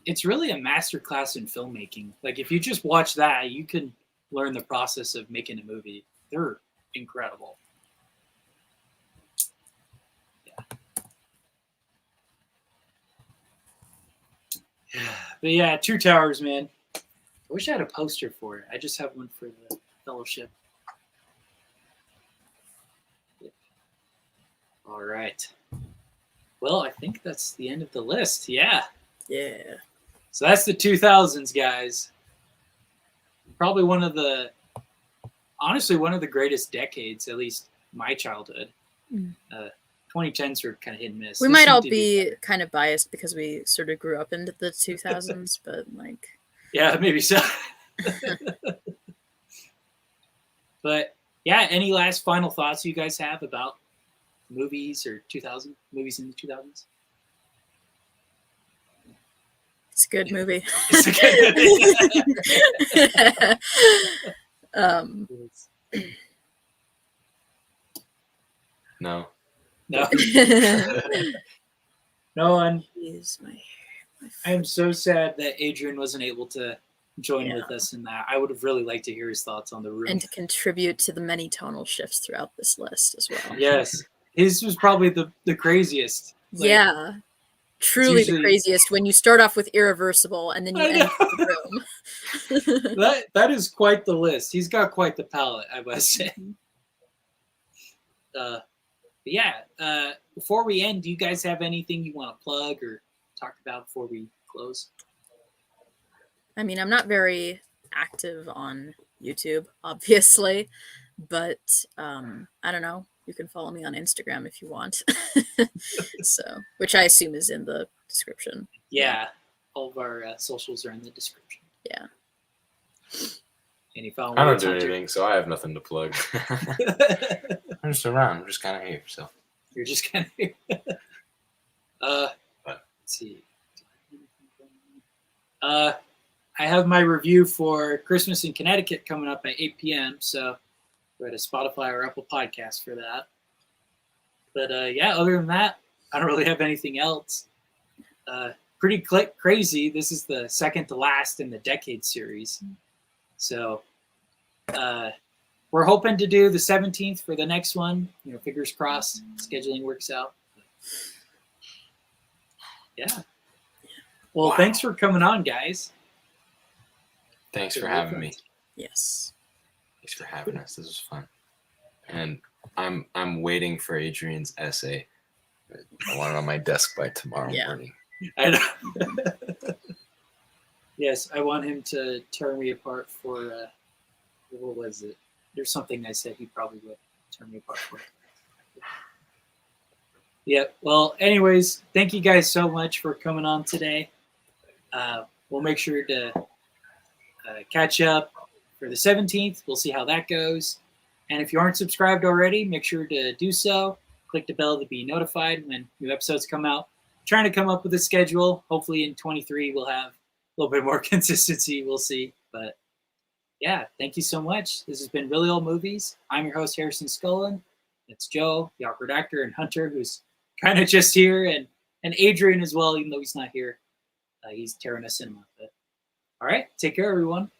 It's really a masterclass in filmmaking. Like if you just watch that, you can learn the process of making a movie. They're incredible. But yeah, Two Towers, man. I wish I had a poster for it. I just have one for the Fellowship. All right. Well, I think that's the end of the list. Yeah. Yeah. So that's the 2000s, guys. Probably honestly, one of the greatest decades, at least my childhood. 2010s were kind of hit and miss. We might all be kind of biased because we sort of grew up into the 2000s, but like. Yeah, maybe so. But yeah, any last final thoughts you guys have about movies or movies in the 2000s? It's a good movie. It's a good movie. No. No, and my I'm so sad that Adrien wasn't able to join with us in that. I would have really liked to hear his thoughts on The Room. And to contribute to the many tonal shifts throughout this list as well. Yes. His was probably the craziest. Like, yeah. Truly the craziest when you start off with Irreversible and then you end with The Room. that is quite the list. He's got quite the palette, I must say. Before we end, do you guys have anything you want to plug or talk about before we close? I mean, I'm not very active on YouTube, obviously, but I don't know. You can follow me on Instagram if you want. Which I assume is in the description. Yeah, all of our socials are in the description. Yeah. And you follow I don't do anything, so I have nothing to plug. I'm just around. I'm just kind of here. So you're just kind of here. Let's see. I have my review for Christmas in Connecticut coming up at 8 p.m. So go to Spotify or Apple Podcasts for that. But other than that, I don't really have anything else. Pretty crazy. This is the second to last in the Decade series. So we're hoping to do the 17th for the next one. Fingers crossed, scheduling works out. Yeah. Well, Thanks for coming on, guys. Thanks for having me. Yes. Thanks for having us. This was fun. And I'm waiting for Adrien's essay. I want it on my desk by tomorrow morning. I know. Yes, I want him to tear me apart for what was it? There's something I said he probably would tear me apart for. Yeah. Well, anyways, thank you guys so much for coming on today. We'll make sure to catch up for the 17th. We'll see how that goes. And if you aren't subscribed already, make sure to do so. Click the bell to be notified when new episodes come out. I'm trying to come up with a schedule. Hopefully in 23 we'll have a little bit more consistency. We'll see. But yeah, thank you so much. This has been Really Old Movies. I'm your host, Harrison Scullin. It's Joe, the Awkward Actor, and Hunter, who's kind of just here, and Adrien as well, even though he's not here. He's Tarana Cinema. But all right, take care, everyone.